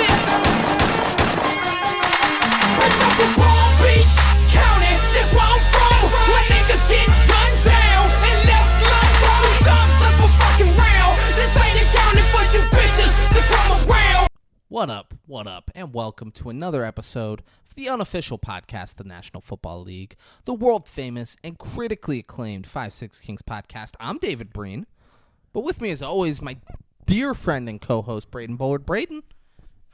this. Fresh off the Palm Beach County, that's where I'm from. Where niggas get gunned down and left slung from. Thumbs just for fucking round. This ain't accounting for you bitches to come around. What up, and welcome to another episode of the unofficial podcast of the National Football League, the world-famous and critically acclaimed 5-6 Kings podcast. I'm David Breen, but with me as always, my dear friend and co-host, Braden Bullard. Braden,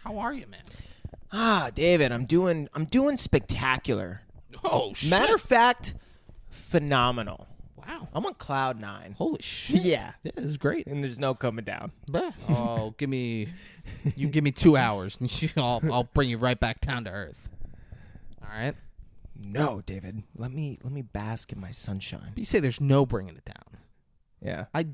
how are you, man? David, I'm doing spectacular. Oh, shit. Matter of fact, phenomenal. Wow. I'm on cloud 9. Holy shit. Yeah. Yeah, this is great. And there's no coming down. Oh, give me 2 hours, and I'll bring you right back down to earth. All right? No, David. Let me bask in my sunshine. But you say there's no bringing it down. Yeah. I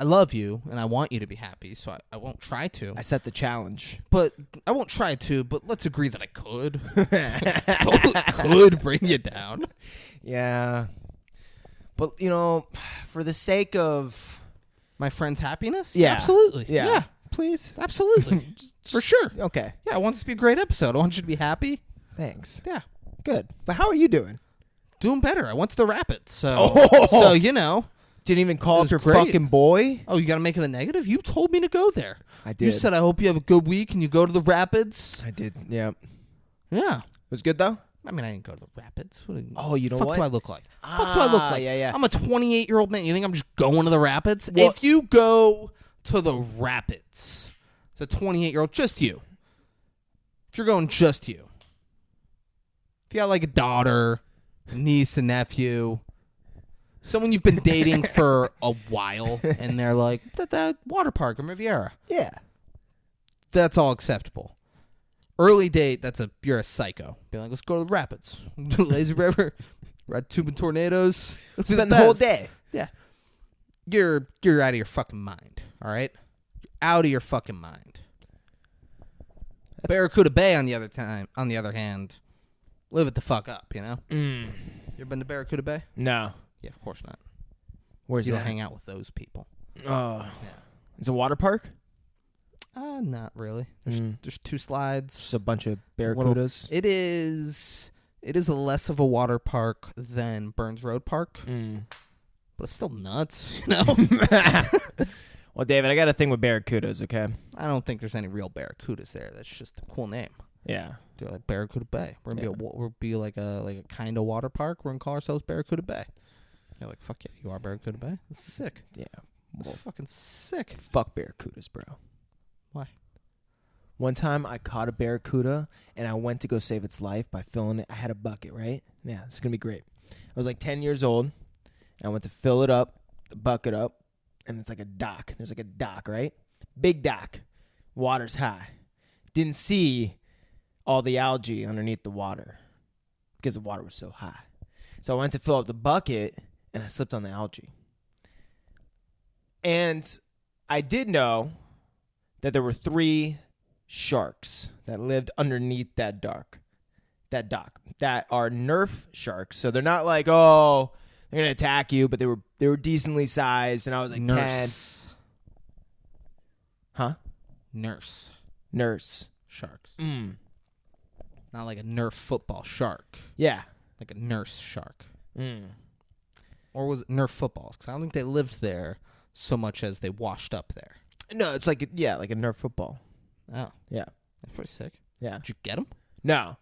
love you, and I want you to be happy, so I won't try to. I set the challenge. But I won't try to, but let's agree that I could. Totally could bring you down. Yeah. But, you know, for the sake of... My friend's happiness? Yeah. Absolutely. Yeah. Please? Absolutely. For sure. Okay. Yeah, I want this to be a great episode. I want you to be happy. Thanks. Yeah. Good. But how are you doing? Doing better. I went to the Rapids, so you know. Didn't even call up your great. fucking boy? Oh, you got to make it a negative? You told me to go there. I did. You said, I hope you have a good week, and you go to the Rapids. I did. Yeah. Yeah. It was good, though? I mean, I didn't go to the Rapids. Oh, you know fuck what? do I look like? Fuck do I look like? Yeah. I'm a 28-year-old man. You think I'm just going to the Rapids? Well, if you go to the Rapids, it's a 28-year-old, just you. If you're going just you. If you got like a daughter, a niece, a nephew, someone you've been dating for a while, and they're like, that water park in Riviera. Yeah. That's all acceptable. Early date, you're a psycho. Be like, let's go to the Rapids. Lazy River, ride tubing tornadoes. Let's Spend the whole day. Yeah. You're out of your fucking mind, all right? You're out of your fucking mind. Barracuda Bay, on the other hand, live it the fuck up, you know? You ever been to Barracuda Bay? No. Yeah, of course not. Where's You that? don't hang out with those people. Oh. Yeah. It's a water park? Not really. There's 2 slides. Just a bunch of barracudas? It is less of a water park than Burns Road Park, but it's still nuts, you know? Well, David, I got a thing with barracudas, okay? I don't think there's any real barracudas there. That's just a cool name. Yeah. They're like Barracuda Bay. We're gonna be like a kind of water park. We're gonna call ourselves Barracuda Bay. You're like, fuck yeah, you are Barracuda Bay. That's sick. Yeah. That's fucking sick. Fuck barracudas, bro. Why? One time I caught a barracuda and I went to go save its life by filling it. I had a bucket, right? Yeah, it's going to be great. I was like 10 years old and I went to fill it up, the bucket up, and it's like a dock. There's like a dock, right? Big dock. Water's high. Didn't see all the algae underneath the water because the water was so high. So I went to fill up the bucket and I slipped on the algae. And I did know that there were 3 sharks that lived underneath that dock that are Nerf sharks. So they're not like, oh, they're gonna attack you, but they were decently sized, and I was like Nurse. 10. Huh? Nurse sharks. Not like a Nerf football shark. Yeah. Like a nurse shark. Or was it Nerf footballs? Because I don't think they lived there so much as they washed up there. No, it's like a Nerf football. Oh. Yeah. That's pretty sick. Yeah. Did you get them? No.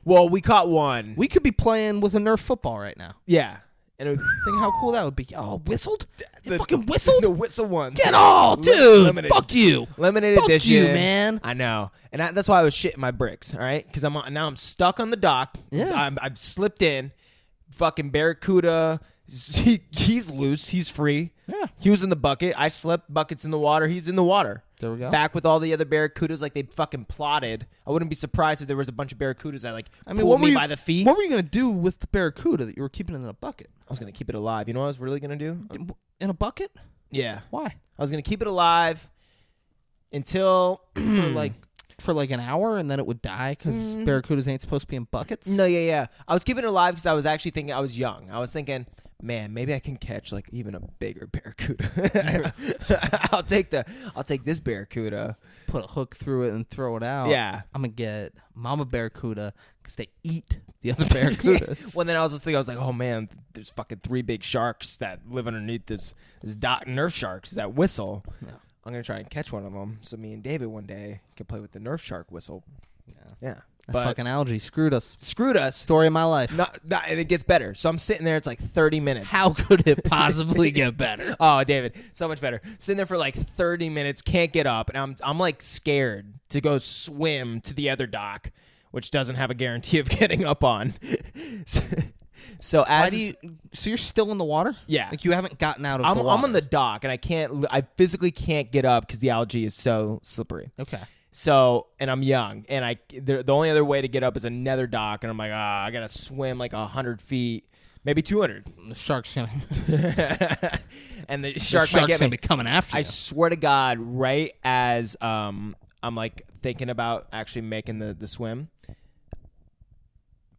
Well, we caught one. We could be playing with a Nerf football right now. Yeah. And Think how cool that would be. Oh, whistled? You fucking whistled? The whistle ones. Get all, dude. Limited. Fuck you. Limited Fuck edition. you, man. I know. And that's why I was shitting my bricks, all right? Because now I'm stuck on the dock. Yeah. I've slipped in. Fucking barracuda. He's loose. He's free. Yeah. He was in the bucket. I slipped. Bucket's in the water. He's in the water. There we go. Back with all the other barracudas like they fucking plotted. I wouldn't be surprised if there was a bunch of barracudas that pulled me by the feet. What were you going to do with the barracuda that you were keeping in a bucket? I was going to keep it alive. You know what I was really going to do? In a bucket? Yeah. Why? I was going to keep it alive until... For like an hour, and then it would die because barracudas ain't supposed to be in buckets? No, yeah. I was keeping it alive because I was actually thinking I was young. I was thinking man, maybe I can catch like even a bigger barracuda. I'll take this barracuda. Put a hook through it and throw it out. Yeah. I'm gonna get mama barracuda because they eat the other barracudas. Well, then I was just thinking, I was like, oh man, there's fucking 3 big sharks that live underneath this dock, Nerf sharks that whistle. Yeah. I'm gonna try and catch one of them so me and David one day can play with the Nerf shark whistle. Yeah. That But fucking algae screwed us. screwed us. Story of my life. And it gets better. So I'm sitting there. It's like 30 minutes. How could it possibly get better? Oh, David, so much better. Sitting there for like 30 minutes, can't get up, and I'm like scared to go swim to the other dock, which doesn't have a guarantee of getting up on. So So you're still in the water? Yeah. Like you haven't gotten out of the water. I'm on the dock, and I physically can't get up because the algae is so slippery. Okay. So, and I'm young, and the only other way to get up is another dock, and I'm like, I gotta swim like 100 feet, maybe 200. The shark's gonna. And the shark might get gonna me. be coming after you. I swear to God, right as I'm like thinking about actually making the swim,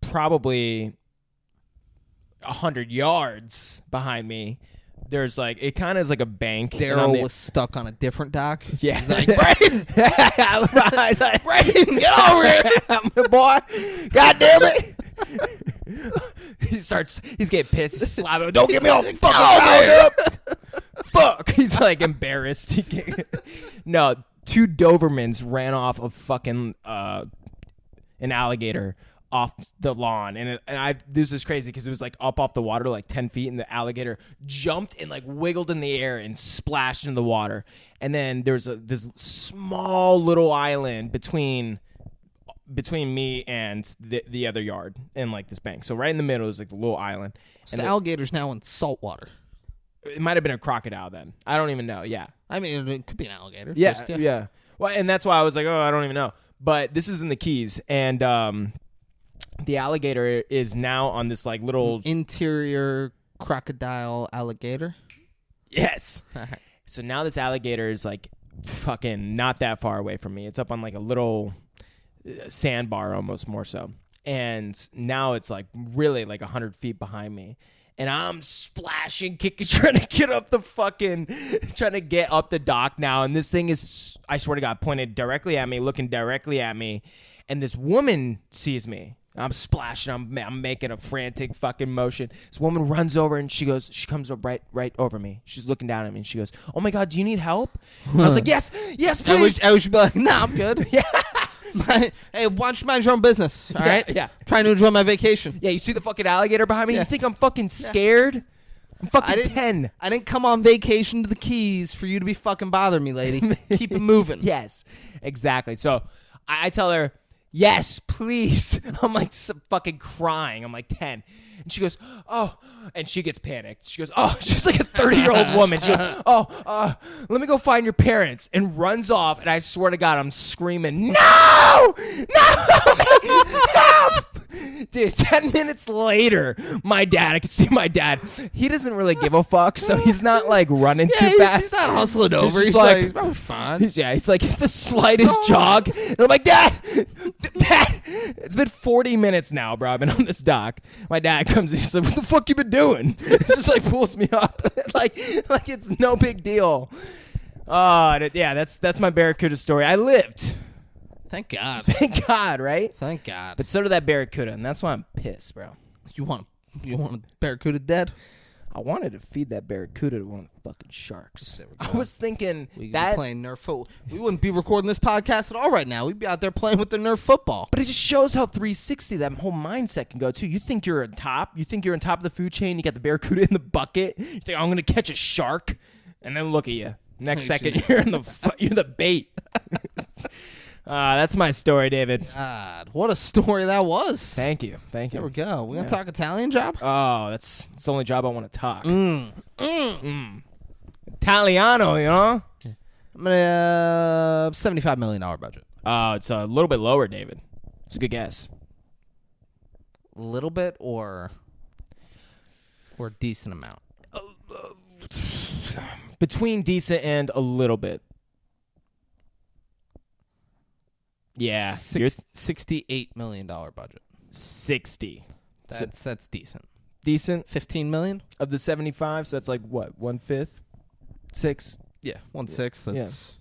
probably 100 yards behind me, there's like, it kind of is like a bank. Daryl was stuck on a different dock. Yeah. He's like, Brayden! I was like, Brayden, get over here! boy, God damn it. He's getting pissed. He's slapping. Don't get me all fucking riled up. Fuck. He's like embarrassed. No, 2 Dobermans ran off of fucking an alligator off the lawn, and this was crazy because it was like up off the water like 10 feet, and the alligator jumped and like wiggled in the air and splashed in the water. And then there's this small little island between me and the other yard and like this bank. So right in the middle is like the little island. So And the alligator's now in salt water. it might have been a crocodile then. I don't even know. Yeah. I mean, it could be an alligator. Yeah. Just, Yeah. Well, and that's why I was like, I don't even know. But this is in the Keys, and the alligator is now on this like little interior crocodile alligator. Yes. So now this alligator is like fucking not that far away from me. It's up on like a little sandbar, almost, more so. And now it's like really like 100 feet behind me. And I'm splashing, kicking, trying to get up the dock now. And this thing is, I swear to God, pointed directly at me, looking directly at me. And this woman sees me. I'm splashing. I'm making a frantic fucking motion. This woman runs over and she comes up right over me. She's looking down at me and she goes, "Oh my God, do you need help?" I was like, yes, please. I should be like, nah, I'm good. Yeah. Hey, why don't you mind your own business, all right? Yeah. Trying to enjoy my vacation. Yeah, you see the fucking alligator behind me? Yeah. You think I'm fucking scared? I'm fucking 10. I didn't come on vacation to the Keys for you to be fucking bothering me, lady. Keep it moving. Yes, exactly. So I tell her, yes, please. I'm like fucking crying. I'm like 10. And she goes, oh, and she gets panicked. She goes, oh, she's like a 30-year-old woman. She goes, let me go find your parents, and runs off. And I swear to God, I'm screaming, no, help. Dude, 10 minutes later, I could see my dad. He doesn't really give a fuck, so he's not like running too fast. He's not hustling over. He's He's like, he's probably fine. He's like the slightest jog. And I'm like, Dad, it's been 40 minutes now, bro. I've been on this dock. My dad comes and he's like, what the fuck you been doing? He just like pulls me up. like it's no big deal. Yeah, that's my barracuda story. I lived. Thank God. Thank God, right? Thank God. But so did that barracuda, and that's why I'm pissed, bro. You want a barracuda dead? I wanted to feed that barracuda to one of the fucking sharks. There we go. I was thinking We could that, be playing Nerf football. We wouldn't be recording this podcast at all right now. We'd be out there playing with the Nerf football. but it just shows how 360 that whole mindset can go too. You think you're on top. You think you're on top of the food chain. You got the barracuda in the bucket. You think I'm gonna catch a shark, and then look at you. Next second, you're the bait. That's my story, David. God, what a story that was. Thank you. There we go. We're going to talk Italian job? Oh, it's the only job I want to talk. Italiano, you know? I'm going to $75 million budget. It's a little bit lower, David. It's a good guess. A little bit or a decent amount? Between decent and a little bit. Yeah. $68 million budget. 60. That's decent. Decent 15 million of the 75. So that's like what 1/5, 6. Yeah, 1/6. That's Yeah. it's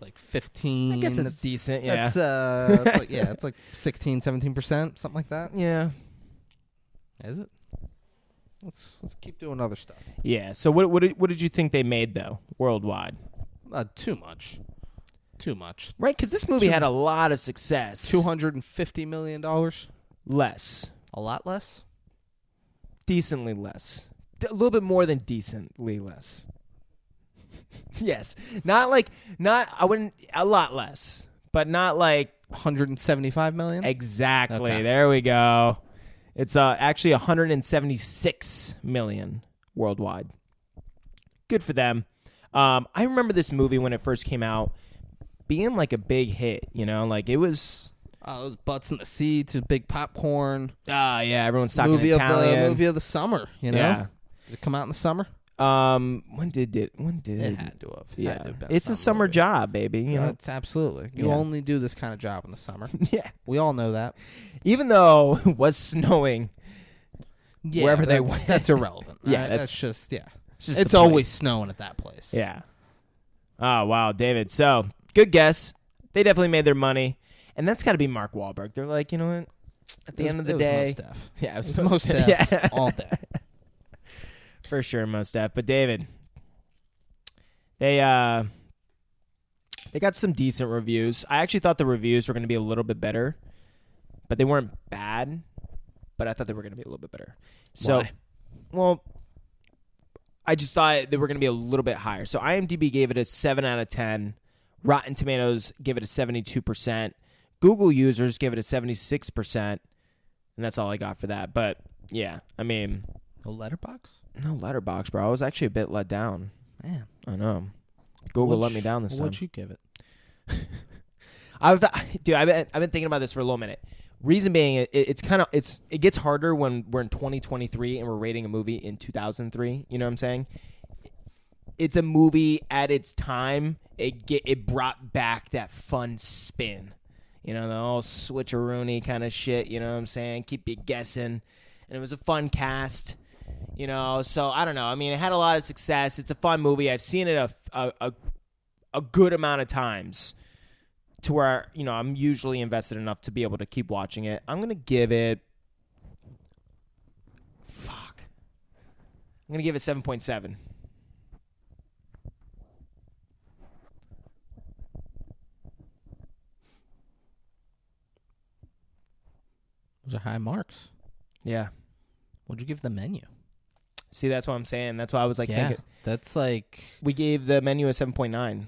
like 15. I guess it's decent. Yeah. It's like 16, 17%, something like that. Yeah. Is it? Let's keep doing other stuff. Yeah. So what did you think they made though worldwide? Too much. Right, because this movie had a lot of success. $250 million. Less. A lot less. Decently less. A little bit more than decently less. Yes. I wouldn't, a lot less, but not like 175 million. Exactly. Okay. There we go. It's actually 176 million worldwide. Good for them. I remember this movie when it first came out being like a big hit, like it was. Oh, those butts in the seats, big popcorn. Yeah, everyone's talking movie Italian. movie of the summer, Yeah. Did it come out in the summer? When did It had to have. Yeah, Had to have been it's a summer movie. job, baby. It's absolutely. You Yeah. only do this kind of job in the summer. Yeah. We all know that. Even though it was snowing, Yeah, wherever they that's- went. That's irrelevant. Yeah, right? that's that's just just It's the always place. snowing at that place. Yeah. Oh wow, David. So good guess. They definitely made their money, and that's got to be Mark Wahlberg. They're like, you know what? At the end of the day, Mos Def. yeah, it was It was Mos Def yeah, all day. for sure, Mos Def. But David, they got some decent reviews. I actually thought the reviews were going to be a little bit better, but they weren't bad. But I thought they were going to be a little bit better. So, Why? well, I just thought they were going to be a little bit higher. So IMDb gave it a 7 out of 10. Rotten Tomatoes gave it a 72%. Google users give it a 76%. And that's all I got for that. But, yeah, I mean. No letterbox? No letterbox, bro. I was actually a bit let down. Man. I know. Google let me down this time. What'd you give it? I've been thinking about this for a little minute. Reason being, it gets harder when we're in 2023 and we're rating a movie in 2003. You know what I'm saying? It's a movie at its time. It brought back that fun spin, the whole switcheroony kind of shit. You know what I'm saying? Keep you guessing, and it was a fun cast. So I don't know. I mean, it had a lot of success. It's a fun movie. I've seen it a good amount of times. To where, I'm usually invested enough to be able to keep watching it. I'm going to give it... Fuck. I'm going to give it 7.7. Those are high marks. Yeah. What'd you give the menu? See, that's what I'm saying. That's why I was like thinking. That's like... We gave the menu a 7.9.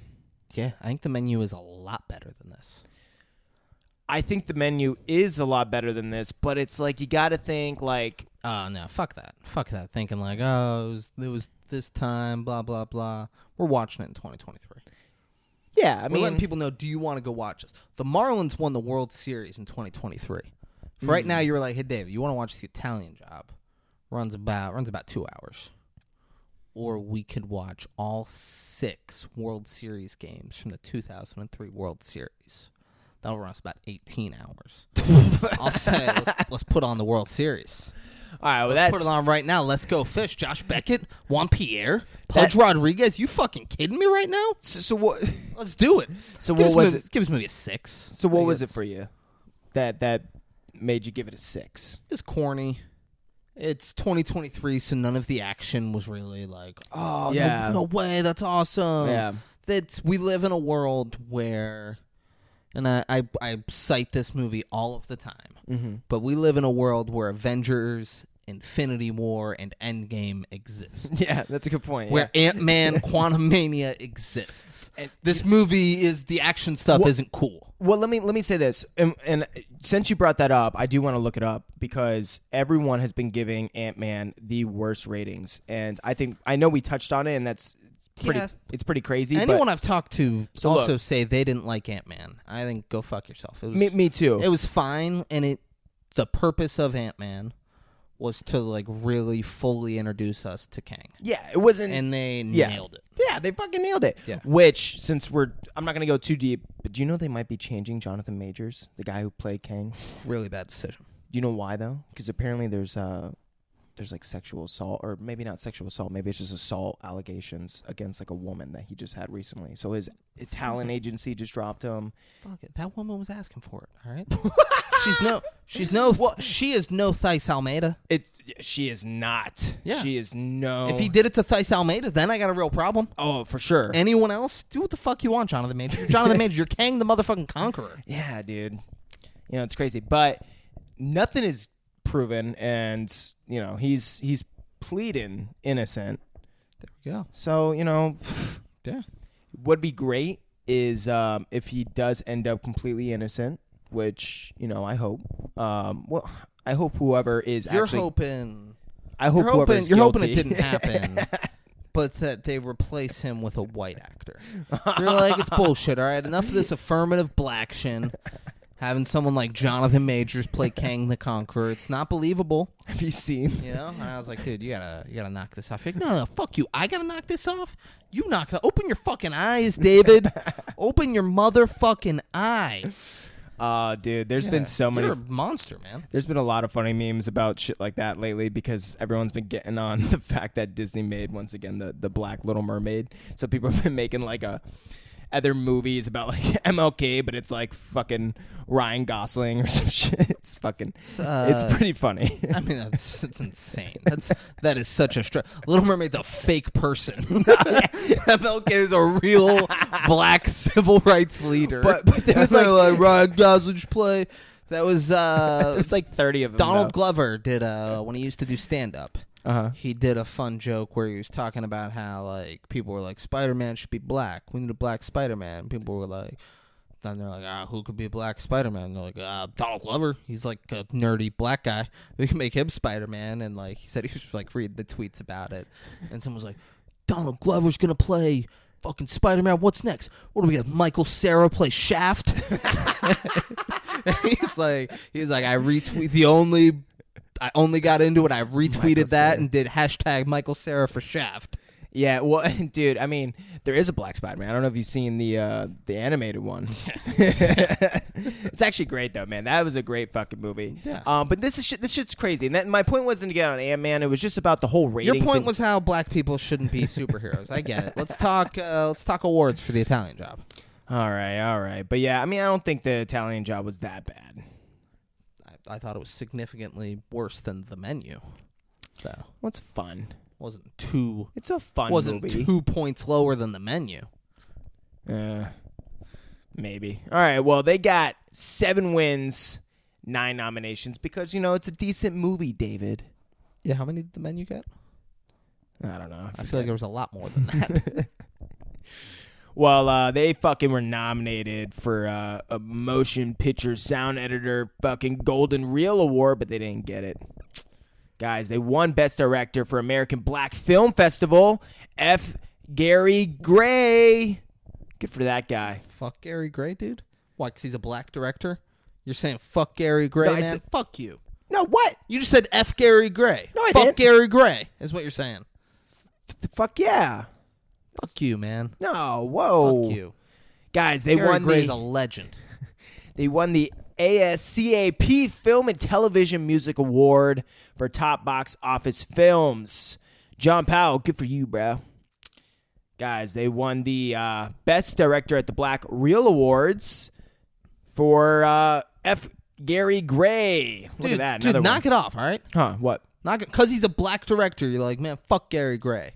Yeah, I think the menu is a lot better than this. I think the menu is a lot better than this, but it's like you got to think like... Oh, no, fuck that. Fuck that. Thinking like, it was this time, blah, blah, blah. We're watching it in 2023. Yeah, We're letting people know, do you want to go watch this? The Marlins won the World Series in 2023. So right now, you were like, hey, David, you want to watch The Italian Job? Runs about 2 hours. Or we could watch all 6 World Series games from the 2003 World Series. That'll run us about 18 hours. I'll say, let's put on the World Series. All right, well, Let's put it on right now. Let's go fish. Josh Beckett, Juan Pierre, Pudge Rodriguez. You fucking kidding me right now? So what... Let's do it. So what was it? Give us maybe a 6. So what was it for you that made you give it a 6? It's corny. It's 2023, so none of the action was really like, oh, Yeah. no way, that's awesome. Yeah. We live in a world where, and I cite this movie all of the time, but we live in a world where Avengers, Infinity War, and Endgame exist. Yeah, that's a good point. Where Ant-Man Quantumania exists. And this movie is, the action stuff isn't cool. Well, let me say this, and since you brought that up, I do want to look it up because everyone has been giving Ant-Man the worst ratings, and I know we touched on it, and that's pretty. Yeah. It's pretty crazy. Anyone I've talked to So also look. say they didn't like Ant-Man. I think go fuck yourself. It was, me too. It was fine, and the purpose of Ant-Man was to like really fully introduce us to Kang, Yeah, it wasn't. and they nailed it. Yeah, they fucking nailed it. Yeah. Which, since I'm not gonna go too deep, but do you know they might be changing Jonathan Majors, the guy who played Kang? Really bad decision. Do you know why though? Because apparently there's there's like sexual assault, or maybe not sexual assault, maybe it's just assault allegations against like a woman that he just had recently. So his talent agency just dropped him. Fuck it. That woman was asking for it. All right. She is no Thais Almeida. She is not. Yeah. She is no. If he did it to Thais Almeida, then I got a real problem. Oh, for sure. Anyone else, do what the fuck you want, Jonathan Majors. You're Jonathan Majors. You're Kang the motherfucking Conqueror. Yeah, dude. You know, it's crazy, but nothing is proven, and you know he's pleading innocent. There we go. So you know, yeah, what'd be great is if he does end up completely innocent, which you know I hope. Well, I hope whoever is you're actually. hoping. I hope whoever is you're hoping guilty. it didn't happen. But that they replace him with a white actor. You're like, it's bullshit, all right? Enough of this affirmative black shin. Having someone like Jonathan Majors play Kang the Conqueror, it's not believable. Have you seen? You know? And I was like, dude, you gotta knock this off. You're like, no, fuck you. I gotta knock this off? You knock it off. Open your fucking eyes, David. Open your motherfucking eyes. Dude, there's been so many. You're a monster, man. There's been a lot of funny memes about shit like that lately because everyone's been getting on the fact that Disney made, once again, the Black Little Mermaid. So people have been making like other movies about like MLK, but it's like fucking Ryan Gosling or some shit. It's fucking, it's pretty funny. I mean, it's insane. That is such a Little Mermaid's a fake person. MLK is a real black civil rights leader. But there was like Ryan Gosling's play. That was there's like 30 of them. Donald Glover did when he used to do stand up. Uh-huh. He did a fun joke where he was talking about how like people were like, Spider-Man should be black. We need a black Spider-Man. People were like, then they're like, who could be a black Spider-Man? And they're like, Donald Glover. He's like a nerdy black guy. We can make him Spider-Man. And like he said, he was like reading the tweets about it, and someone was like, Donald Glover's gonna play fucking Spider-Man. What's next? What do we have? Michael Cera play Shaft? he's like, I retweet I only got into it. I retweeted that and did hashtag Michael Cera for Shaft. Yeah, well, dude, I mean, there is a black Spider-Man. I don't know if you've seen the animated one. It's actually great though, man. That was a great fucking movie. Yeah. But this shit's crazy. And my point wasn't to get on Ant-Man. It was just about the whole ratings. Your point was how black people shouldn't be superheroes. I get it. Let's talk awards for the Italian Job. All right. But yeah, I mean, I don't think the Italian Job was that bad. I thought it was significantly worse than The Menu. So what's fun? It's a fun wasn't movie. 2 points lower than The Menu. Maybe. All right. Well, they got 7 wins, 9 nominations because you know it's a decent movie, David. Yeah. How many did The Menu get? I don't know. I feel like there was a lot more than that. Well, they fucking were nominated for a motion picture sound editor fucking Golden Reel Award, but they didn't get it. Guys, they won Best Director for American Black Film Festival. F. Gary Gray. Good for that guy. Fuck Gary Gray, dude? Why, because he's a black director? You're saying fuck Gary Gray, No, I man? said- Fuck you. No, what? You just said F Gary Gray. No, I Fuck didn't. Gary Gray is what you're saying. Fuck yeah. Fuck you, man. No, whoa. Fuck you. Guys, they Gary won Gray's a legend. They won the ASCAP Film and Television Music Award for Top Box Office Films. John Powell, good for you, bro. Guys, they won the Best Director at the Black Reel Awards for F. Gary Gray. Look at that. Dude, Another knock one. it off, all right? Huh, what? Because he's a black director, you're like, man, fuck Gary Gray.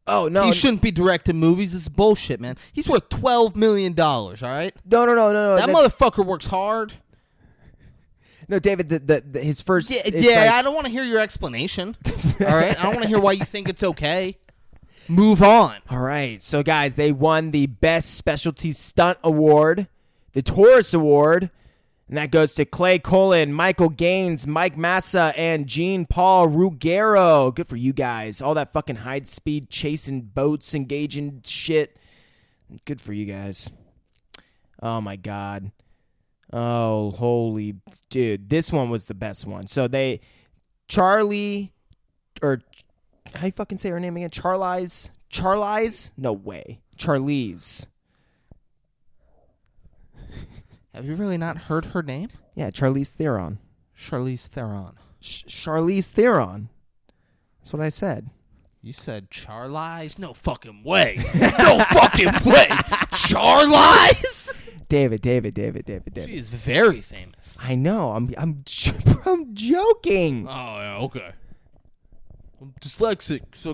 Oh, no. He shouldn't be directing movies. This is bullshit, man. He's worth $12 million, all right? No. That motherfucker works hard. No, David, his first... I don't want to hear your explanation, all right? I don't want to hear why you think it's okay. Move on. All right. So, guys, they won the Best Specialty Stunt Award, the Taurus Award, and that goes to Clay Cullen, Michael Gaines, Mike Massa, and Jean Paul Ruggiero. Good for you guys. All that fucking high-speed chasing boats, engaging shit. Good for you guys. Oh, my God. Oh, holy... Dude, this one was the best one. So, Charlie... Or... How you fucking say her name again? Charlize? No way. Charlize. Have you really not heard her name? Yeah, Charlize Theron. Charlize Theron. Charlize Theron. That's what I said. You said Charlize? No fucking way. No fucking way. Charlize? David. She is very famous. I know. I'm joking. Oh, yeah, okay. I'm dyslexic, so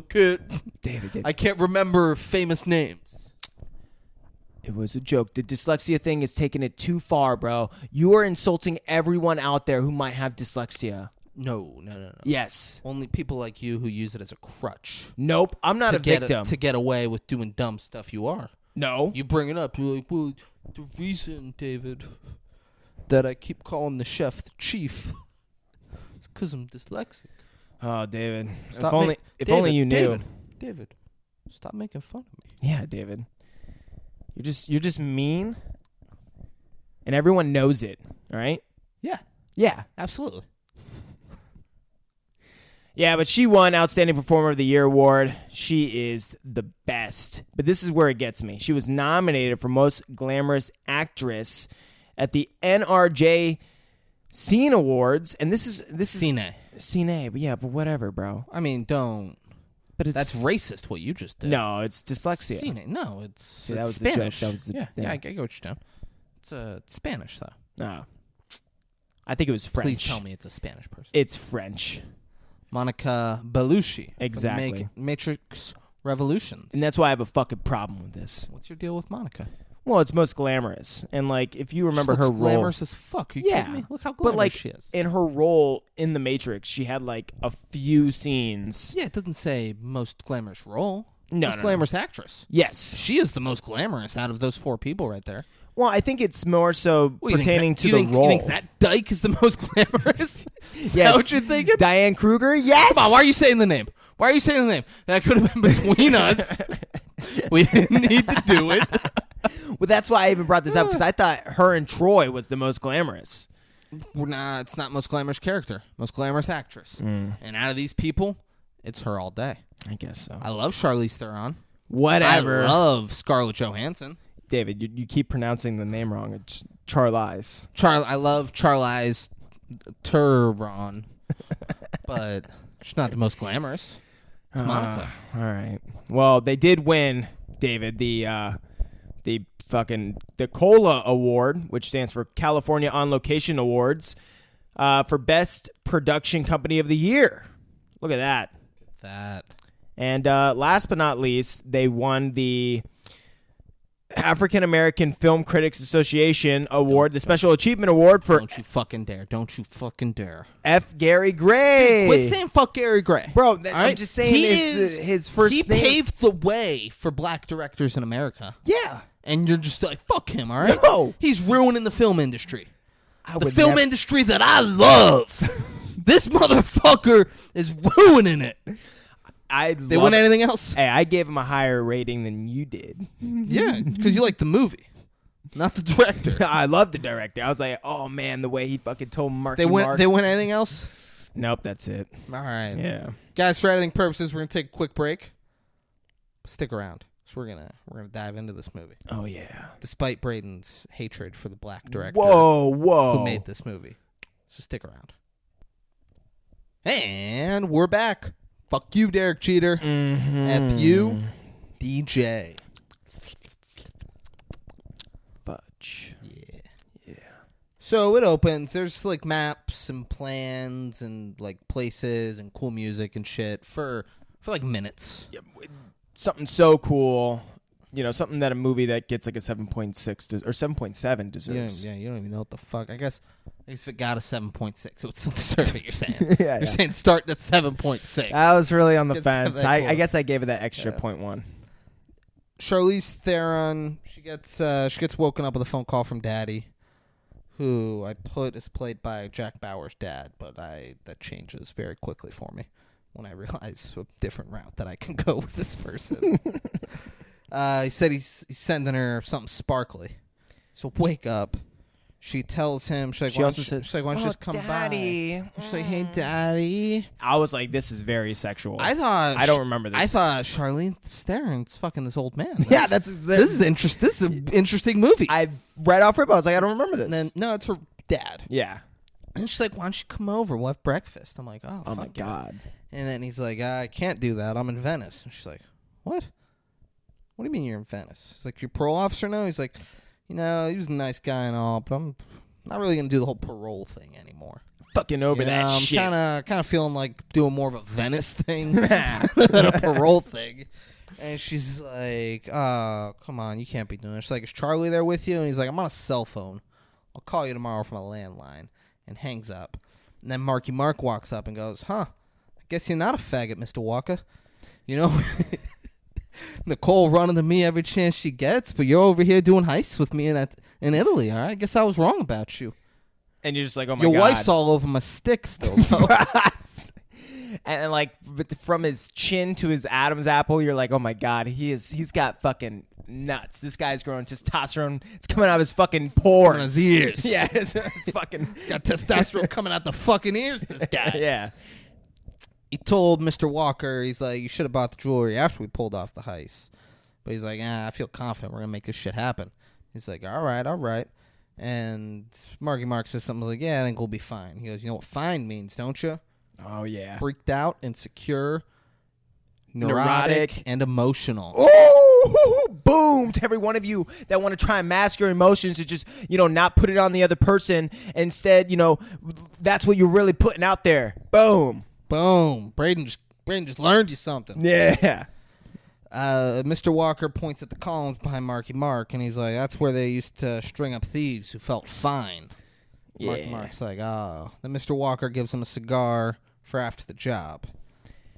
David. I can't remember famous names. It was a joke. The dyslexia thing is taking it too far, bro. You are insulting everyone out there who might have dyslexia. No. Yes. Only people like you who use it as a crutch. Nope. I'm not a victim. To get away with doing dumb stuff, you are. No. You bring it up. You're like, well, the reason, David, that I keep calling the chef the chief is because I'm dyslexic. Oh, David. Stop If only you knew. David, stop making fun of me. Yeah, David. You're just mean, and everyone knows it. All right. Yeah. Absolutely. Yeah, but she won Outstanding Performer of the Year award. She is the best. But this is where it gets me. She was nominated for Most Glamorous Actress at the NRJ Scene Awards, and this is Cine. But yeah, but whatever, bro. I mean, don't. But That's racist. What you just did. No, it's dyslexia. Cine. No, it's See, that it's was the joke. Spanish. That was the- yeah. I get what you're doing. It's Spanish though. No, I think it was French. Please tell me it's a Spanish person. It's French. Monica Bellucci. Exactly. Matrix Revolutions. And that's why I have a fucking problem with this. What's your deal with Monica? Well, it's Most Glamorous. And, like, if you remember her role... glamorous as fuck. Are you kidding me? Look how glamorous but, like, she is. in her role in The Matrix, she had, like, a few scenes. Yeah, it doesn't say most glamorous role. No, most glamorous actress. Yes. She is the most glamorous out of those four people right there. Well, I think it's more so Well, pertaining to the role. You think that dyke is the most glamorous? Is that what you're thinking? Diane Kruger? Yes. Come on, why are you saying the name? That could have been between us. We didn't need to do it. Well, that's why I even brought this up, because I thought her and Troy was the most glamorous. It's not most glamorous character. Most glamorous actress. And out of these people, it's her all day. I guess so. I love Charlize Theron. Whatever. I love Scarlett Johansson. David, you keep pronouncing the name wrong. It's Charlize. I love Charlize Theron, but she's not the most glamorous. It's Monica. All right. Well, they did win, David, the COLA Award, which stands for California On Location Awards, for Best Production Company of the Year. Look at that. And last but not least, they won the African American Film Critics Association Award, the Special Achievement Award for... Don't you fucking dare. F. Gary Gray. Quit saying fuck Gary Gray. Bro, I'm right? just saying his first name. He paved the way for black directors in America. Yeah. And you're just like, fuck him, all right? No. He's ruining the film industry. The film industry that I love. This motherfucker is ruining it. They win anything else? Hey, I gave him a higher rating than you did. Yeah, because you like the movie, not the director. I love the director. I was like, oh man, the way he fucking told Marky They Mark. win anything else? Nope, that's it. All right. Yeah. Guys, for editing purposes, we're gonna take a quick break. Stick around. So we're gonna dive into this movie. Oh yeah. Despite Braden's hatred for the black director who made this movie. So stick around. And we're back. Fuck you, Derek Jeter. Mm-hmm. F you, DJ. Fudge. Yeah. So it opens. There's like maps and plans and like places and cool music and shit for like minutes. Yeah, something so cool. You know, something that a movie that gets like a 7.6 or 7.7 deserves. Yeah, you don't even know what the fuck. I guess if it got a 7.6, it would still deserve it, you're saying. You're saying start at 7.6. I was really on the It's fence. not that cool. I guess I gave it that extra 0.1. Charlize Theron, she gets woken up with a phone call from Daddy, who I put is played by Jack Bauer's dad, but that changes very quickly for me when I realize a different route that I can go with this person. He said he's sending her something sparkly. So wake up. She tells him, she's like, why don't you just come Daddy. by? She's like, hey, Daddy. I was like, this is very sexual. I don't remember this. I thought Charlize Theron's fucking this old man. Yeah, that's exactly. This is an interesting movie. I right off rip, I was like, I don't remember this. And then, no, it's her dad. Yeah. And she's like, why don't you come over? We'll have breakfast. I'm like, oh Oh fuck my yeah. God. And then he's like, I can't do that. I'm in Venice. And she's like, what? What do you mean you're in Venice? He's like, your parole officer now? He's like, he was a nice guy and all, but I'm not really going to do the whole parole thing anymore. Fucking over that shit. I'm kind of feeling like doing more of a Venice thing than a parole thing. And she's like, oh, come on, you can't be doing this. She's like, is Charlie there with you? And he's like, I'm on a cell phone. I'll call you tomorrow from a landline. And hangs up. And then Marky Mark walks up and goes, I guess you're not a faggot, Mr. Walker. Nicole running to me every chance she gets, but you're over here doing heists with me in Italy, all right? I guess I was wrong about you. And you're just like, oh my God. Your wife's all over my stick still, though. And like from his chin to his Adam's apple, you're like, oh my God, he's got fucking nuts. This guy's growing testosterone. It's coming out of his fucking pores. His ears. Yeah, it's fucking He's got testosterone coming out the fucking ears, this guy. Yeah. He told Mr. Walker, he's like, you should have bought the jewelry after we pulled off the heist. But he's like, I feel confident we're going to make this shit happen. He's like, all right. And Marky Mark says something like, yeah, I think we'll be fine. He goes, you know what fine means, don't you? Oh, yeah. Freaked out, insecure, neurotic, and emotional. Oh, boom to every one of you that want to try and mask your emotions to just, not put it on the other person. Instead, that's what you're really putting out there. Boom. Braden just learned you something. Yeah. Mr. Walker points at the columns behind Marky Mark, and he's like, that's where they used to string up thieves who felt fine. Yeah. Marky Mark's like, oh. Then Mr. Walker gives him a cigar for after the job.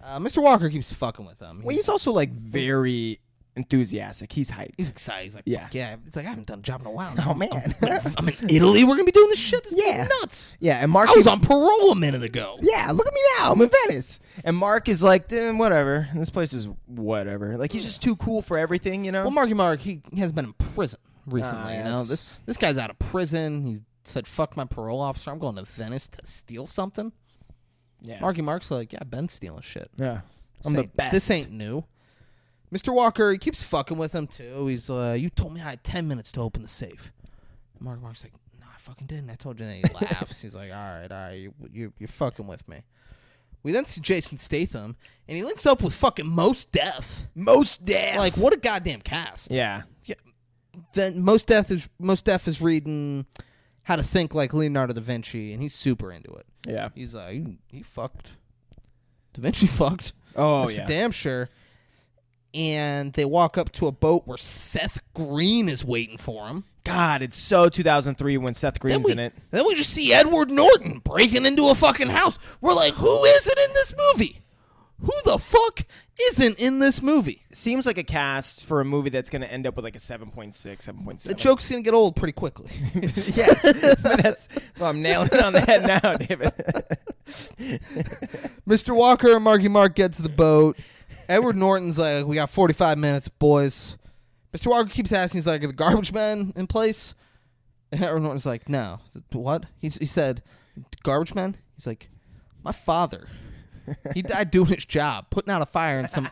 Mr. Walker keeps fucking with him. Well, he's also, like, very enthusiastic. He's hyped. He's excited. He's like, yeah. He's like, I haven't done a job in a while. Oh, man. I'm in Italy. We're going to be doing this shit. This is nuts. Yeah, and Mark... I was on parole a minute ago. Yeah, look at me now. I'm in Venice. And Mark is like, whatever. This place is whatever. Like, he's just too cool for everything, Well, Marky Mark, he has been in prison recently, yeah, This guy's out of prison. He's said, fuck my parole officer. I'm going to Venice to steal something. Yeah. Marky Mark's like, yeah, Ben's stealing shit. Yeah. I'm the best. This ain't new. Mr. Walker, he keeps fucking with him, too. He's you told me I had 10 minutes to open the safe. And Mark's like, no, I fucking didn't. I told you. And he laughs. He's like, all right, you're fucking with me. We then see Jason Statham, and he links up with fucking Mos Def. Like, what a goddamn cast. Yeah. Then Mos Def is reading How to Think Like Leonardo da Vinci, and he's super into it. Yeah. He's like, he fucked. Da Vinci fucked. Oh, That's yeah. for damn sure. And they walk up to a boat where Seth Green is waiting for him. God, it's so 2003 when Seth Green's in it. Then we just see Edward Norton breaking into a fucking house. We're like, who isn't in this movie? Who the fuck isn't in this movie? Seems like a cast for a movie that's going to end up with like a 7.6, 7.7. The joke's going to get old pretty quickly. Yes. That's why I'm nailing it on the head now, David. Mr. Walker and Marky Mark get to the boat. Edward Norton's like, we got 45 minutes, boys. Mr. Walker keeps asking, he's like, are the garbage men in place? And Edward Norton's like, no. What? He said, garbage men? He's like, my father. He died doing his job, putting out a fire in some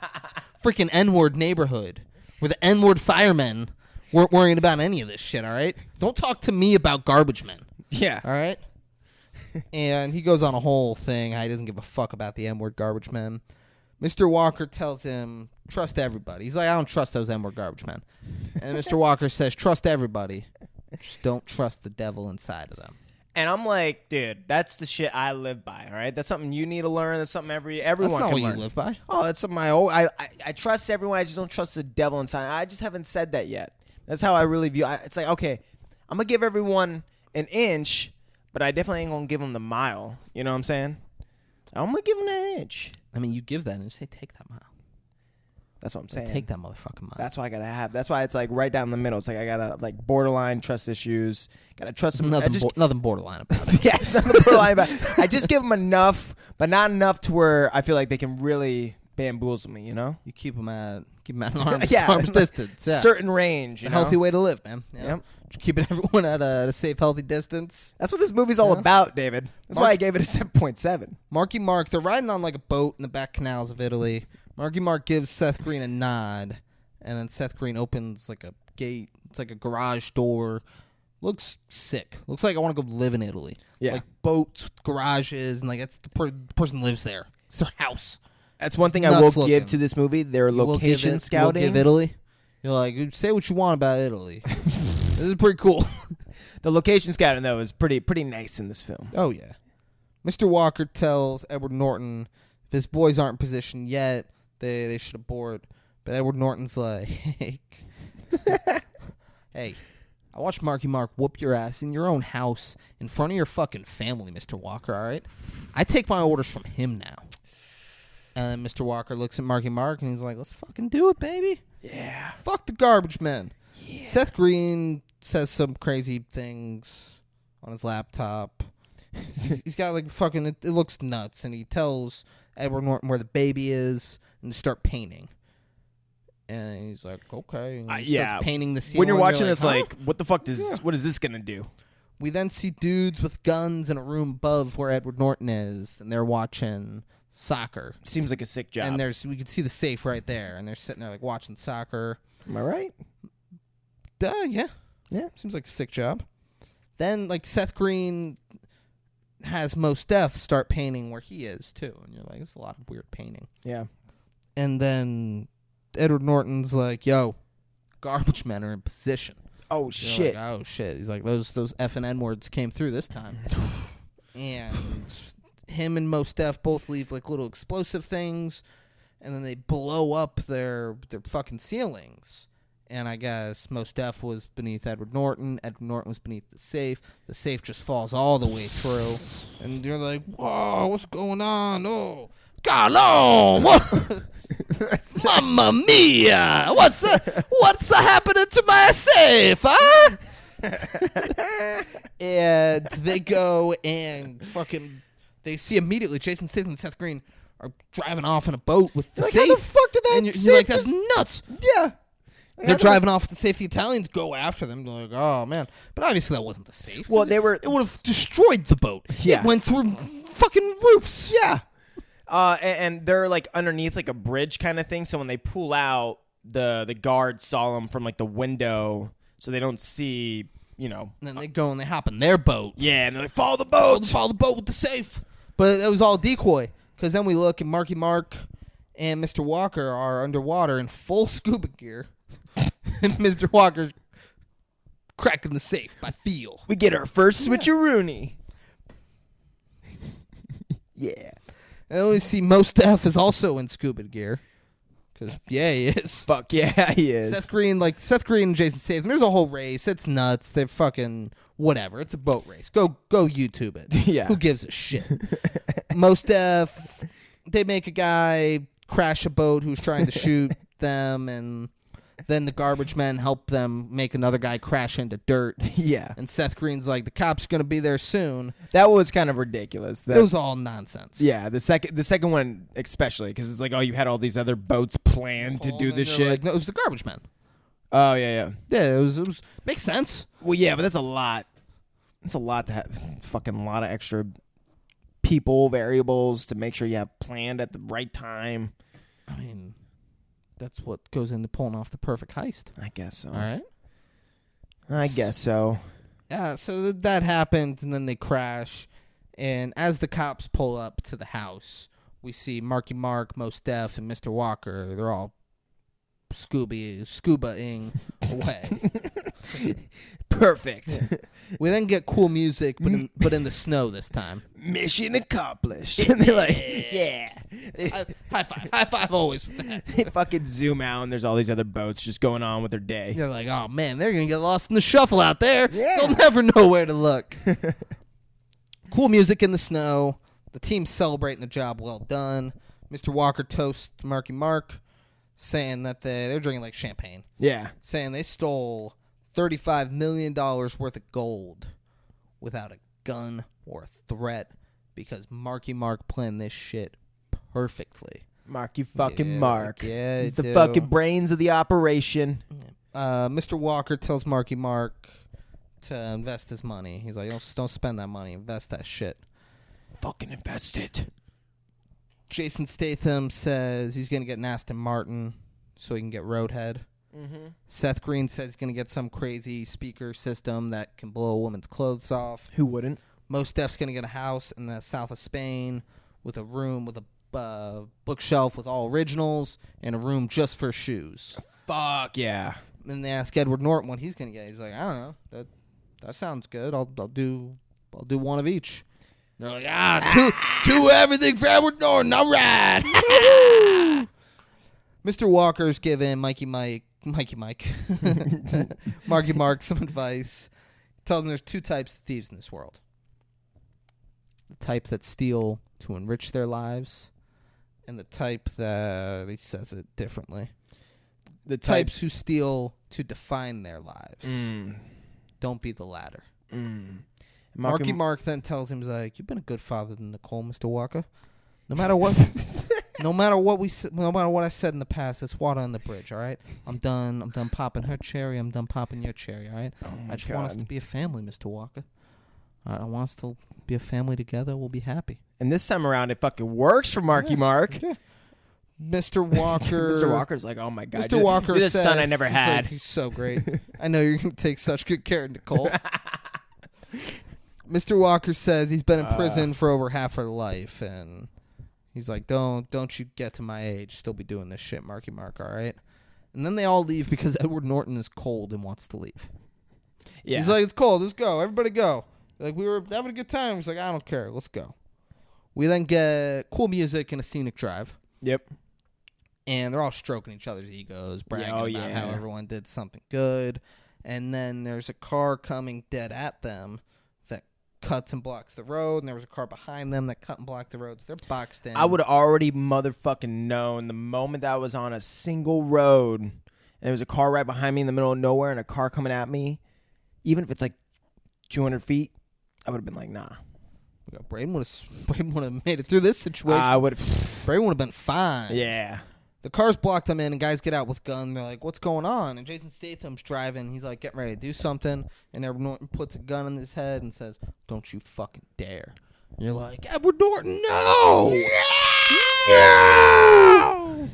freaking N-word neighborhood where the N-word firemen weren't worrying about any of this shit, all right? Don't talk to me about garbage men. Yeah. All right? And he goes on a whole thing. He doesn't give a fuck about the N-word garbage men. Mr. Walker tells him, trust everybody. He's like, I don't trust those N-word garbage men. And Mr. Walker says, trust everybody. Just don't trust the devil inside of them. And I'm like, dude, that's the shit I live by, all right? That's something you need to learn. That's something everyone That's not can what learn. you live by. Oh, that's something I trust everyone. I just don't trust the devil inside. I just haven't said that yet. That's how I really view it. It's like, okay, I'm going to give everyone an inch, but I definitely ain't going to give them the mile. You know what I'm saying? I'm going to give them an inch. I mean, you give that and you say, take that mile. That's what I'm saying. Take that motherfucking mile. That's why I gotta have. That's why it's like right down the middle. It's like I gotta like borderline trust issues. Gotta trust them. Nothing borderline about it. Yeah, nothing borderline about it. I just give them enough, but not enough to where I feel like they can really bamboozle me. You know? You keep them at an arm's, yeah, arm's distance. Yeah. Certain range. It's a healthy way to live, man. Yeah. Yep. Keeping everyone at a safe, healthy distance. That's what this movie's all about, David. That's why I gave it a 7.7. Marky Mark, they're riding on like a boat in the back canals of Italy. Marky Mark gives Seth Green a nod, and then Seth Green opens like a gate. It's like a garage door. Looks sick. Looks like I want to go live in Italy. Yeah. Like boats, garages, and like that's the person lives there. It's their house. That's one thing I Nuts will looking. give to this movie. Their You will give location it- scouting. You will give Italy. You're like, say what you want about Italy. This is pretty cool. The location scouting, though, is pretty nice in this film. Oh, yeah. Mr. Walker tells Edward Norton if his boys aren't in position yet, they should abort. But Edward Norton's like, hey, I watched Marky Mark whoop your ass in your own house in front of your fucking family, Mr. Walker, all right? I take my orders from him now. And Mr. Walker looks at Marky Mark and he's like, let's fucking do it, baby. Yeah. Fuck the garbage men. Yeah. Seth Green says some crazy things on his laptop. He's got like fucking, it looks nuts. And he tells Edward Norton where the baby is and to start painting. And he's like, okay. And he starts painting the ceiling. When you're watching like, this, like, what the fuck what is this going to do? We then see dudes with guns in a room above where Edward Norton is. And they're watching soccer. Seems like a sick job. And we can see the safe right there. And they're sitting there like watching soccer. Am I right? Yeah. Yeah. Seems like a sick job. Then, like, Seth Green has Mos Def start painting where he is, too. And you're like, it's a lot of weird painting. Yeah. And then Edward Norton's like, yo, garbage men are in position. Oh, You're shit. like, oh, shit. He's like, those F and N words came through this time. And him and Mos Def both leave, like, little explosive things. And then they blow up their fucking ceilings. And I guess Mos Def was beneath Edward Norton. Edward Norton was beneath the safe. The safe just falls all the way through. And you're like, whoa, what's going on? Oh, God, no. What? Mamma mia. What's happening to my safe, huh? And they go and fucking, they see immediately Jason Statham and Seth Green are driving off in a boat with the Like, safe. how the fuck did that and you're safe like, that's just- nuts. Yeah. They're driving off with the safe. The Italians go after them. They're like, oh, man. But obviously that wasn't the safe. Well, It would have destroyed the boat. Yeah. It went through fucking roofs. Yeah. And they're like underneath like a bridge kind of thing. So when they pull out, the guards saw them from like the window, so they don't see, you know. And then they go and they hop in their boat. Yeah, and they're like, follow the boat. Follow the boat with the safe. But it was all decoy. Because then we look and Marky Mark and Mr. Walker are underwater in full scuba gear. And Mr. Walker's cracking the safe by feel. We get our first switcheroony. Yeah. And then we see Mos Def is also in scuba gear. Because, yeah, he is. Fuck yeah, he is. Seth Green and Jason Statham. There's a whole race. It's nuts. They're fucking whatever. It's a boat race. Go YouTube it. Yeah. Who gives a shit? Mos Def, they make a guy crash a boat who's trying to shoot them, and then the garbage men help them make another guy crash into dirt. Yeah. And Seth Green's like, the cops going to be there soon. That was kind of ridiculous. It was all nonsense. Yeah, the second one especially, because it's like, oh, you had all these other boats planned to do this shit. Like, no, it was the garbage men. Oh yeah. Yeah, it was makes sense. Well, yeah, but that's a lot. That's a lot to have. Fucking lot of extra people, variables to make sure you have planned at the right time. I mean, that's what goes into pulling off the perfect heist. I guess so. All right. I guess so. Yeah, so that happens, and then they crash. And as the cops pull up to the house, we see Marky Mark, Mos Def, and Mr. Walker. They're all scuba-ing away. Perfect. Yeah. We then get cool music, but in the snow this time. Mission accomplished. And they're like, yeah. High five. High five always with that. They fucking zoom out, and there's all these other boats just going on with their day. You're like, oh, man, they're going to get lost in the shuffle out there. Yeah. They'll never know where to look. Cool music in the snow. The team's celebrating the job well done. Mr. Walker toasts Marky Mark, saying that they're drinking like champagne. Yeah. Saying they stole $35 million worth of gold without a gun or a threat because Marky Mark planned this shit perfectly. Marky fucking Yeah, Mark. yeah, He's the dude. fucking brains of the operation. Mr. Walker tells Marky Mark to invest his money. He's like, don't spend that money. Invest that shit. Fucking invest it. Jason Statham says he's going to get an Aston Martin so he can get Roadhead. Mm-hmm. Seth Green says he's going to get some crazy speaker system that can blow a woman's clothes off. Who wouldn't? Mos Def's going to get a house in the south of Spain with a room with a bookshelf with all originals and a room just for shoes. Fuck yeah. Then they ask Edward Norton what he's gonna get. He's like, I don't know. That sounds good. I'll do one of each. They're like, two everything for Edward Norton. All right. Mr. Walker's giving Marky Mark some advice. He tells him there's two types of thieves in this world. The type that steal to enrich their lives, and the type that, he says it differently, the types who steal to define their lives. Don't be the latter. Marky Mark then tells him, he's like, you've been a good father to Nicole, Mr. Walker. No matter what I said in the past, it's water on the bridge, all right? I'm done popping her cherry. I'm done popping your cherry, all right? I just want us to be a family, Mr. Walker. All right, I want us to be a family together. We'll be happy. And this time around, it fucking works for Marky Mark. Yeah. Mr. Walker. Mr. Walker's like, oh my God. Mr. Walker says, says, son I never had. Like, he's so great. I know you're going to take such good care of Nicole. Mr. Walker says he's been in prison for over half her life, and he's like, don't you get to my age, still be doing this shit, Marky Mark, all right? And then they all leave because Edward Norton is cold and wants to leave. Yeah. He's like, it's cold, let's go, everybody go. Like, we were having a good time. He's like, I don't care, let's go. We then get cool music and a scenic drive. Yep. And they're all stroking each other's egos, bragging about how everyone did something good. And then there's a car coming dead at them that cuts and blocks the road. And there was a car behind them that cut and blocked the road. So they're boxed in. I would have already motherfucking known the moment that I was on a single road and there was a car right behind me in the middle of nowhere and a car coming at me, even if it's like 200 feet, I would have been like, nah. Braden would have made it through this situation. I would have. Braden would have been fine. Yeah. The cars block them in, and guys get out with guns. They're like, what's going on? And Jason Statham's driving. He's like, getting ready to do something. And Edward Norton puts a gun in his head and says, don't you fucking dare. And you're like, Edward Norton, no! No!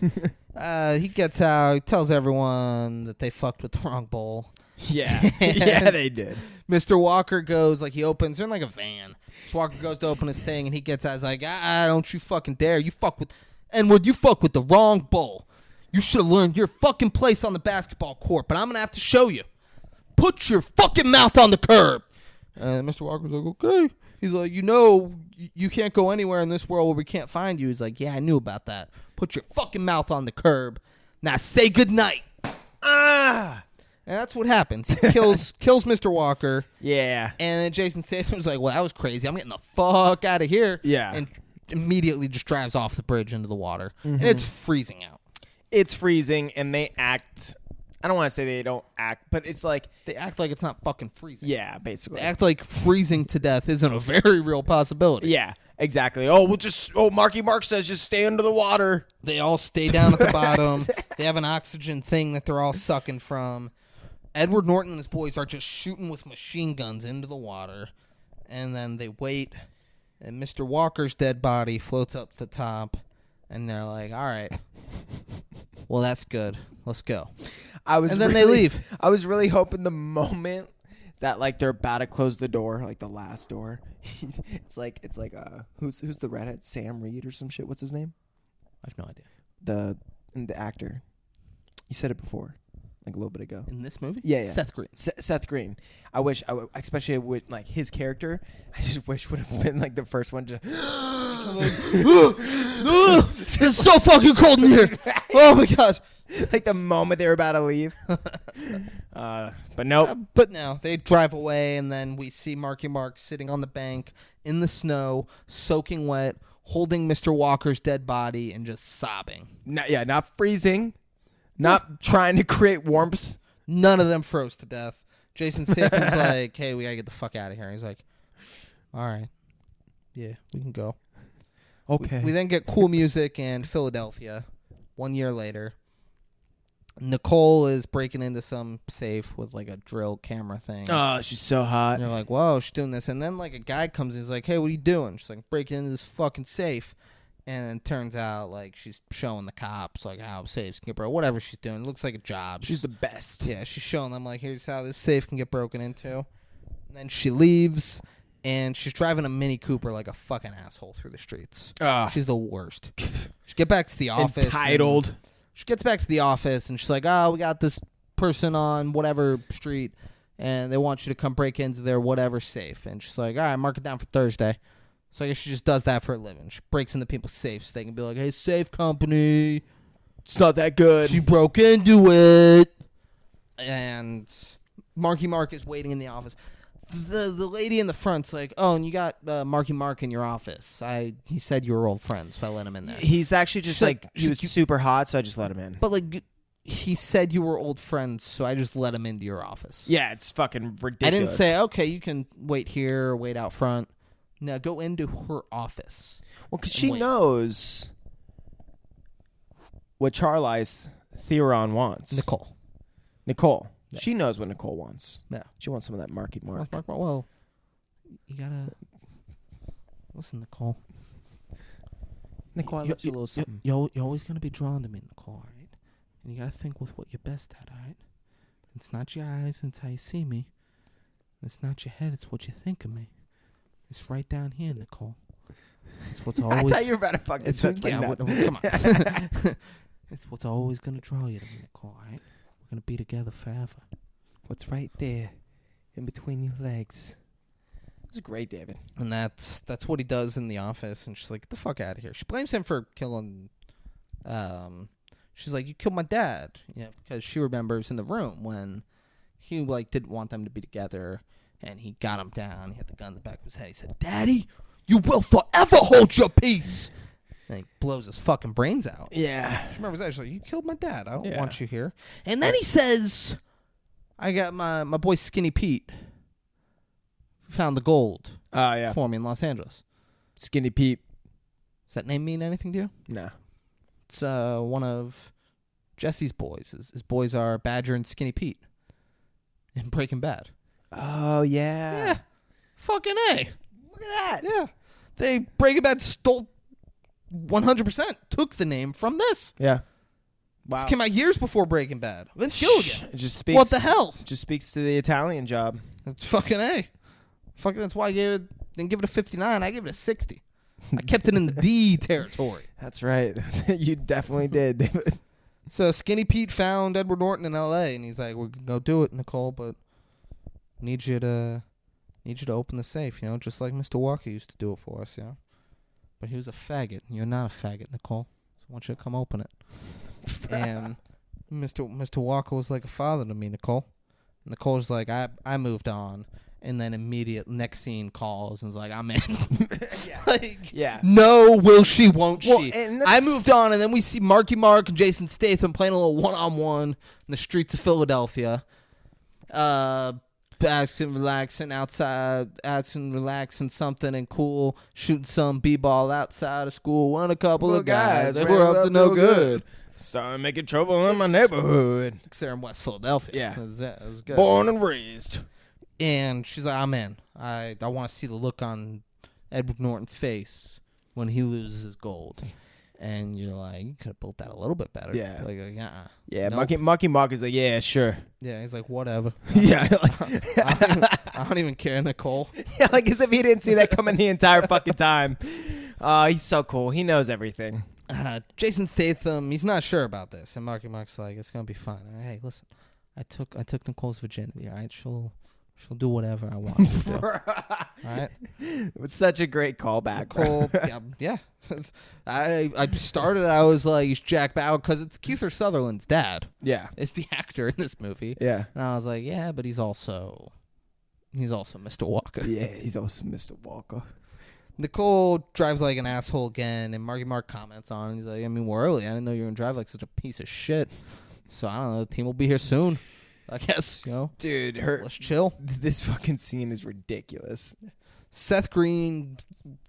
He gets out. He tells everyone that they fucked with the wrong bowl. Yeah. Yeah, they did. Mr. Walker goes, like, he opens, they're in like a van. Mr. Walker goes to open his thing, and he gets out. He's like, don't you fucking dare. You fuck with... Edward, you fuck with the wrong bull. You should have learned your fucking place on the basketball court, but I'm going to have to show you. Put your fucking mouth on the curb. And Mr. Walker's like, okay. He's like, you can't go anywhere in this world where we can't find you. He's like, yeah, I knew about that. Put your fucking mouth on the curb. Now say goodnight. And that's what happens. He kills Mr. Walker. Yeah. And then Jason Statham's like, well, that was crazy. I'm getting the fuck out of here. Yeah. And immediately just drives off the bridge into the water. And it's freezing out. It's freezing, and they act... I don't want to say they don't act, but it's like... They act like it's not fucking freezing. Yeah, basically. They act like freezing to death isn't a very real possibility. Yeah, exactly. Marky Mark says just stay under the water. They all stay down at the bottom. They have an oxygen thing that they're all sucking from. Edward Norton and his boys are just shooting with machine guns into the water. And then they wait... And Mr. Walker's dead body floats up to the top, and they're like, all right, well, that's good. Let's go. And then they leave. I was really hoping the moment that, like, they're about to close the door, like the last door, it's like who's the redhead? Sam Reed or some shit? What's his name? I have no idea. The actor. You said it before. Like a little bit ago. In this movie? Yeah. Seth Green. Seth Green. I wish, especially with like his character, I just wish would have been like the first one to. It's so fucking cold in here. Oh my god. Like the moment they were about to leave. But nope. But no, they drive away, and then we see Marky Mark sitting on the bank in the snow, soaking wet, holding Mr. Walker's dead body, and just sobbing. Not freezing. Not trying to create warmth. None of them froze to death. Jason Statham's like, hey, we got to get the fuck out of here. He's like, all right. Yeah, we can go. Okay. We then get cool music in Philadelphia 1 year later. Nicole is breaking into some safe with like a drill camera thing. Oh, she's so hot. And you're like, whoa, she's doing this. And then like a guy comes in, he's like, hey, what are you doing? She's like, breaking into this fucking safe. And it turns out, like, she's showing the cops, like, how safes can get broken. Whatever she's doing. It looks like a job. She's the best. Yeah, she's showing them, like, here's how this safe can get broken into. And then she leaves, and she's driving a Mini Cooper like a fucking asshole through the streets. She's the worst. She get back to the office. Entitled. She gets back to the office, and she's like, "Oh, we got this person on whatever street, and they want you to come break into their whatever safe." And she's like, "All right, mark it down for Thursday." So I guess she just does that for a living. She breaks into people's safes. They can be like, "Hey, safe company. It's not that good." She broke into it." And Marky Mark is waiting in the office. The lady in the front's like, "Oh, and you got Marky Mark in your office. He said you were old friends, so I let him in there." He's actually just he was super hot, so I just let him in. But like, he said you were old friends, so I just let him into your office. Yeah, it's fucking ridiculous. I didn't say, "Okay, you can wait here or wait out front." No, go into her office. Well, because she knows what Charlize Theron wants. Nicole. Yeah. She knows what Nicole wants. Yeah. She wants some of that Marky Mark. Well, you gotta listen, Nicole. Nicole, I left you a little something. You're always gonna be drawn to me, Nicole, all right? And you gotta think with what you're best at, all right? It's not your eyes, it's how you see me. It's not your head, it's what you think of me. It's right down here, Nicole. It's what's always. I thought you were about to fucking touch my nuts. Come on. It's what's always gonna draw you to me, Nicole. All right, we're gonna be together forever. What's right there, in between your legs? It's great, David. And that's what he does in the office. And she's like, "Get the fuck out of here." She blames him for killing. She's like, "You killed my dad," because she remembers in the room when he didn't want them to be together. And he got him down. He had the gun in the back of his head. He said, "Daddy, you will forever hold your peace." And he blows his fucking brains out. Yeah. She remembers that. She's like, "You killed my dad. I don't want you here." And then he says, "I got my boy Skinny Pete found the gold for me in Los Angeles." Skinny Pete. Does that name mean anything to you? No. It's one of Jesse's boys. His boys are Badger and Skinny Pete in Breaking Bad. Oh, yeah. Yeah. Fucking A. Look at that. Yeah. Breaking Bad stole 100%, took the name from this. Yeah. Wow. This came out years before Breaking Bad. Vince Gilligan. It just speaks, what the hell? Just speaks to the Italian job. It's fucking A. Fucking, that's why I didn't give it a 59. I gave it a 60. I kept it in the D territory. That's right. You definitely did, David. So Skinny Pete found Edward Norton in L.A. and he's like, "We're gonna go do it, Nicole, but need you to open the safe, just like Mr. Walker used to do it for us, But he was a faggot. You're not a faggot, Nicole. So I want you to come open it." And Mr. Walker was like a father to me, Nicole. And Nicole's like, I moved on. And then next scene calls and is like, "I'm in." No, will she, won't she? I moved on, and then we see Marky Mark and Jason Statham playing a little one-on-one in the streets of Philadelphia. Asking, relaxing outside, asking, relaxing something and cool, shooting some b-ball outside of school. When a couple of guys they were up to no good. Started making trouble in my neighborhood. Because they're in West Philadelphia. Yeah. It was good. Born and raised. And she's like, "I'm in. I want to see the look on Edward Norton's face when he loses his gold." And you're like, "You could have built that a little bit better." Yeah. Yeah. Nope. Marky Mark is like, "Yeah, sure." Yeah, he's like, "Whatever." Yeah. I don't even care, Nicole. Yeah, like as if he didn't see that coming the entire fucking time. He's so cool. He knows everything. Jason Statham, he's not sure about this. And Marky Mark's like, "It's going to be fine. Hey, listen, I took Nicole's virginity, all right? She'll do whatever I want her to do. All right?" It was such a great callback. Nicole, yeah. I was like, he's Jack Bauer, because it's Kiefer Sutherland's dad. Yeah. It's the actor in this movie. Yeah. And I was like, yeah, but he's also Mr. Walker. Yeah, he's also Mr. Walker. Nicole drives like an asshole again, and Marky Mark comments on it. He's like, "I mean, we're early. I didn't know you were going to drive like such a piece of shit. So, I don't know. The team will be here soon. I guess, Dude, let's chill." This fucking scene is ridiculous. Seth Green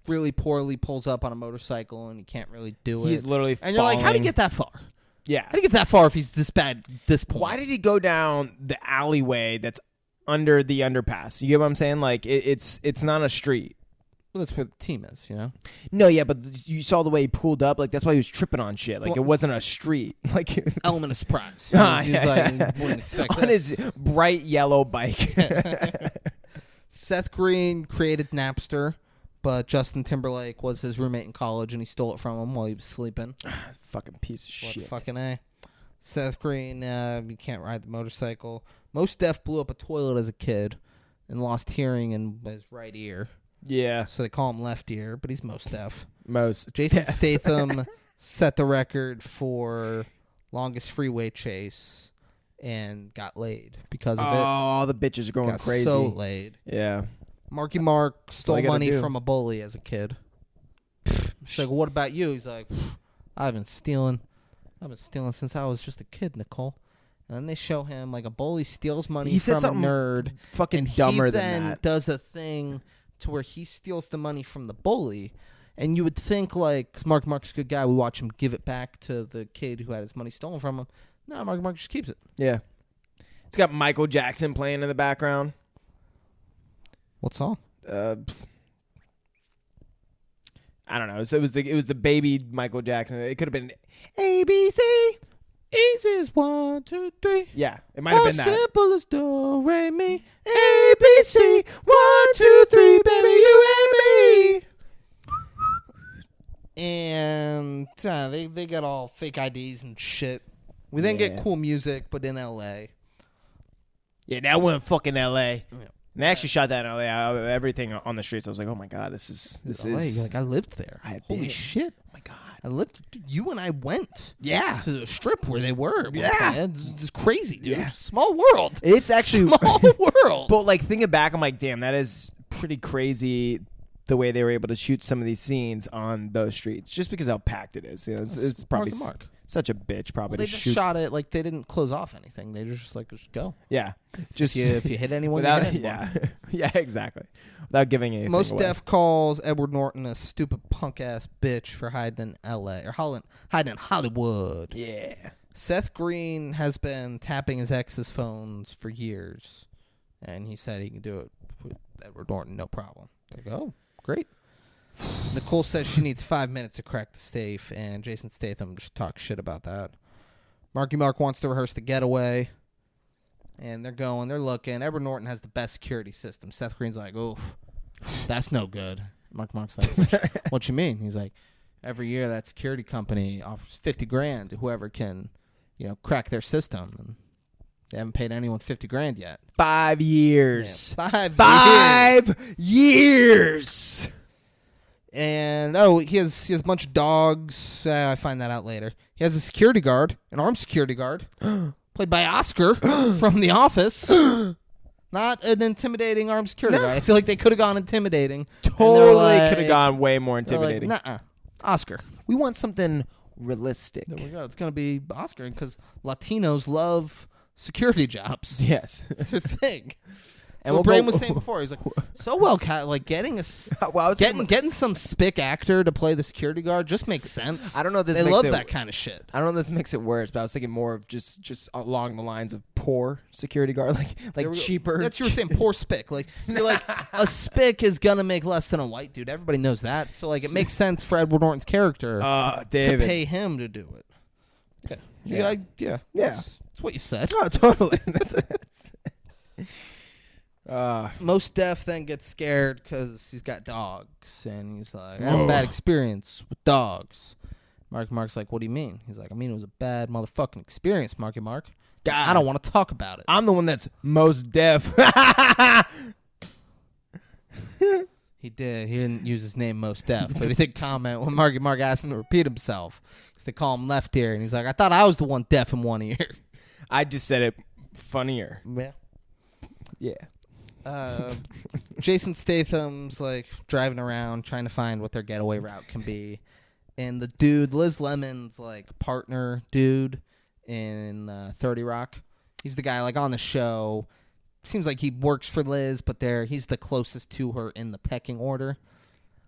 really poorly pulls up on a motorcycle, and he can't really do it. He's literally And you're like, how did he get that far? Yeah. How did he get that far if he's this bad at this point? Why did he go down the alleyway that's under the underpass? You get what I'm saying? Like, it's not a street. Well, that's where the team is, No, yeah, but you saw the way he pulled up. Like, that's why he was tripping on shit. Like, it wasn't a street. Like, it was, element of surprise. He was like, wouldn't expect on this. his bright yellow bike. Seth Green created Napster, but Justin Timberlake was his roommate in college, and he stole it from him while he was sleeping. Fucking piece of What shit. fucking A. Seth Green, you can't ride the motorcycle. Mos Def blew up a toilet as a kid and lost hearing in his right ear. Yeah. So they call him left ear, but he's Mos Def. Jason Jason Statham set the record for longest freeway chase and got laid because of it. Oh, the bitches are going Got crazy. so laid. Yeah. Marky Mark all stole you gotta money do. from a bully as a kid. She's like, what about you? He's like, I've been stealing since I was just a kid, Nicole. And then they show him like a bully steals money He said from a something nerd. fucking and dumber he than then that. does a thing to where he steals the money from the bully. And you would think, like, 'cause Mark's a good guy, we watch him give it back to the kid who had his money stolen from him. No, Mark just keeps it. Yeah. It's got Michael Jackson playing in the background. What song? I don't know. So it was the baby Michael Jackson. It could have been ABC. Easy as 1, 2, 3. Yeah, it might have been that. Simple as do, re, mi. ABC 1, 2, 3, baby, you and me. And they got all fake IDs and shit. We then get Yeah. cool music, but in L.A. Yeah, that went fucking L.A. Yeah. And they actually shot that in L.A. Everything on the streets. I was like, oh my god, this is. LA, you're like, I lived there. I Holy did. shit. Oh my god. I lived. Dude, you and I went Yeah. to the strip where they were. at one Yeah. time. It's crazy, dude. Yeah. Small world. It's actually Small world. But like thinking back, I'm like, damn, that is pretty crazy. The way they were able to shoot some of these scenes on those streets, just because how packed it is. You know, it's probably Mark. such a bitch. Probably They to just shoot. shot it like they didn't close off anything. They just go. Yeah, just If you hit anyone, without. you hit anyone. Yeah, yeah, exactly. Without giving anything Most away. Def calls Edward Norton a stupid punk ass bitch for hiding in L.A. or hiding in Hollywood. Yeah. Seth Green has been tapping his ex's phones for years, and he said he can do it with Edward Norton, no problem. Like, oh, great. Nicole says she needs 5 minutes to crack the safe, and Jason Statham just talks shit about that. Marky Mark wants to rehearse the getaway, and they're looking. Edward Norton has the best security system. Seth Green's like, oof, that's no good. Mark's like, what you mean? He's like, every year that security company offers $50,000 to whoever can, crack their system. And they haven't paid anyone $50,000 yet. 5 years. Yeah, 5 years. And he has a bunch of dogs. I find that out later. He has a security guard, an armed security guard, played by Oscar from The Office. Not an intimidating armed security guard. I feel like they could have gone intimidating. Totally could have gone way more They're like, intimidating. nuh-uh. Oscar. We want something realistic. There we go. It's going to be Oscar because Latinos love security jobs. Yes. It's their thing. And what we'll Brain go- was saying before, he's like, so well, getting Well, I was thinking- getting some spick actor to play the security guard just makes sense. I don't know if this They makes love it- that kind of shit. I don't know if this makes it worse, but I was thinking more of just along the lines of poor security guard, There like we go. cheaper. That's you were saying poor spick. Like you're like a spick is gonna make less than a white dude. Everybody knows that. So like it makes sense for Edward Norton's character to David. pay him to do it. Yeah. Yeah. That's what you said. Oh, totally. Most Def then gets scared because he's got dogs, and he's like, I had a bad experience with dogs. Mark's like, what do you mean? He's like, I mean, it was a bad motherfucking experience, Marky Mark. God. I don't want to talk about it. I'm the one that's most deaf. He did. He didn't use his name Most Def, but he did comment when Marky Mark asked him to repeat himself because they call him left ear, and he's like, I thought I was the one deaf in one ear. I just said it funnier. Yeah. Yeah. Jason Statham's like driving around trying to find what their getaway route can be, and the dude Liz Lemon's like partner dude in 30 Rock, he's the guy like on the show. Seems like he works for Liz, but he's the closest to her in the pecking order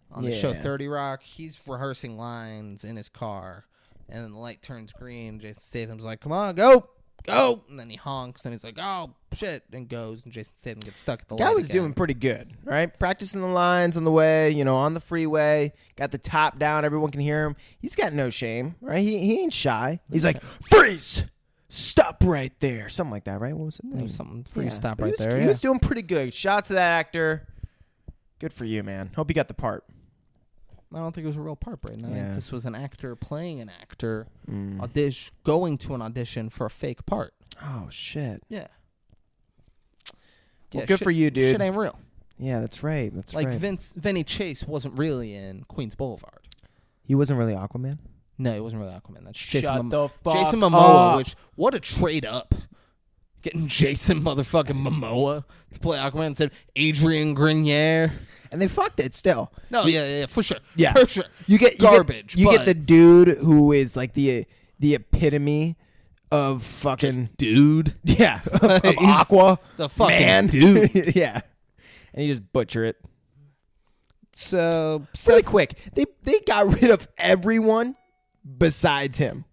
on the show Yeah. 30 Rock. He's rehearsing lines in his car, and then the light turns green. Jason Statham's like, "Come on, go!" And then he honks, and he's like, "Oh shit!" and goes, and Jason Statham gets stuck at the light. Guy was again. doing pretty good, right? Practicing the lines on the way, on the freeway. Got the top down, everyone can hear him. He's got no shame, right? He ain't shy. He's like, freeze, Stop right there. Something like that, right? What was it? It was something for you to stop But right there. He was doing pretty good. Shout out to that actor. Good for you, man. Hope you got the part. I don't think it was a real part, Brayden. I think Yeah. this was an actor playing an actor, going to an audition for a fake part. Oh, shit. Yeah. Well, good for you, dude. Shit ain't real. Yeah, that's right. That's Like right. Vinny Chase wasn't really in Queens Boulevard. He wasn't really Aquaman? No, he wasn't really Aquaman. That's Shut Jason the fuck Jason Momoa, up. which, what a trade up. Getting Jason motherfucking Momoa to play Aquaman instead of Adrian Grenier. And they fucked it still. No, yeah, for sure. Yeah. For sure. You get garbage. You but get the dude who is like the epitome of fucking dude. yeah, of He's- Aqua. He's a fucking man. dude. Yeah. And you just butcher it. So, Really quick. They got rid of everyone besides him,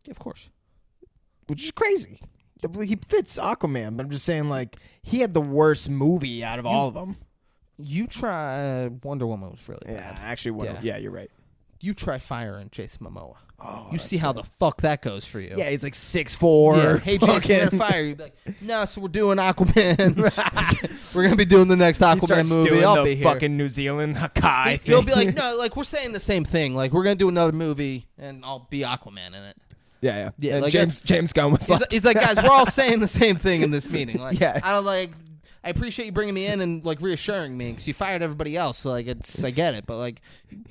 of course. which is crazy. He fits Aquaman, but I'm just saying, like, he had the worst movie out of all of them. You try Wonder Woman was really bad. Actually, Yeah. yeah, you're right. You try firing Jason Momoa. Oh, You see how the fuck that goes for you. yeah, he's like 6'4". Yeah. Hey, Jason, we're fucking- gonna fire you. Be like, no, so we're doing Aquaman. We're gonna be doing the next He Aquaman starts movie. doing I'll the be here. fucking New Zealand Hakai thing. You'll be like, no, like we're saying the same thing. Like we're gonna do another movie, and I'll be Aquaman in it. yeah. Yeah, And like James Gunn was like, He's like, guys, we're all saying the same thing in this meeting. Like, Yeah. I don't like. I appreciate you bringing me in and like reassuring me because you fired everybody else. So like, I get it, but like,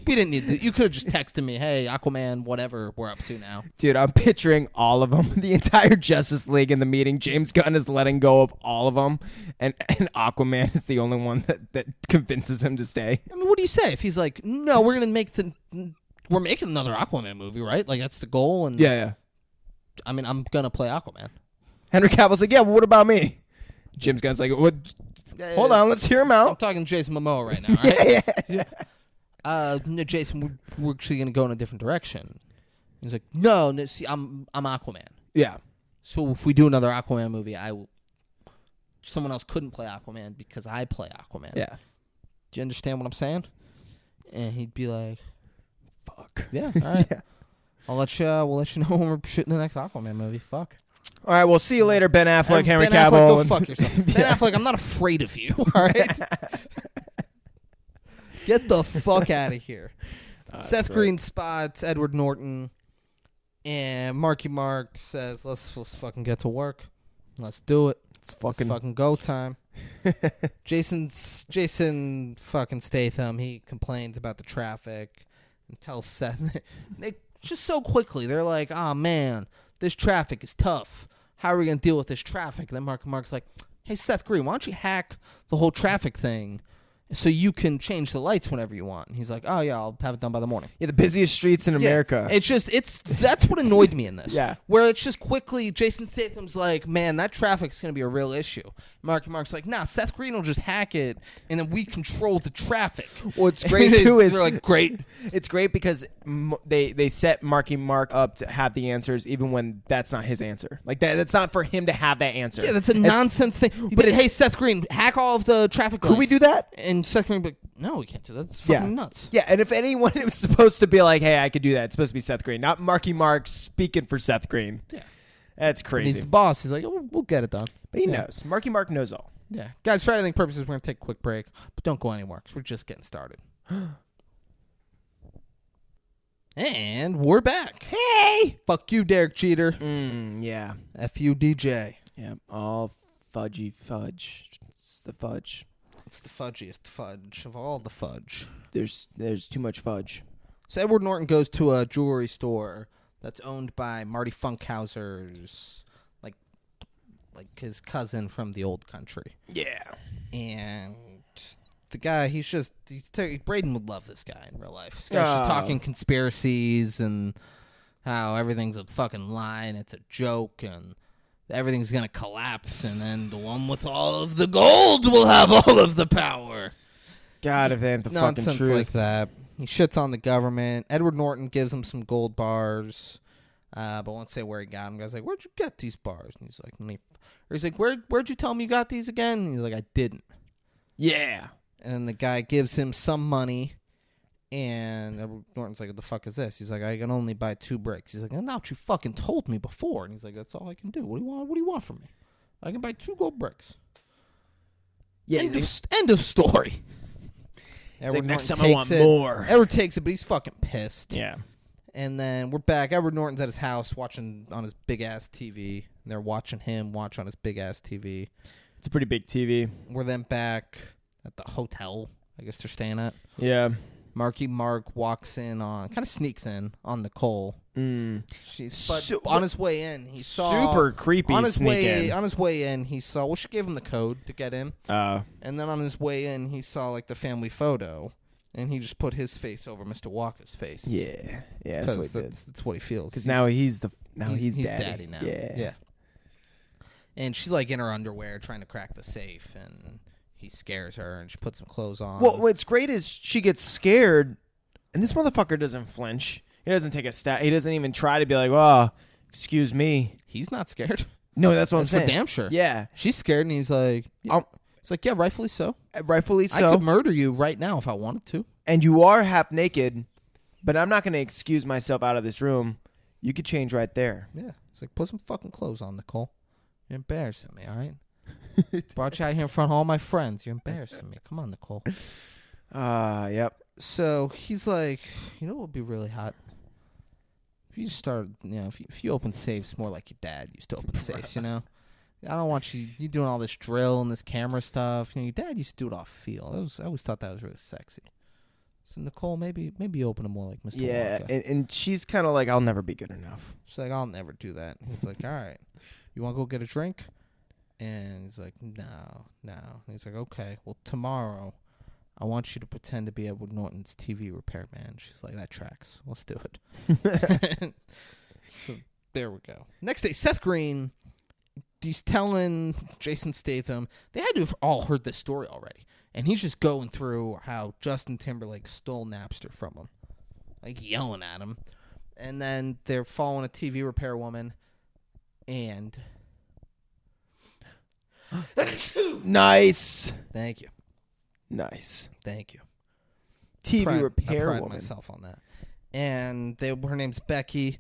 we didn't need to. You could have just texted me, hey, Aquaman, whatever we're up to now. dude, I'm picturing all of them, the entire Justice League in the meeting. James Gunn is letting go of all of them, and Aquaman is the only one that convinces him to stay. I mean, what do you say if he's like, no, we're making another Aquaman movie, right? Like that's the goal. And Yeah. I mean, I'm gonna play Aquaman. Henry Cavill's like, yeah, well, what about me? James Gunn's like, what? Hold on, let's hear him I'm out. talking Jason Momoa right now, right? Yeah. No, Jason, we're actually gonna go in a different direction. He's like, no, see, I'm Aquaman. Yeah. So if we do another Aquaman movie, someone else couldn't play Aquaman because I play Aquaman. Yeah. Do you understand what I'm saying? And he'd be like, Fuck. yeah, all right. Yeah. We'll let you know when we're shooting the next Aquaman movie. Fuck. All right, we'll see you later, Ben Affleck, Henry Ben Cavill. Affleck, go fuck yourself. Ben Affleck, I'm not afraid of you, all right? Get the fuck out of here. Seth Green spots Edward Norton, and Marky Mark says, let's fucking get to work. Let's do it. It's It's fucking go time. Jason fucking Statham, he complains about the traffic and tells Seth, they just so quickly, they're like, oh man, this traffic is tough. How are we going to deal with this traffic? And then Mark's like, hey, Seth Green, why don't you hack the whole traffic thing so you can change the lights whenever you want? And he's like, oh, yeah, I'll have it done by the morning. Yeah, the busiest streets in America. That's what annoyed me in this. Yeah. Where it's just quickly, Jason Statham's like, man, that traffic's going to be a real issue. Mark's like, nah, Seth Green will just hack it, and then we control the traffic. What's great, too, is... They're like, great. It's great because they set Marky Mark up to have the answers even when that's not his answer. Like, that's not for him to have that answer. Yeah, that's a nonsense thing. But hey, Seth Green, hack all of the traffic lights. Could we do that? And Seth Green would be like, no, we can't do that. That's fucking nuts. Yeah, and if anyone was supposed to be like, hey, I could do that, it's supposed to be Seth Green, not Marky Mark speaking for Seth Green. Yeah. That's And crazy. he's the boss. He's like, oh, we'll get it done. But he knows. Marky Mark knows all. Yeah. Guys, for editing purposes, we're going to take a quick break. But don't go anywhere because we're just getting started. And we're back. Hey! Fuck you, Derek Jeter. Yeah. F you, DJ. Yeah, all fudgy fudge. It's the fudge. It's the fudgiest fudge of all the fudge. There's too much fudge. So Edward Norton goes to a jewelry store that's owned by Marty Funkhauser's, like his cousin from the old country. Yeah. And the guy, Braden would love this guy in real life. This guy's just talking conspiracies and how everything's a fucking lie and it's a joke and everything's going to collapse and then the one with all of the gold will have all of the power. God, if it ain't the fucking Nonsense truth. like that. He shits on the government. Edward Norton gives him some gold bars, but won't say where he got them. The guy's like, where'd you get these bars? And he's like, where'd you tell me you got these again? And he's like, I didn't. Yeah. And the guy gives him some money, And Edward Norton's like, what the fuck is this? He's like, I can only buy 2 bricks. He's like, not what you fucking told me before. And he's like, that's all I can do. What do you want? What do you want from me? I can buy 2 gold bricks. Yeah. End of story. Like, next time takes I want it. more. Edward takes it, but he's fucking pissed. Yeah. And then we're back. Edward Norton's at his house watching on his big-ass TV. And they're watching him watch on his big-ass TV. It's a pretty big TV. We're then back at the hotel, I guess they're staying at. Yeah. Marky Mark walks in kind of sneaks in on Nicole. But on his way in, he saw super creepy. On his way in, he saw. Well, she gave him the code to get in. And then on his way in, he saw like the family photo, and he just put his face over Mr. Walker's face. Yeah, that's what he did. That's what he feels. Because now he's daddy now. Yeah. And she's like in her underwear trying to crack the safe, and he scares her, and she puts some clothes on. Well, what's great is she gets scared, and this motherfucker doesn't flinch. He doesn't take a stab. He doesn't even try to be like, "Oh, excuse me." He's not scared. No, that's what I'm saying. For damn sure. Yeah, she's scared, and he's like, "It's like, yeah, rightfully so. Rightfully so. I could murder you right now if I wanted to. And you are half naked, but I'm not going to excuse myself out of this room. You could change right there." Yeah, it's like, put some fucking clothes on, Nicole. You're embarrassing me, all right? Brought you out here in front of all my friends. You're embarrassing me. Come on, Nicole. Yep. So he's like, you know what would be really hot? If you start, if you open safes more like your dad used to open safes, I don't want you doing all this drill and this camera stuff. Your dad used to do it off feel. I always thought that was really sexy. So Nicole, maybe you open them more like Mr. Walker. Yeah, and she's kind of like, I'll never be good enough. She's like, I'll never do that. He's like, all right, you want to go get a drink? And he's like, no. And he's like, okay, well, tomorrow I want you to pretend to be Edward Norton's TV repairman. She's like, that tracks. Let's do it. So there we go. Next day, Seth Green, he's telling Jason Statham, they had to have all heard this story already. And he's just going through how Justin Timberlake stole Napster from him. Like, yelling at him. And then they're following a TV repair woman. And... Nice. Thank you. Nice. Thank you. TV repair I pride woman. myself on that. And her name's Becky,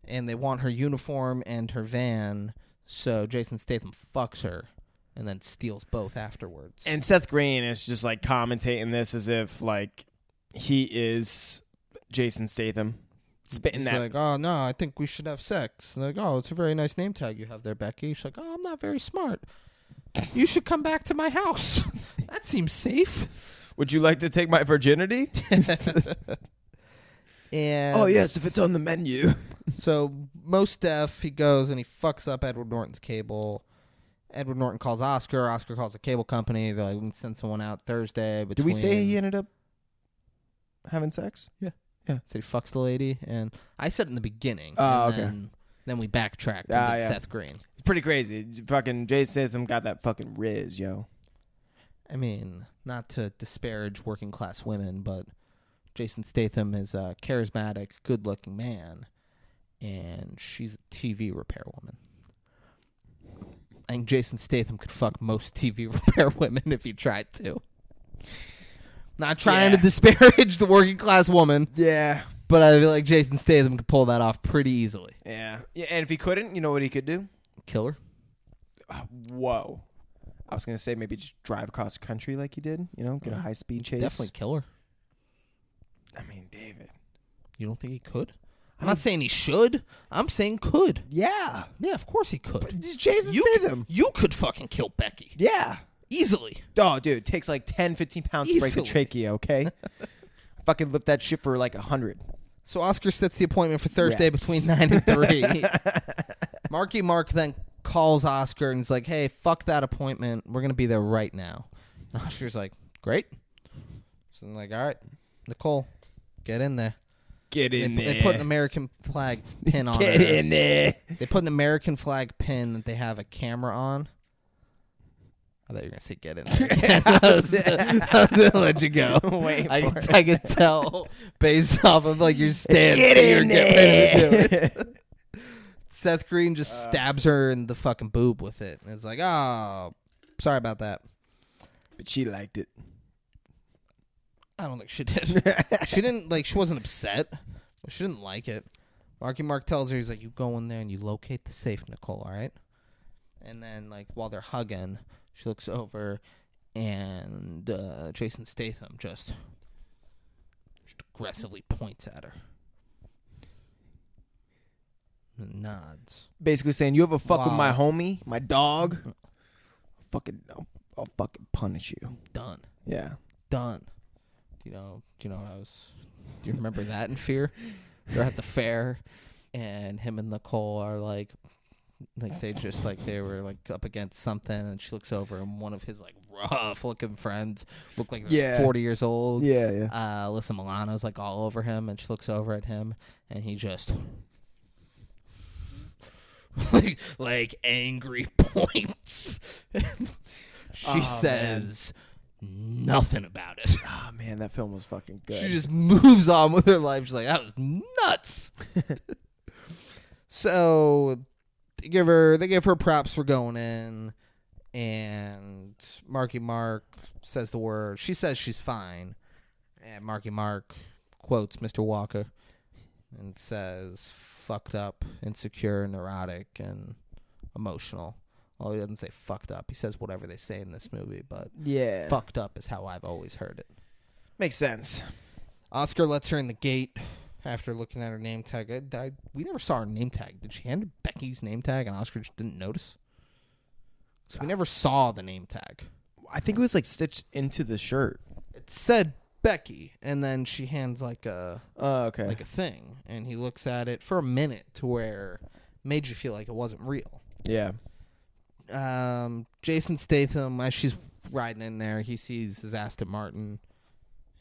and they want her uniform and her van, so Jason Statham fucks her and then steals both afterwards. And Seth Green is just like commentating this as if like he is Jason Statham. Spitting He's that. like, oh, no, I think we should have sex. They're like, oh, it's a very nice name tag you have there, Becky. She's like, oh, I'm not very smart. You should come back to my house. That seems safe. Would you like to take my virginity? And oh, yes, if it's on the menu. So, most deaf, he goes and he fucks up Edward Norton's cable. Edward Norton calls Oscar. Oscar calls the cable company. They're like, we can send someone out Thursday. Did we say he ended up having sex? Yeah. Yeah. Said he fucks the lady. And I said it in the beginning. Oh, and okay. Then we backtracked and did Seth Green. It's pretty crazy. Fucking Jason Statham got that fucking riz, yo. I mean, not to disparage working class women, but Jason Statham is a charismatic, good-looking man, and she's a TV repair woman. I think Jason Statham could fuck most TV repair women if he tried to. Not trying to disparage the working class woman. Yeah. But I feel like Jason Statham could pull that off pretty easily. Yeah. And if he couldn't, you know what he could do? Kill her. Whoa. I was going to say maybe just drive across the country like he did. Get a high-speed chase. Definitely kill her. I mean, David. You don't think he could? I'm not saying he should. I'm saying could. Yeah. Yeah, of course he could. But Jason Statham. You could fucking kill Becky. Yeah. Easily. Oh, dude, it takes like 10, 15 pounds to break the trachea, okay? Fucking lift that shit for like 100. So Oscar sets the appointment for Thursday between 9 and 3. Marky Mark then calls Oscar and he's like, hey, fuck that appointment. We're going to be there right now. And Oscar's like, great. So I'm like, all right, Nicole, get in there. Get in there. They put an American flag pin on Get her. in there. They put an American flag pin that they have a camera on. I thought you were going to say get in there. I was going to let you go. Wait I can tell based off of like your stance Get that you're in getting ready to do there. it. Seth Green just stabs her in the fucking boob with it. And it's like, oh, sorry about that. But she liked it. I don't think she did. She didn't, like, she wasn't upset. She didn't like it. Marky Mark tells her, he's like, you go in there and you locate the safe, Nicole, all right? And then, like, while they're hugging, she looks over, and Jason Statham just aggressively points at her. And nods. Basically saying, you ever fuck with my Wow. homie, my dog? I'll fucking punish you. Done. Yeah. Done. Do you know what I was... Do you remember that in Fear? They're at the fair, and him and Nicole are like they were like up against something, and she looks over, and one of his like rough looking friends look like they're 40 years old. Yeah. Alyssa Milano's like all over him, and she looks over at him, and he just like angry points. She says nothing about it. Oh, man, that film was fucking good. She just moves on with her life. She's like, that was nuts. So they give her props for going in, and Marky Mark says the word. She says she's fine, and Marky Mark quotes Mr. Walker and says, fucked up, insecure, neurotic, and emotional. Well, he doesn't say fucked up. He says whatever they say in this movie, but yeah. fucked up is how I've always heard it. Makes sense. Oscar lets her in the gate after looking at her name tag. We never saw her name tag. Did she hand Becky's name tag and Oscar just didn't notice? So we never saw the name tag. I think it was like stitched into the shirt. It said Becky, and then she hands like a okay. like a thing, and he looks at it for a minute to where it made you feel like it wasn't real. Yeah. Jason Statham, as she's riding in there, he sees his Aston Martin,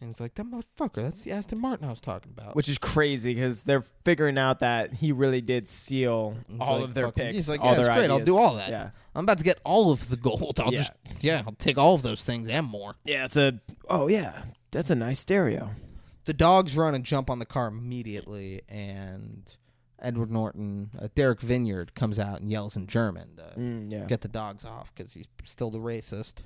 and he's like, that motherfucker, that's the Aston Martin I was talking about. Which is crazy because they're figuring out that he really did steal all like, of their picks. He's like, all yeah, it's their great. I'll ideas. do all that. Yeah. I'm about to get all of the gold. I'll take all of those things and more. Yeah, that's a nice stereo. The dogs run and jump on the car immediately, and Edward Norton, Derek Vineyard, comes out and yells in German to get the dogs off because he's still the racist.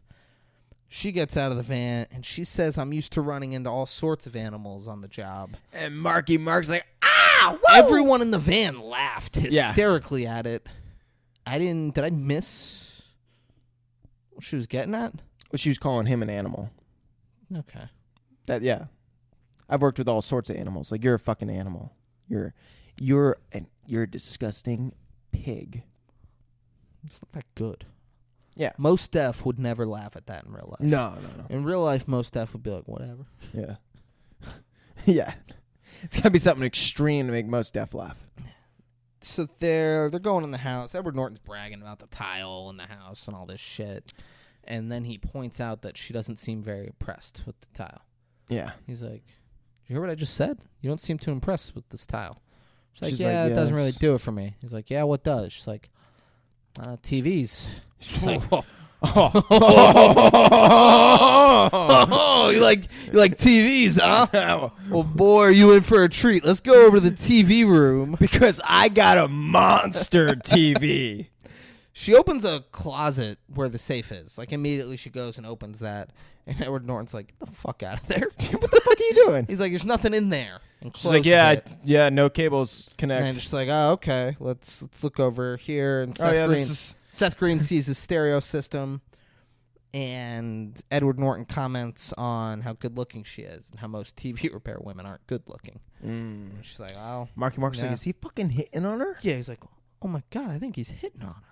She gets out of the van, and she says, I'm used to running into all sorts of animals on the job. And Marky Mark's like, ah! Woo! Everyone in the van laughed hysterically at it. Did I miss what she was getting at? Well, she was calling him an animal. Okay. I've worked with all sorts of animals. Like, you're a fucking animal. You're a disgusting pig. It's not that good. Yeah. Most deaf would never laugh at that in real life. No. In real life, most deaf would be like, whatever. Yeah. Yeah. It's got to be something extreme to make most deaf laugh. So they're going in the house. Edward Norton's bragging about the tile in the house and all this shit. And then he points out that she doesn't seem very impressed with the tile. Yeah. He's like, did you hear what I just said? You don't seem too impressed with this tile. She's like, like, it doesn't really yes. do it for me. He's like, yeah, what does? She's like, TVs. She's like, oh, you like TVs, huh? Well, boy, are you in for a treat. Let's go over to the TV room. Because I got a monster TV. She opens a closet where the safe is. Like, immediately she goes and opens that. And Edward Norton's like, get the fuck out of there. What the fuck are you doing? He's like, there's nothing in there. And She's like, closes it. yeah, no cables connect. And she's like, oh, okay, let's look over here. And Seth Green sees his stereo system, and Edward Norton comments on how good-looking she is and how most TV repair women aren't good-looking. She's like, oh. Marky Mark's like, is he fucking hitting on her? Yeah, he's like, oh, my God, I think he's hitting on her.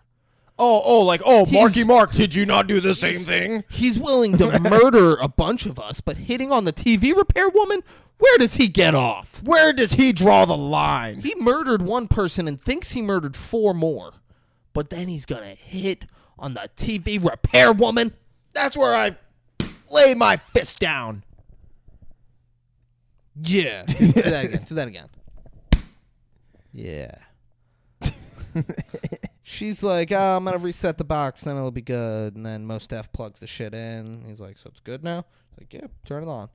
Marky Mark, did you not do the same thing? He's willing to murder a bunch of us, but hitting on the TV repair woman? Where does he get off? Where does he draw the line? He murdered one person and thinks he murdered 4 more. But then he's going to hit on the TV repair woman? That's where I lay my fist down. Yeah. Do that again. Yeah. She's like, I'm going to reset the box, then it'll be good. And then Mos Def plugs the shit in. He's like, so it's good now? He's like, yeah, turn it on.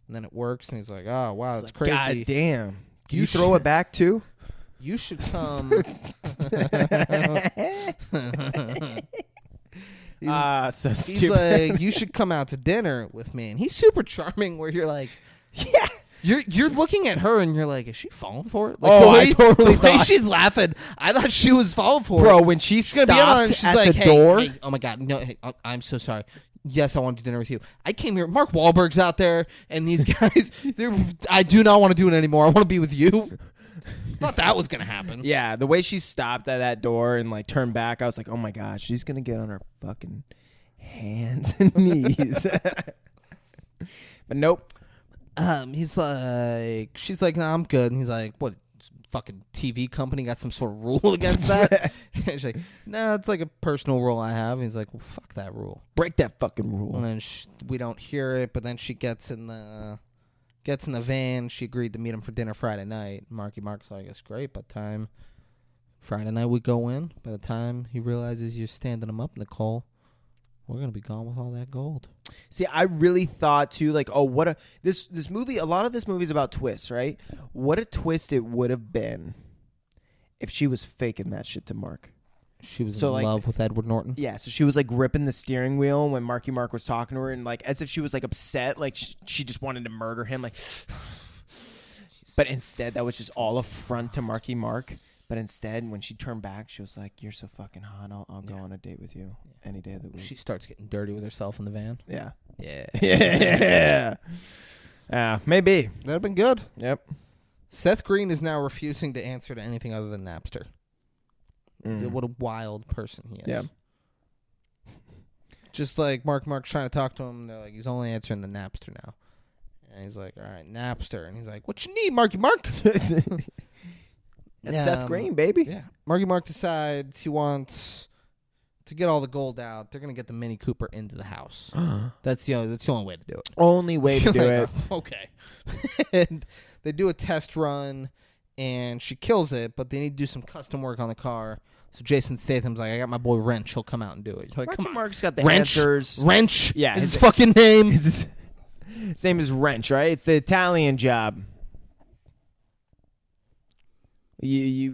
And then it works, and he's like, oh, wow, that's crazy. God damn. Can you throw it back, too? You should come. So He's stupid. like, you should come out to dinner with me. And he's super charming where you're like, yeah. You're looking at her and you're like, is she falling for it? Like, Oh, I totally the way thought. she's laughing. I thought she was falling for it. Bro, when she She's gonna be on and stopped she's at like, the hey, door. hey, oh my God, no, hey, I'm so sorry. Yes, I want to do dinner with you. I came here. Mark Wahlberg's out there, and these guys, I do not want to do it anymore. I want to be with you. Thought that was gonna happen. Yeah, the way she stopped at that door and like turned back, I was like, oh my God, she's gonna get on her fucking hands and knees. But nope. He's like, she's like, no, I'm good. And he's like, what? Fucking TV company got some sort of rule against that? And she's like, no, it's like a personal rule I have. And he's like, well, fuck that rule. Break that fucking rule. And then we don't hear it, but then she gets in the van. She agreed to meet him for dinner Friday night. Marky Mark's like, it's great. By the time Friday night we go in, by the time he realizes you're standing him up, Nicole, we're gonna be gone with all that gold. See, I really thought too, like, oh, what a this movie. A lot of this movie is about twists, right? What a twist it would have been if she was faking that shit to Mark. She was So, in like, love with Edward Norton. Yeah, so she was like gripping the steering wheel when Marky Mark was talking to her, and like as if she was like upset, like she just wanted to murder him, like. But instead, that was just all a front to Marky Mark. But instead, when she turned back, she was like, "You're so fucking hot. I'll go on a date with you any day of the week." She starts getting dirty with herself in the van. Yeah. Yeah. Yeah. Maybe. That'd have been good. Yep. Seth Green is now refusing to answer to anything other than Napster. Mm. What a wild person he is. Yeah. Just like Mark's trying to talk to him, they're like, he's only answering the Napster now. And he's like, all right, Napster. And he's like, what you need, Marky Mark? That's Seth Green, baby. Yeah. Marky Mark decides he wants to get all the gold out. They're going to get the Mini Cooper into the house. That's the only way to do it. Only way to do it. Okay. And they do a test run, and she kills it, but they need to do some custom work on the car. So Jason Statham's like, I got my boy Wrench. He'll come out and do it. You're like, come on. Mark's got the Wrench. answers. Wrench. Yeah, Is his fucking name. His name is Wrench, right? It's the Italian job. You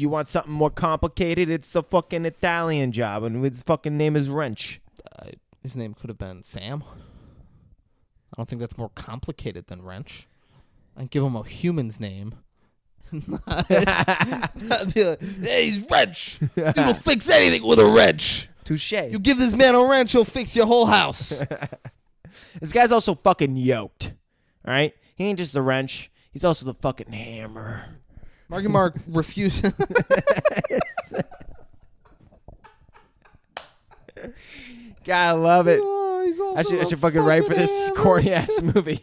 want something more complicated? It's the fucking Italian job, and his fucking name is Wrench. His name could have been Sam. I don't think that's more complicated than Wrench. I'd give him a human's name. I'd be like, hey, he's Wrench. Dude will fix anything with a wrench. Touche. You give this man a wrench, he'll fix your whole house. This guy's also fucking yoked. All right? He ain't just the wrench. He's also the fucking hammer. Marky Mark refused. God, I love it. Oh, I should fucking write for this corny ass movie.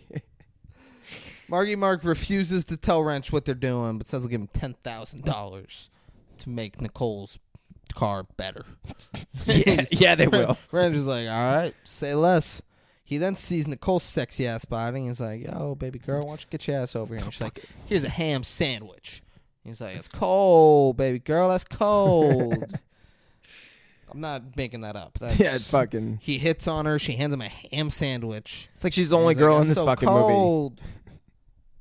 Marky Mark refuses to tell Wrench what they're doing, but says they'll give him $10,000 to make Nicole's car better. yeah, they will. Wrench is like, all right, say less. He then sees Nicole's sexy ass body, and he's like, yo, baby girl, why don't you get your ass over here? And she's like, here's a ham sandwich. He's like, it's cold, baby girl, that's cold. I'm not making that up. Yeah, it's fucking. He hits on her. She hands him a ham sandwich. It's like she's the only He's like, girl in "It's this so fucking cold." movie.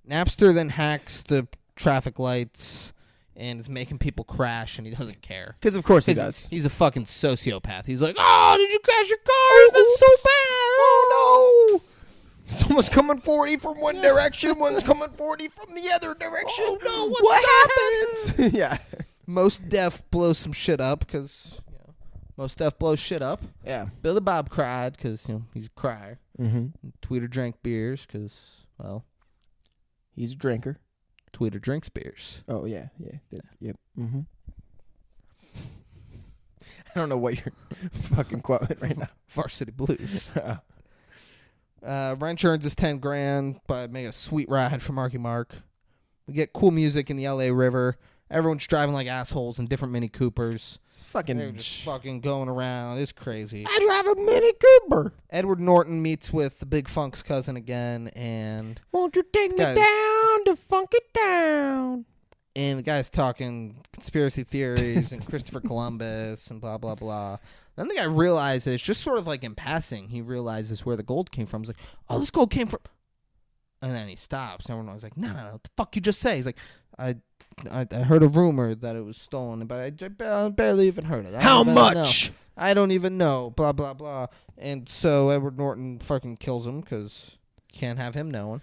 Napster then hacks the traffic lights and is making people crash, and he doesn't care. Because of course he 'Cause does. He's a fucking sociopath. He's like, oh, did you crash your car? That's so bad. Oh no! Someone's coming 40 from one direction, one's coming 40 from the other direction. Oh no, what happens? Yeah. Most Def blows some shit up because Most Def blows shit up. Yeah. Billy Bob cried because he's a crier. Mm-hmm. Tweeter drank beers because, well, He's a drinker. Tweeter drinks beers. Oh, yeah. Yep. Mm-hmm. I don't know what you're fucking quoting right now. Varsity Blues. Wrench earns his $10,000 by making a sweet ride for Marky Mark. We get cool music in the L.A. River. Everyone's driving like assholes in different Mini Coopers. They're Fucking. just fucking going around. It's crazy. I drive a Mini Cooper. Edward Norton meets with the Big Funk's cousin again, and Won't you take me Guys. down to Funky Town? the guy's talking conspiracy theories and Christopher Columbus and blah, blah, blah. Then the guy realizes, just sort of like in passing, he realizes where the gold came from. He's like, oh, this gold came from... And then he stops. And everyone's like, no, what the fuck you just say? He's like, I heard a rumor that it was stolen, but I barely even heard it. How much? I don't even know, blah, blah, blah. And so Edward Norton fucking kills him because can't have him knowing.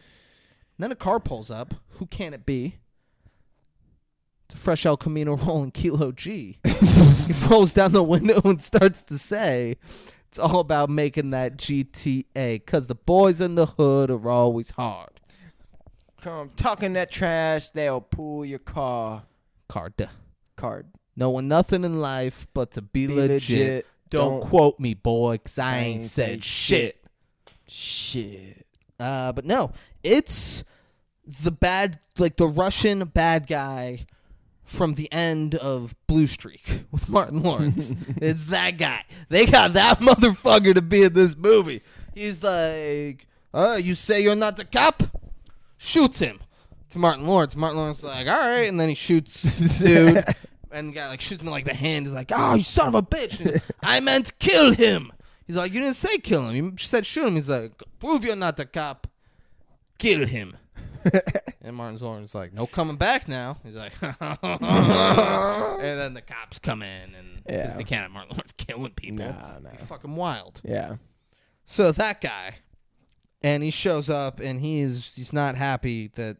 And then a car pulls up. Who can it be? It's a fresh El Camino rolling Kilo G. He rolls down the window and starts to say, it's all about making that GTA because the boys in the hood are always hard. Come talking that trash, they'll pull your car. Card. Knowing nothing in life but to be legit. Don't quote me, boy, because I ain't said shit. But no, it's the Russian bad guy from the end of Blue Streak with Martin Lawrence. It's that guy. They got that motherfucker to be in this movie. He's like, you say you're not the cop? Shoots him to Martin Lawrence. Martin Lawrence is like, all right. And then he shoots the dude. And the guy shoots him in the hand. He's like, oh, you son of a bitch. And he's, I meant kill him. He's like, you didn't say kill him. You said shoot him. He's like, prove you're not the cop. Kill him. And Martin Lawrence is like, no coming back now. He's like, and then the cops come in. And because they can't have Martin Lawrence killing people. No. He's fucking wild. Yeah. So that guy, and he shows up, and he's not happy that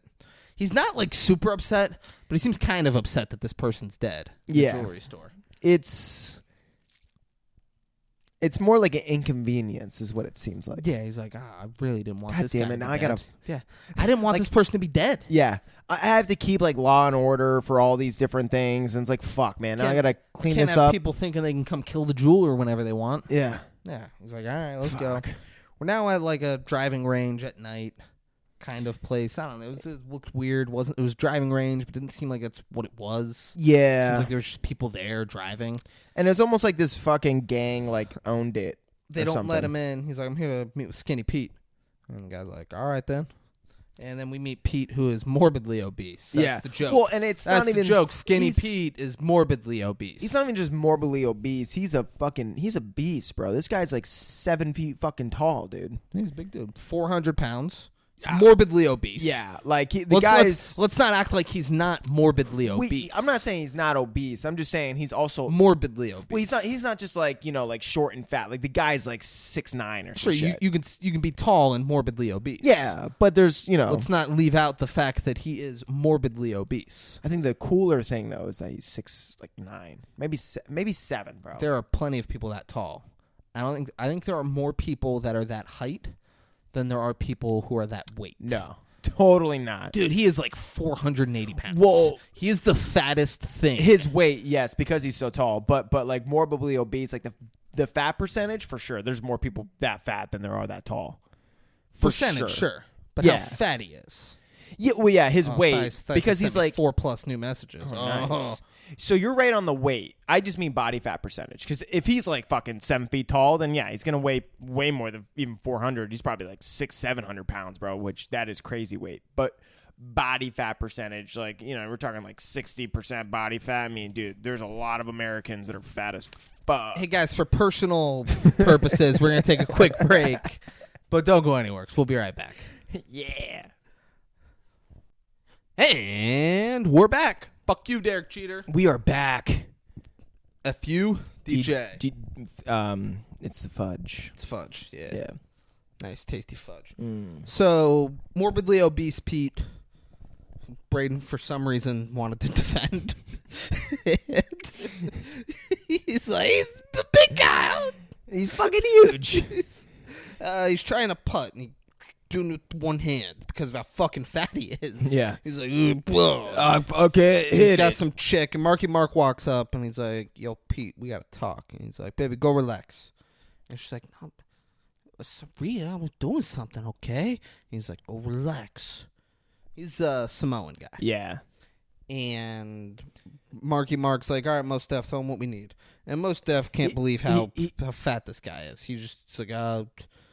he's not super upset, but he seems kind of upset that this person's dead. At the jewelry store. It's more like an inconvenience, is what it seems like. Yeah, he's like, I really didn't want this God damn guy it! to Now be I gotta. dead. Yeah, I didn't want this person to be dead. Yeah, I have to keep law and order for all these different things, and it's like, fuck, man. Now I gotta clean this Can't up. have people thinking they can come kill the jeweler whenever they want. Yeah. He's like, all right, let's go. We're now at a driving range at night kind of place. I don't know. It looked weird. It was driving range, but didn't seem like that's what it was. Yeah. Seems like there was just people there driving. And it's almost like this fucking gang owned it. They don't let him in. He's like, I'm here to meet with Skinny Pete. And the guy's like, all right then. And then we meet Pete, who is morbidly obese. That's the joke. Well, and that's not even the joke. Skinny Pete is morbidly obese. He's not even just morbidly obese. He's a beast, bro. This guy's 7 feet fucking tall, dude. He's a big dude. 400 pounds. He's morbidly obese. Yeah, let's not act like he's not morbidly obese. I'm not saying he's not obese. I'm just saying he's also morbidly obese. Well, he's not just short and fat. The guy's 6'9" or sure. Shit. You can be tall and morbidly obese. Yeah, but there's Let's not leave out the fact that he is morbidly obese. I think the cooler thing though is that he's 6'9", maybe 7, bro. There are plenty of people that tall. I think there are more people that are that height than there are people who are that weight. No, totally not. Dude, he is 480 pounds. Whoa. He is the fattest thing. His weight, yes, because he's so tall. But morbidly obese, the fat percentage, for sure. There's more people that fat than there are that tall. Percentage, sure. But how fat he is. Yeah, well, yeah, his weight. Thais because he's 4+ new messages. Nice. So you're right on the weight. I just mean body fat percentage. Because if he's fucking 7 feet tall, then yeah, he's going to weigh way more than even 400. He's probably 600-700 pounds, bro, which that is crazy weight. But body fat percentage, we're talking 60% body fat. I mean, dude, there's a lot of Americans that are fat as fuck. Hey, guys, for personal purposes, we're going to take a quick break. But don't go anywhere, because we'll be right back. Yeah. And we're back. Fuck you, Derek Cheater. We are back. F you, DJ. It's the fudge. It's fudge, yeah. Yeah. Nice, tasty fudge. So, morbidly obese Pete, Braden, for some reason, wanted to defend. He's he's a big guy. He's fucking huge. He's trying to putt, and he's doing it with one hand because of how fucking fat he is. Yeah. He's like, whoa. Okay, He's got some chick, and Marky Mark walks up, and he's like, yo, Pete, we got to talk. And he's like, baby, go relax. And she's like, no, Rhea, I was doing something, okay? And he's like, oh, relax. He's a Samoan guy. Yeah. And Marky Mark's like, all right, Mos Def, tell him what we need. And Mos Def can't believe how fat this guy is. He's just like,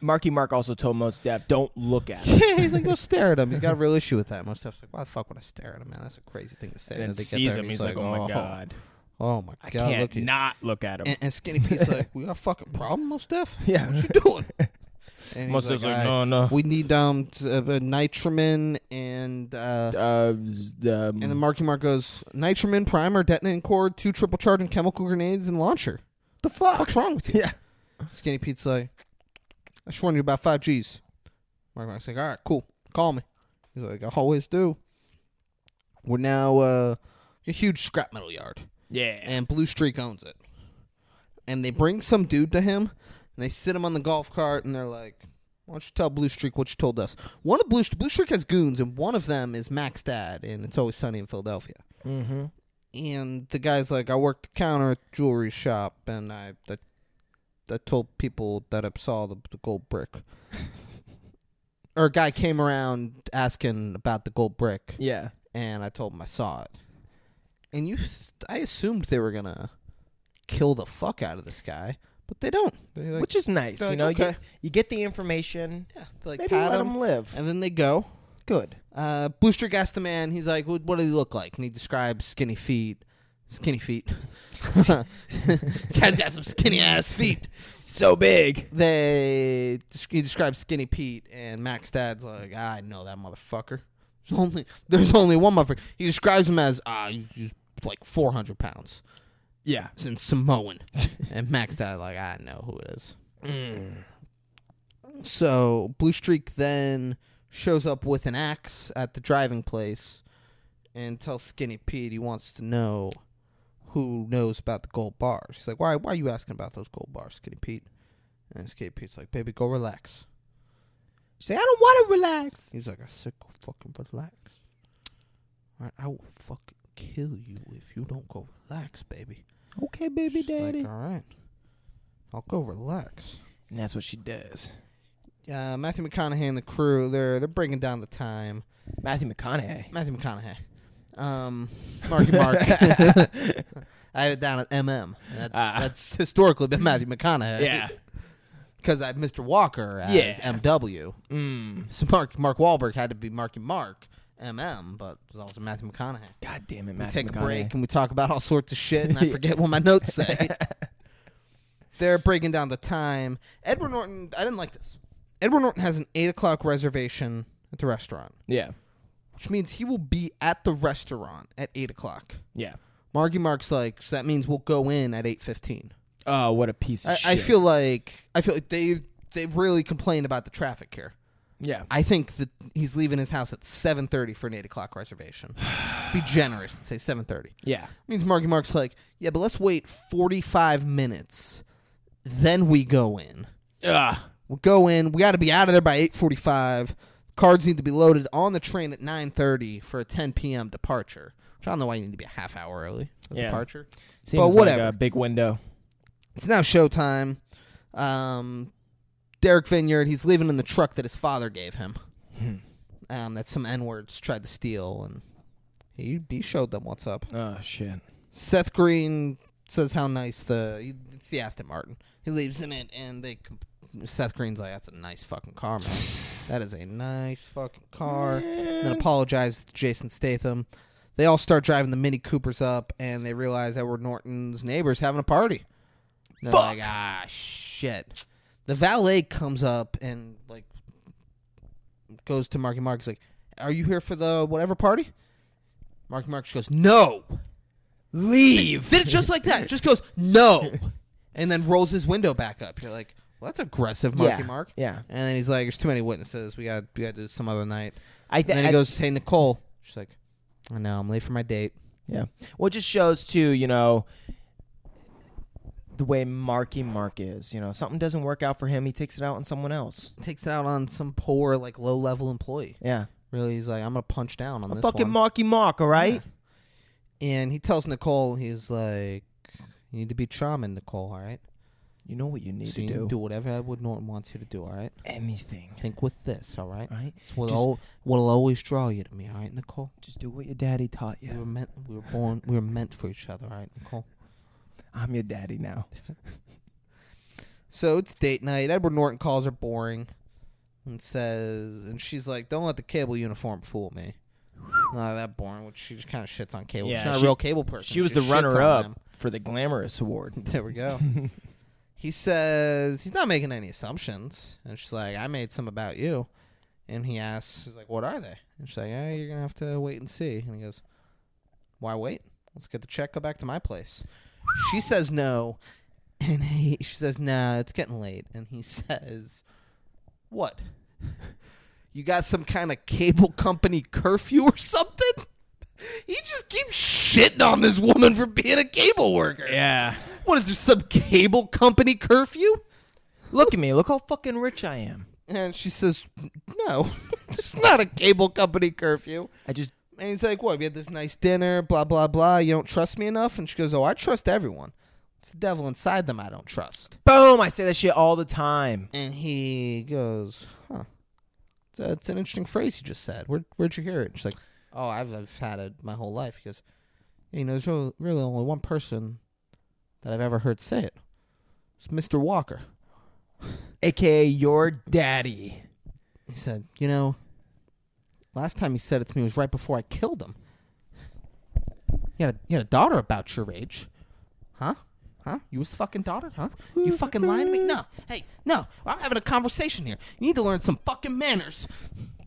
Marky Mark also told Mos Def, don't look at him. Yeah, he's like, go stare at him. He's got a real issue with that. Mos Def's like, why the fuck would I stare at him, man? That's a crazy thing to say. And then they sees get there him, he's like, oh my God. Oh my I God. can't not look at him. And Skinny Pete's like, we got a fucking problem, Mos Def? Yeah. What you doing? And Mos Def's like, no. We need nitromin and and then Marky Mark goes, nitromin, primer, detonating cord, 2 triple charging chemical grenades, and launcher. the fuck? What's wrong with you? Yeah. Skinny Pete's like, I just wanted you about 5 G's. Marky Mark's like, all right, cool. Call me. He's like, I always do. We're now a huge scrap metal yard. Yeah. And Blue Streak owns it. And they bring some dude to him, and they sit him on the golf cart, and they're like, why don't you tell Blue Streak what you told us? One of Blue Streak has goons, and one of them is Mac's dad, and It's Always Sunny in Philadelphia. Mm-hmm. And the guy's like, I worked the counter at the jewelry shop, and I told people that I saw the gold brick. Or a guy came around asking about the gold brick. Yeah. And I told him I saw it. And I assumed they were going to kill the fuck out of this guy, but they don't. Like, which is nice. like, You know, okay. you get the information. Yeah, they like Maybe pat let him, him live. and then they go. Good. Blue Streak asked the man, he's like, what did he look like? And he describes skinny feet. Skinny feet. Guy's got some skinny ass feet. So big. He describes Skinny Pete, and Mac's dad's like, I know that motherfucker. There's only one motherfucker. He describes him as he's like 400 pounds. Yeah. It's in Samoan. And Mac's dad like, I know who it is. So Blue Streak then shows up with an axe at the driving place and tells Skinny Pete he wants to know who knows about the gold bars. He's like, why are you asking about those gold bars, Skinny Pete? And Skinny Pete's like, baby, go relax. Say, I don't want to relax. He's like, I said, go fucking relax. All right, I will fucking kill you if you don't go relax, baby. Okay, baby She's daddy. like, all right, I'll go relax. And that's what she does. Matthew McConaughey and the crew, they're bringing down the time. Matthew McConaughey. Marky Mark. I have it down at MM. That's historically been Matthew McConaughey. Yeah. Because I have Mr. Walker as MW. So Mark Wahlberg had to be Marky Mark, MM, but it was also Matthew McConaughey. God damn it, We Matthew take McConaughey. a break and we talk about all sorts of shit, and I forget what my notes say. They're breaking down the time. Edward Norton, I didn't like this. Edward Norton has an 8 o'clock reservation at the restaurant. Yeah. Which means he will be at the restaurant at 8 o'clock. Yeah. Marky Mark's like, so that means we'll go in at 8:15. Oh, what a piece of shit. I feel like they really complained about the traffic here. Yeah. I think that he's leaving his house at 7:30 for an 8 o'clock reservation. Let's be generous and say 7:30. Yeah. Means Marky Mark's like, yeah, but let's wait 45 minutes. Then we go in. We'll go in. We got to be out of there by 8:45. Cards need to be loaded on the train at 9:30 for a 10 p.m. departure. Which I don't know why you need to be a half hour early for departure. Seems but whatever. like a big window. It's now showtime. Derek Vineyard, he's leaving in the truck that his father gave him. That some N-words tried to steal, and he showed them what's up. Oh, shit. Seth Green says how nice it's the Aston Martin. He leaves in it, and Seth Green's like, that's a nice fucking car, man. That is a nice fucking car. And then apologizes to Jason Statham. They all start driving the Mini Coopers up, and they realize Edward Norton's neighbor's having a party. They're like, shit. The valet comes up and like goes to Marky Mark. He's like, are you here for the whatever party? Marky Mark just goes, no. Leave. Did it just like that. Just goes, no. And then rolls his window back up. You're like, well, that's aggressive, Marky Mark. Yeah. And then he's like, there's too many witnesses. We got to do this some other night. And then he goes, hey, Nicole. She's like, I know, I'm late for my date. Yeah. Well, it just shows, too, the way Marky Mark is. Something doesn't work out for him, he takes it out on someone else. Takes it out on some poor, like, low-level employee. Yeah. Really, he's like, I'm going to punch down on this fucking one. Marky Mark, all right? Yeah. And he tells Nicole, he's like, you need to be charming, Nicole, all right? You know what you need so to you do. need to do whatever Edward Norton wants you to do, all right? Anything. Think with this, all right? Right? It's what'll always draw you to me, all right, Nicole? Just do what your daddy taught you. We were meant for each other, all right, Nicole? I'm your daddy now. So it's date night. Edward Norton calls her boring and she's like, don't let the cable uniform fool me. Not that boring, which she just kind of shits on cable. Yeah, she's not a real cable person. She was the shits runner-up on them. for the Glamorous Award. There we go. He says he's not making any assumptions. And she's like, I made some about you. And he asks, he's like, what are they? And she's like, you're going to have to wait and see. And he goes, why wait? Let's get the check, go back to my place. She says no. And she says, nah, it's getting late. And he says, what? You got some kind of cable company curfew or something? He just keeps shitting on this woman for being a cable worker. Yeah. What is there, some cable company curfew? Look at me. Look how fucking rich I am. And she says, no, it's not a cable company curfew. I just... And he's like, what, we had this nice dinner, blah, blah, blah. You don't trust me enough? And she goes, oh, I trust everyone. It's the devil inside them I don't trust. Boom! I say that shit all the time. And he goes, huh. It's an interesting phrase you just said. Where'd you hear it? She's like, oh, I've had it my whole life. He goes, yeah, you know, there's really only one person that I've ever heard say it. It's Mr. Walker. A.K.A. your daddy. He said, you know, last time he said it to me was right before I killed him. You had a daughter about your age. Huh? Huh? You his fucking daughter? Huh? You fucking lying to me? No. Hey, no. I'm having a conversation here. You need to learn some fucking manners.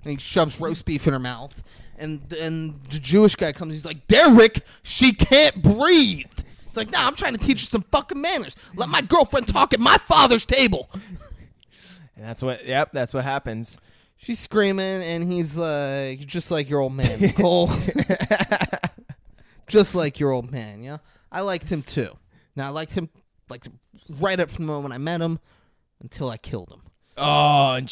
And he shoves roast beef in her mouth. And the Jewish guy comes. He's like, Derek, she can't breathe. It's like, nah, I'm trying to teach her some fucking manners. Let my girlfriend talk at my father's table. And that's what happens. She's screaming, and he's like, just like your old man, Nicole. Just like your old man, yeah? I liked him, too. Now, I liked him, like, right up from the moment I met him until I killed him. Oh, and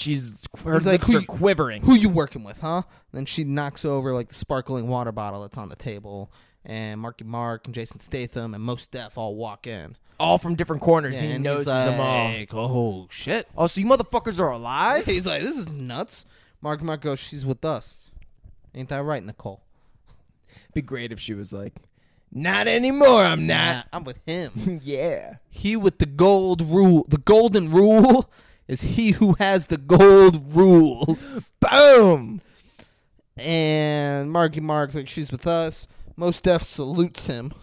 her lips are quivering. Who you working with, huh? Then she knocks over, like, the sparkling water bottle that's on the table, and Marky Mark and Jason Statham and Mos Def all walk in. All from different corners. Yeah, he and knows he's them all. like, oh, shit. Oh, so you motherfuckers are alive? He's like, this is nuts. Marky Mark goes, she's with us. Ain't that right, Nicole? Be great if she was like, not anymore, I'm not. Nah, I'm with him. Yeah. He with the gold rule. The golden rule is he who has the gold rules. Boom. And Marky Mark's like, she's with us. Mos Def salutes him.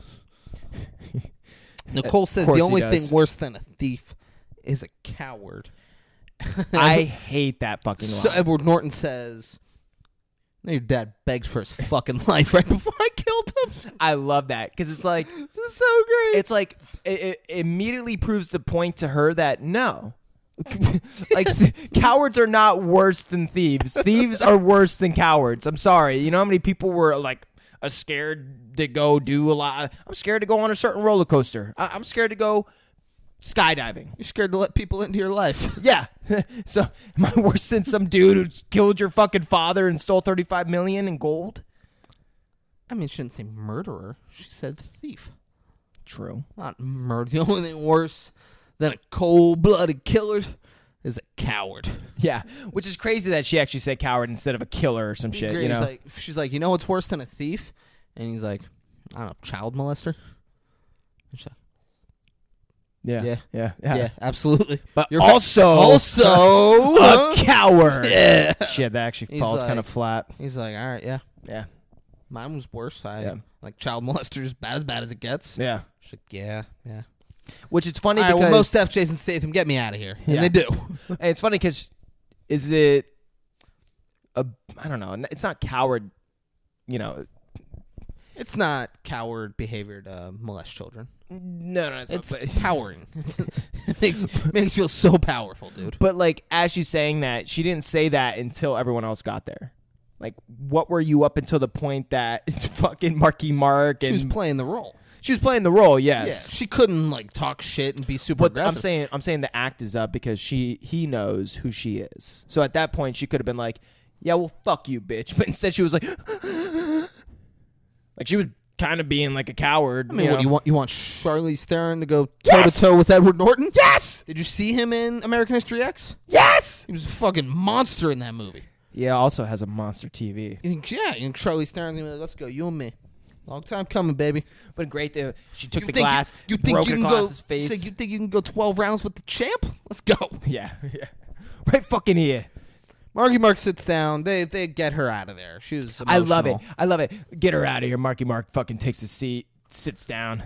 Nicole says the only thing worse than a thief is a coward. I hate that fucking line. So Edward Norton says, your dad begged for his fucking life right before I killed him. I love that because it's like, this is so great. it's like it immediately proves the point to her that no. Like cowards are not worse than thieves. Thieves are worse than cowards. I'm sorry. You know how many people were like scared to go do a lot? I'm scared to go on a certain roller coaster. I'm scared to go skydiving. You're scared to let people into your life. Yeah. So am I worse than some dude who killed your fucking father and stole $35 million in gold? I mean, she didn't say murderer. She said thief. True. Not murder. The only thing worse than a cold-blooded killer is a coward. Yeah, which is crazy that she actually said coward instead of a killer or some shit. You know? She's like, you know what's worse than a thief? And he's like, I don't know, child molester? And she's like, yeah, absolutely. But also a coward. Yeah. Shit, that actually falls kind of flat. He's like, all right, yeah. Mine was worse. Like child molester is as bad as it gets. Yeah. She's like, yeah. Which it's funny All right, because well, Mos Def, Jason Statham, get me out of here, and they do. And it's funny because is it I don't know. It's not coward. You know, it's not coward behavior to molest children. No, it's powering. It makes you feel so powerful, dude. But like as she's saying that, she didn't say that until everyone else got there. Like, what were you up until the point that it's fucking Marky Mark? And she was playing the role. She was playing the role, yes. Yeah, she couldn't like talk shit and be super aggressive. I'm saying the act is up because he knows who she is. So at that point, she could have been like, "Yeah, well, fuck you, bitch." But instead, she was like, like she was kind of being like a coward. I mean, what do you want? You want Charlize Theron to go toe to toe with Edward Norton? Yes. Did you see him in American History X? Yes. He was a fucking monster in that movie. Yeah, also has a monster TV. And Charlize Theron's gonna be like, let's go, you and me. Long time coming, baby. But great that she took the glass, you think broke you it can across go, his face. You think you can go 12 rounds with the champ? Let's go. Yeah. Right fucking here. Marky Mark sits down. They get her out of there. She was emotional. I love it. Get her out of here. Marky Mark fucking takes his seat, sits down.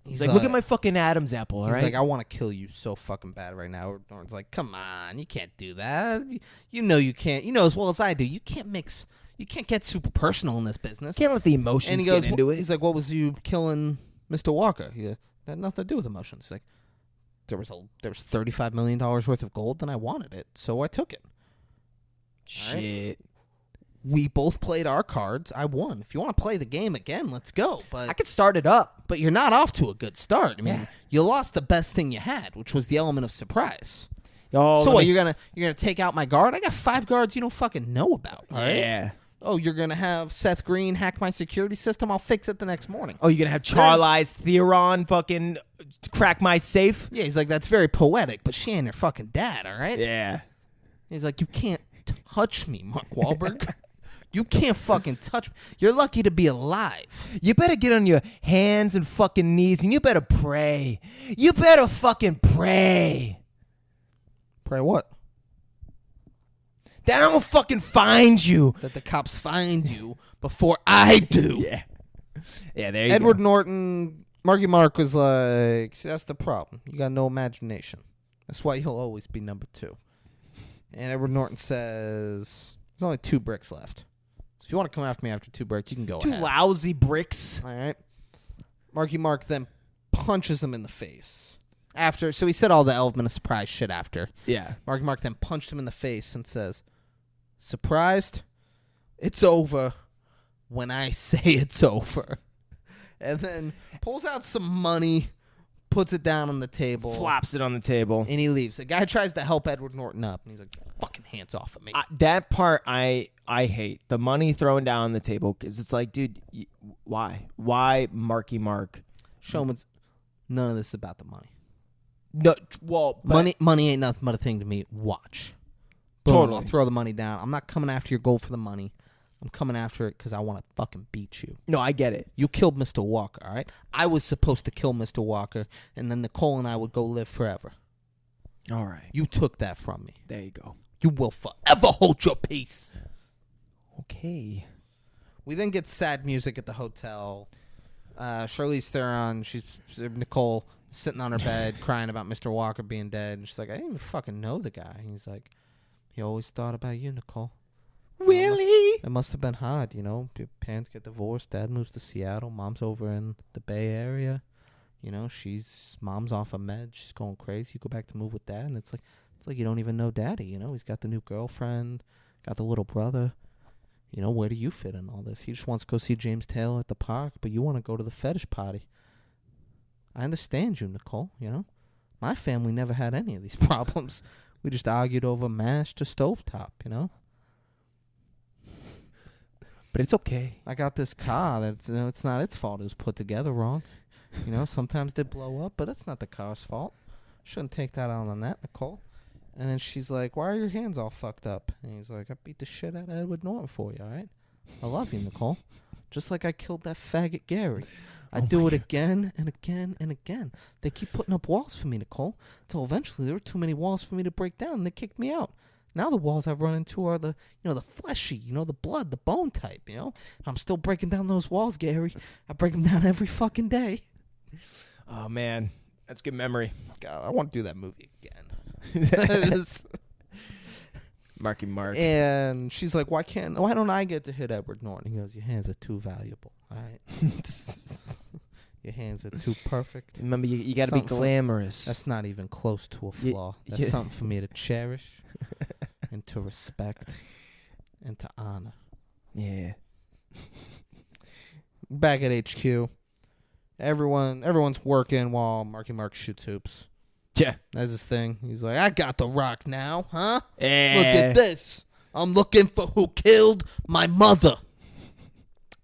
He's like, look at my fucking Adam's apple, all right? He's like, I want to kill you so fucking bad right now. Norton's like, come on, you can't do that. You know you can't. You know as well as I do. You can't get super personal in this business. Can't let the emotions and he goes, get into it. He's like, what was you killing Mr. Walker? He goes, that had nothing to do with emotions. He's like, there was $35 million worth of gold, and I wanted it, so I took it. Shit. We both played our cards. I won. If you want to play the game again, let's go. But I could start it up. But you're not off to a good start. I mean, you lost the best thing you had, which was the element of surprise. Oh, so what? You're gonna take out my guard? I got 5 guards you don't fucking know about. All right? Yeah. Oh, you're gonna have Seth Green hack my security system? I'll fix it the next morning. Oh, you're gonna have Charlize Theron fucking crack my safe? Yeah, he's like, that's very poetic, but she ain't her fucking dad. All right? Yeah. He's like, you can't touch me, Mark Wahlberg. You can't fucking touch me. You're lucky to be alive. You better get on your hands and fucking knees and you better pray. You better fucking pray. Pray what? That I don't fucking find you. That the cops find you before I do. Yeah. Yeah, there you go. Edward Norton, Marky Mark was like, see, that's the problem. You got no imagination. That's why you'll always be number 2. And Edward Norton says, there's only 2 bricks left. So if you want to come after me after 2 bricks, you can go 2 ahead. lousy bricks. All right. Marky Mark then punches him in the face. So he said all the element of surprise shit after. Yeah. Marky Mark then punched him in the face and says, surprised? It's over when I say it's over. And then pulls out some money, puts it down on the table. Flops it on the table. And he leaves. The guy tries to help Edward Norton up. And he's like, fucking hands off of me. That part I hate. The money thrown down on the table. Because it's like, dude, why? Why Marky Mark? Showman's, none of this is about the money. No, well, money ain't nothing but a thing to me. Watch. Boom, Totally. I'll throw the money down. I'm not coming after your gold for the money. I'm coming after it because I want to fucking beat you. No, I get it. You killed Mr. Walker, all right? I was supposed to kill Mr. Walker, and then Nicole and I would go live forever. All right. You took that from me. There you go. You will forever hold your peace. Okay. We then get sad music at the hotel. Charlize Theron, Nicole, sitting on her bed crying about Mr. Walker being dead. And she's like, I didn't even fucking know the guy. And he's like, he always thought about you, Nicole. Really? It must have been hard, you know. Your parents get divorced. Dad moves to Seattle. Mom's over in the Bay Area. You know, mom's off a med. She's going crazy. You go back to move with Dad, and it's like you don't even know Daddy. You know, he's got the new girlfriend, got the little brother. You know, where do you fit in all this? He just wants to go see James Taylor at the park, but you want to go to the fetish party. I understand you, Nicole. You know, my family never had any of these problems. We just argued over mash to stovetop. You know. But it's okay. I got this car that's, you know, it's not its fault. It was put together wrong. You know, sometimes they blow up, but it's not the car's fault. Shouldn't take that out on that, Nicole. And then she's like, why are your hands all fucked up? And he's like, I beat the shit out of Edward Norton for you, all right? I love you, Nicole. Just like I killed that faggot Gary. I do it again and again and again. They keep putting up walls for me, Nicole, until eventually there were too many walls for me to break down, and they kicked me out. Now the walls I've run into are the fleshy, the blood, the bone type, I'm still breaking down those walls, Gary. I break them down every fucking day. Oh, man. That's good memory. God, I want to do that movie again. Marky Mark. And she's like, why don't I get to hit Edward Norton? He goes, your hands are too valuable, all right? Your hands are too perfect. Remember, you got to be glamorous. That's not even close to a flaw. That's something for me to cherish and to respect and to honor. Yeah. Back at HQ, everyone's working while Marky Mark shoots hoops. Yeah. That's his thing. He's like, I got the rock now, huh? Yeah. Look at this. I'm looking for who killed my mother.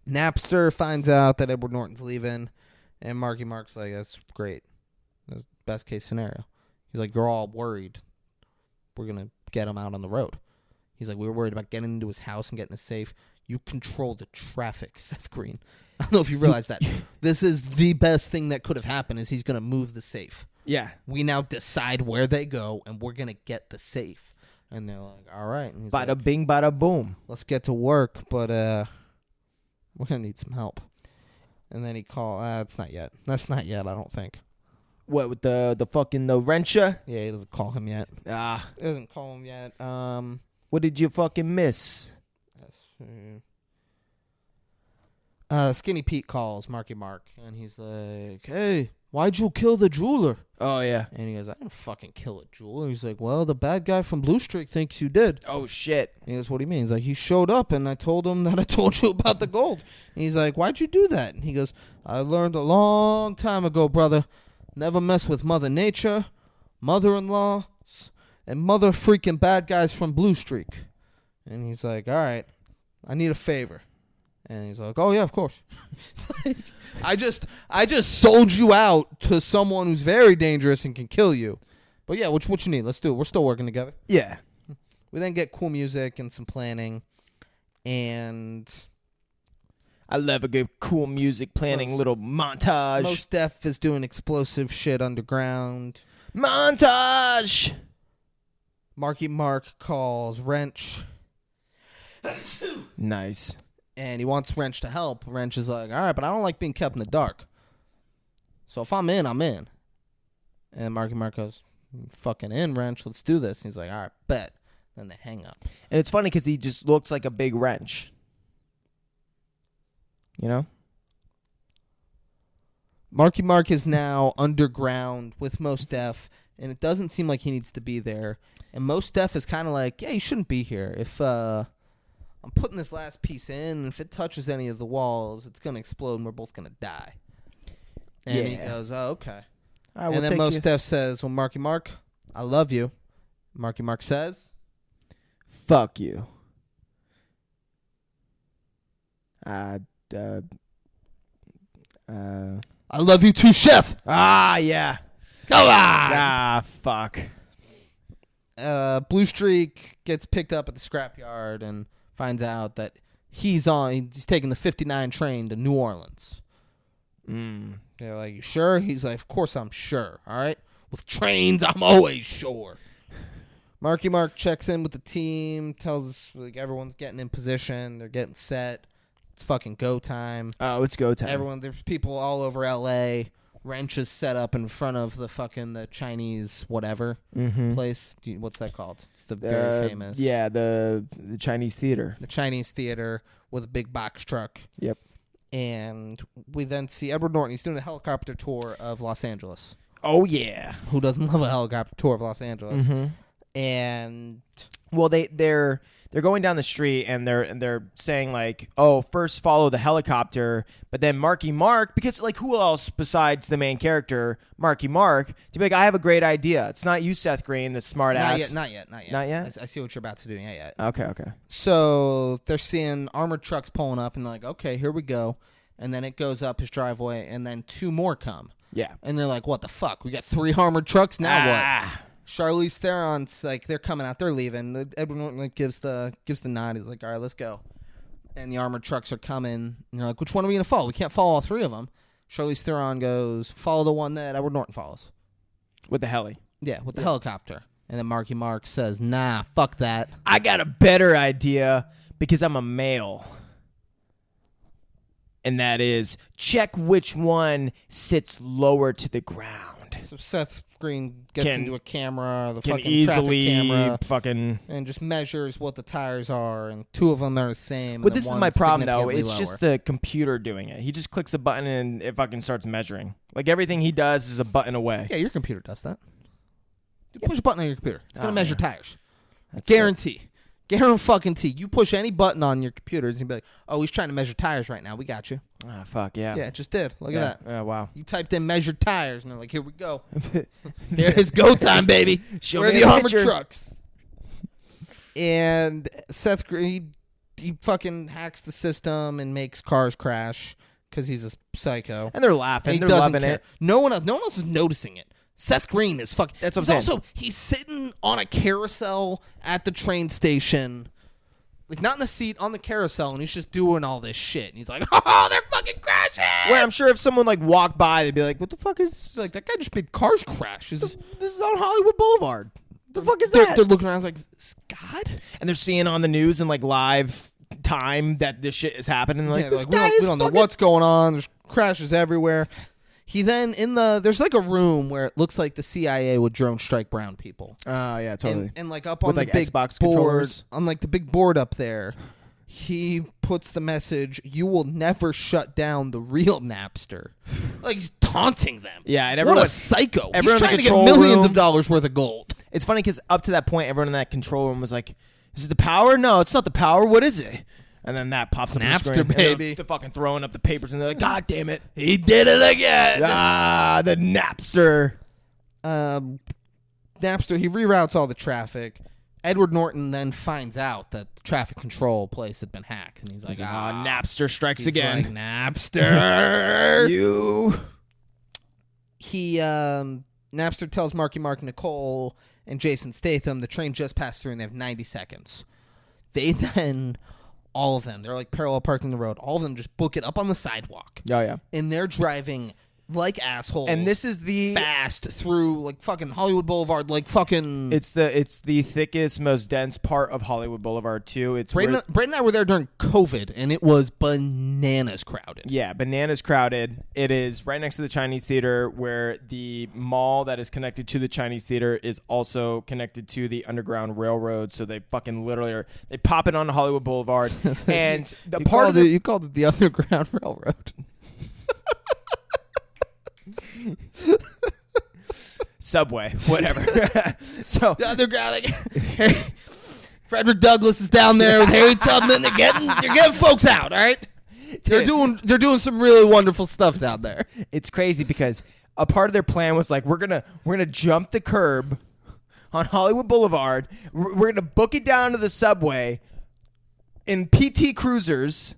Napster finds out that Edward Norton's leaving. And Marky Mark's like, that's great. That's best case scenario. He's like, you're all worried. We're going to get him out on the road. He's like, we were worried about getting into his house and getting us safe. You control the traffic, Seth Green. I don't know if you realize that. This is the best thing that could have happened is he's going to move the safe. Yeah. We now decide where they go, and we're going to get the safe. And they're like, all right. And he's bada like, bing, bada boom. let's get to work, but we're going to need some help. And then he called, it's not yet. That's not yet, I don't think. What, with the fucking the wrencher? Yeah, he doesn't call him yet. He doesn't call him yet. What did you fucking miss? Skinny Pete calls Marky Mark, and he's like, hey, why'd you kill the jeweler? Oh, yeah. And he goes, I didn't fucking kill a jeweler. He's like, well, the bad guy from Blue Streak thinks you did. Oh, shit. And he goes, what do you mean? He's like, he showed up and I told him that I told you about the gold. And he's like, why'd you do that? And he goes, I learned a long time ago, brother, never mess with Mother Nature, mother-in-laws, and mother freaking bad guys from Blue Streak. And he's like, all right, I need a favor. And he's like, oh, yeah, of course. I just sold you out to someone who's very dangerous and can kill you. But, yeah, what you need? Let's do it. We're still working together. Yeah. We then get cool music and some planning. And I love a good cool music planning little montage. Mos Def is doing explosive shit underground. Montage! Marky Mark calls Wrench. Nice. And he wants Wrench to help. Wrench is like, all right, but I don't like being kept in the dark. So if I'm in, I'm in. And Marky Mark goes, fucking in, Wrench. Let's do this. And he's like, all right, bet. Then they hang up. And it's funny because he just looks like a big wrench. You know? Marky Mark is now underground with Mos Def, and it doesn't seem like he needs to be there. And Mos Def is kind of like, yeah, you shouldn't be here. If I'm putting this last piece in, and if it touches any of the walls, it's going to explode, and we're both going to die. And he goes, oh, okay. Right, and then Mos Def says, well, Marky Mark, I love you. Marky Mark says, fuck you. I love you too, Chef. Ah, yeah. Come on. Ah, fuck. Blue Streak gets picked up at the scrapyard and finds out that he's taking the 59 train to New Orleans. They're like, you sure? He's like, of course I'm sure, all right? With trains, I'm always sure. Marky Mark checks in with the team, tells us like everyone's getting in position, they're getting set. It's fucking go time. Oh, it's go time. There's people all over L.A. Wrench is set up in front of the Chinese whatever place. What's that called? It's the very famous. Yeah, the Chinese theater. The Chinese theater with a big box truck. Yep. And we then see Edward Norton. He's doing a helicopter tour of Los Angeles. Oh, yeah. Who doesn't love a helicopter tour of Los Angeles? And well, they're going down the street and they're saying like, oh, first follow the helicopter, but then Marky Mark, because like who else besides the main character Marky Mark to be like, I have a great idea. It's not you, Seth Green, the smart ass. Not yet. I see what you're about to do. Not yet. Okay. So they're seeing armored trucks pulling up and they're like, okay, here we go. And then it goes up his driveway and then two more come. Yeah. And they're like, what the fuck? We got 3 armored trucks now. What? Charlize Theron's like, they're coming out, they're leaving. Edward Norton like gives the nod. He's like, all right, let's go. And the armored trucks are coming. And they're like, which one are we gonna follow? We can't follow all 3 of them. Charlize Theron goes, follow the one that Edward Norton follows. With the heli. Yeah, with the helicopter. And then Marky Mark says, nah, fuck that. I got a better idea because I'm a male. And that is, check which one sits lower to the ground. So Seth Green gets into a camera, the can fucking easily traffic camera, fucking, and just measures what the tires are, and 2 of them are the same. But this is my problem, though. It's lower. just the computer doing it. He just clicks a button and it fucking starts measuring. Like everything he does is a button away. Yeah, your computer does that. You push a button on your computer. It's going to measure tires. That's Guarantee. Guarantee. You push any button on your computer, it's going to be like, oh, he's trying to measure tires right now. We got you. Ah, fuck, yeah. Yeah, it just did. Look at that. Oh, wow. You typed in measured tires, and they're like, here we go. Here is go time, baby. Show Where are me the a armored picture. trucks? And Seth Green, he fucking hacks the system and makes cars crash because he's a psycho. And they're laughing. And he They're doesn't loving care. it. No one else is noticing it. Seth Green is fucking. That's what I'm saying. Also, he's sitting on a carousel at the train station. Like, not in the seat, on the carousel, and he's just doing all this shit. And he's like, oh, they're fucking crashing! Well, I'm sure if someone, like, walked by, they'd be like, what the fuck is... Like, that guy just made cars crash. This is on Hollywood Boulevard. The fuck is that? They're looking around like, God? And they're seeing on the news in, like, live time that this shit is happening. Like, Yeah, this like, guy we don't know what's going on. There's crashes everywhere. He then, there's like a room where it looks like the CIA would drone strike brown people. Oh, yeah, totally. And like up on With, the like, big Xbox board, controllers. on like the big board up there, he puts the message, "You will never shut down the real Napster." Like, he's taunting them. Yeah, and what everyone, a psycho. everyone He's in the trying to get control millions room- of dollars worth of gold. It's funny because up to that point, everyone in that control room was like, "Is it the power? No, it's not the power. What is it?" And then that pops up on the Napster, screen. baby. They're fucking throwing up the papers, and they're like, "God damn it, He did it again. ah, the Napster." Napster, he reroutes all the traffic. Edward Norton then finds out that the traffic control place had been hacked, and he's like, Napster strikes he's again. like, Napster. You. He Napster tells Marky Mark, Nicole, and Jason Statham the train just passed through and they have 90 seconds. They then, all of them, they're like parallel parking the road. All of them just book it up on the sidewalk. Oh yeah. And they're driving like assholes. And this is the fast through like fucking Hollywood Boulevard, like fucking. It's the thickest, most dense part of Hollywood Boulevard too. It's Brayden and I were there during COVID, and it was bananas crowded. Yeah, bananas crowded. It is right next to the Chinese Theater, where the mall that is connected to the Chinese Theater is also connected to the Underground Railroad. So they fucking literally they pop it on Hollywood Boulevard, and the part of you called it the Underground Railroad. Subway, whatever. So The Underground. Like, Frederick Douglass is down there with Harry Tubman. They're getting folks out. All right. They're doing some really wonderful stuff down there. It's crazy because a part of their plan was like, we're gonna jump the curb on Hollywood Boulevard. We're gonna book it down to the subway in PT Cruisers,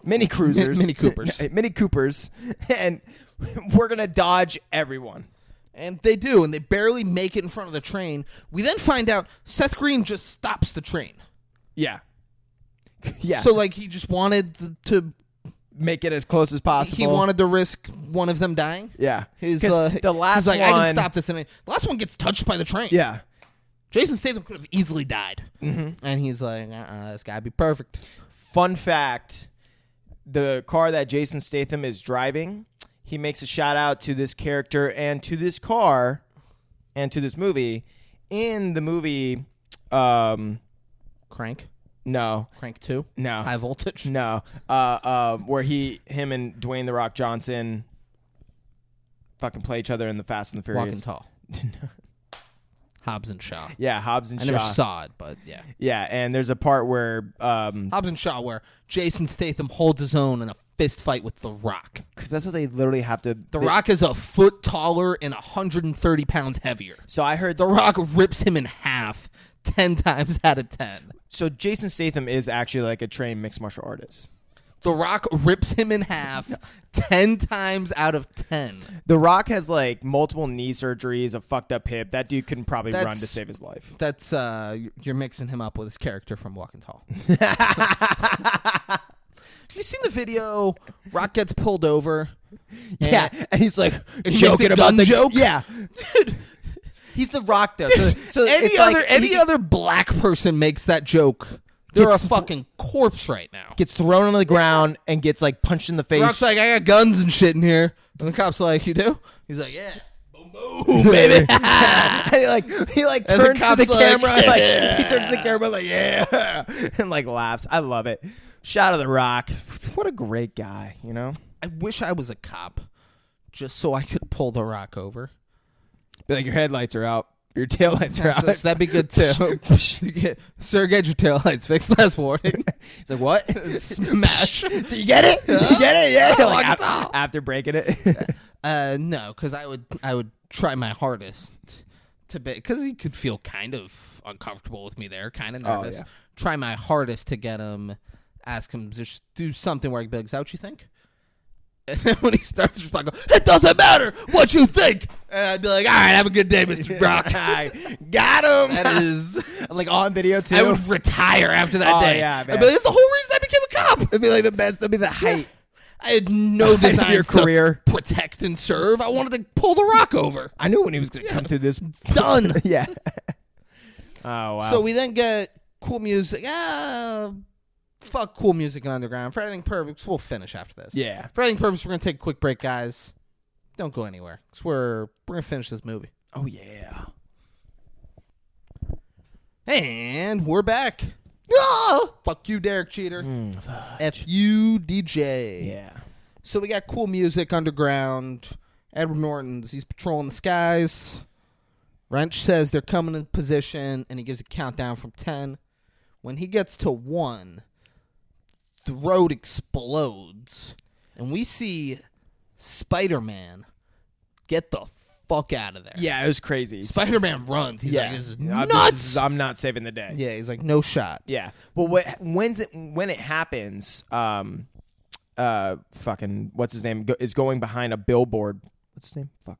Mini Cruisers, Mini Coopers, Mini Coopers, and we're gonna dodge everyone. And they do, and they barely make it in front of the train. We then find out Seth Green just stops the train. Yeah, yeah. So like he just wanted to make it as close as possible. He wanted to risk one of them dying. Yeah, The last one, I can stop this. And the last one gets touched by the train. Yeah, Jason Statham could have easily died. Mm-hmm. And he's like, this gotta be perfect. Fun fact: the car that Jason Statham is driving, he makes a shout out to this character and to this car and to this movie. In the movie, Crank no, 2, no, High Voltage, no, where him and Dwayne the Rock Johnson fucking play each other in the Fast and the Furious. Walking Tall. Hobbs and Shaw. Yeah, Hobbs and Shaw. I never saw it, but yeah. Yeah, and there's a part where Hobbs and Shaw where Jason Statham holds his own in a fist fight with The Rock. Because that's what they literally have to. The Rock is a foot taller and 130 pounds heavier. So I heard The Rock rips him in half 10 times out of 10. So Jason Statham is actually like a trained mixed martial artist. The Rock rips him in half 10 times out of 10. The Rock has like multiple knee surgeries, a fucked up hip. That dude couldn't probably run to save his life. That's you're mixing him up with his character from Walking Tall. Have you seen the video? Rock gets pulled over. Yeah, and he's like and joking makes a about gun the joke. Yeah, dude. He's The Rock though. So any other black person makes that joke, they're a fucking corpse right now. Gets thrown on the ground and gets like punched in the face. Rock's like, I got guns and shit in here. And the cop's like, you do? He's like, yeah. Boom, boom, baby. And he turns to the camera. Yeah. He turns to the camera like, yeah. And like laughs. I love it. Shout out to The Rock. What a great guy, you know? I wish I was a cop just so I could pull The Rock over. Be like, your headlights are out. Your taillights are out. That'd be good too. Sir, get your taillights fixed last morning. It's like, what? Smash. Do you get it? Do you get it? Yeah. Like, Walking after breaking it. No, because I would try my hardest to be, because he could feel kind of uncomfortable with me there, kind of nervous. yeah. Try my hardest to get him, ask him to just do something where I can be like, is that what you think? And then when he starts responding, it doesn't matter what you think. And I'd be like, all right, have a good day, Mr. Brock. Got him. That is like on video too. I would retire after that day. Yeah, man. I'd be like, that's the whole reason I became a cop. It'd be like the best. That'd be the height. I had no height of desire your career. to protect and serve. I wanted to pull The Rock over. I knew when he was going to come through this. Done. Yeah. Oh, wow. So we then get cool music. Fuck cool music and underground. For Everything Perfect, we'll finish after this. Yeah. For Everything Perfect, we're going to take a quick break, guys. Don't go anywhere, because we're going to finish this movie. Oh, yeah. And we're back. Ah! Fuck you, Derek Cheater. F you, DJ. Yeah. So we got cool music underground. Edward Norton's, he's patrolling the skies. Wrench says they're coming in position, and he gives a countdown from 10. When he gets to 1, the road explodes, and we see Spider-Man get the fuck out of there. Yeah, it was crazy. Spider-Man runs. He's like, this is nuts. I'm not saving the day. Yeah, he's like, no shot. Yeah. Well, when it happens, fucking what's his name is going behind a billboard. What's his name? Fuck.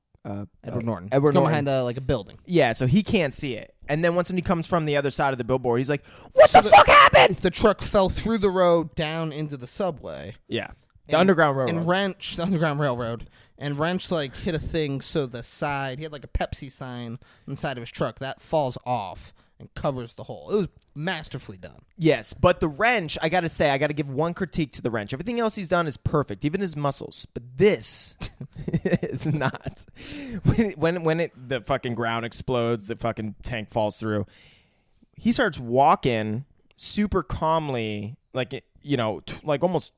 Edward Norton. Edward He's going Norton. behind a building. Yeah, so he can't see it. And then once when he comes from the other side of the billboard, he's like, "What the fuck happened?" The truck fell through the road down into the subway. Yeah. The Underground Railroad. And Wrench, the Underground Railroad. And Wrench, like, hit a thing so the side, he had, like, a Pepsi sign inside of his truck. That falls off and covers the hole. It was masterfully done. Yes, but the wrench, I got to say, I got to give one critique to the wrench. Everything else he's done is perfect, even his muscles. But this is not. When the fucking ground explodes, the fucking tank falls through, he starts walking super calmly, like, you know, like almost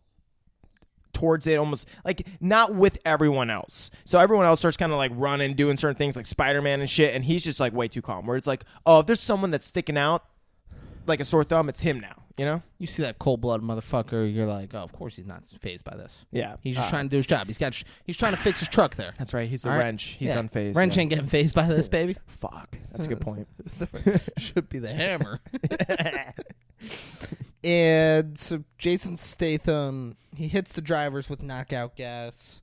towards it, almost like not with everyone else. So everyone else starts kind of like running, doing certain things like Spider-Man and shit, and he's just like way too calm. Where it's like, oh, if there's someone that's sticking out like a sore thumb, it's him now. You know? You see that cold-blooded motherfucker, you're like, oh, of course he's not phased by this. Yeah, He's just trying to do his job. He's trying to fix his truck there. That's right. He's a All right? wrench. He's Yeah. unfazed. Wrench yeah. ain't getting phased by this, baby. Fuck. That's a good point. Should be the hammer. And so Jason Statham, he hits the drivers with knockout gas.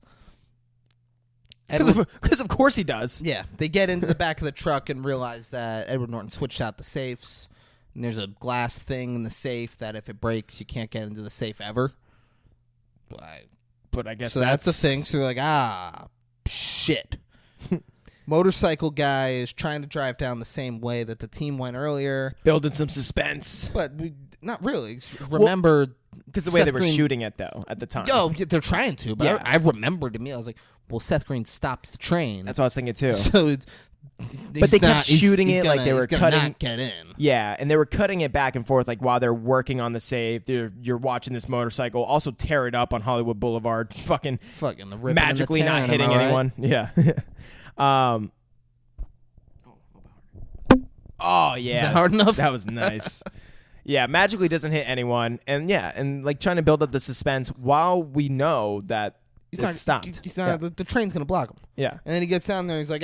Because of course he does. Yeah, they get into the back of the truck and realize that Edward Norton switched out the safes. And there's a glass thing in the safe that if it breaks, you can't get into the safe ever. But I guess So that's the thing. So they're like, shit. Motorcycle guy is trying to drive down the same way that the team went earlier. Building some suspense. But not really. Remember... Because the way Seth they were Green, shooting it, though, at the time. Oh, they're trying to, but Yeah. I remembered to me. I was like, well, Seth Green stopped the train. That's what I was thinking, too. So But they kept shooting it like they were cutting. Not get in. Yeah, and they were cutting it back and forth, like while they're working on the save. You're watching this motorcycle also tear it up on Hollywood Boulevard, fucking the ripping magically and the not tearing, hitting am I right? anyone. Yeah. Oh yeah, Is that hard enough? That was nice. Yeah, magically doesn't hit anyone, and like trying to build up the suspense while we know that it's stopped. The train's gonna block him. Yeah. And then he gets down there. and He's like,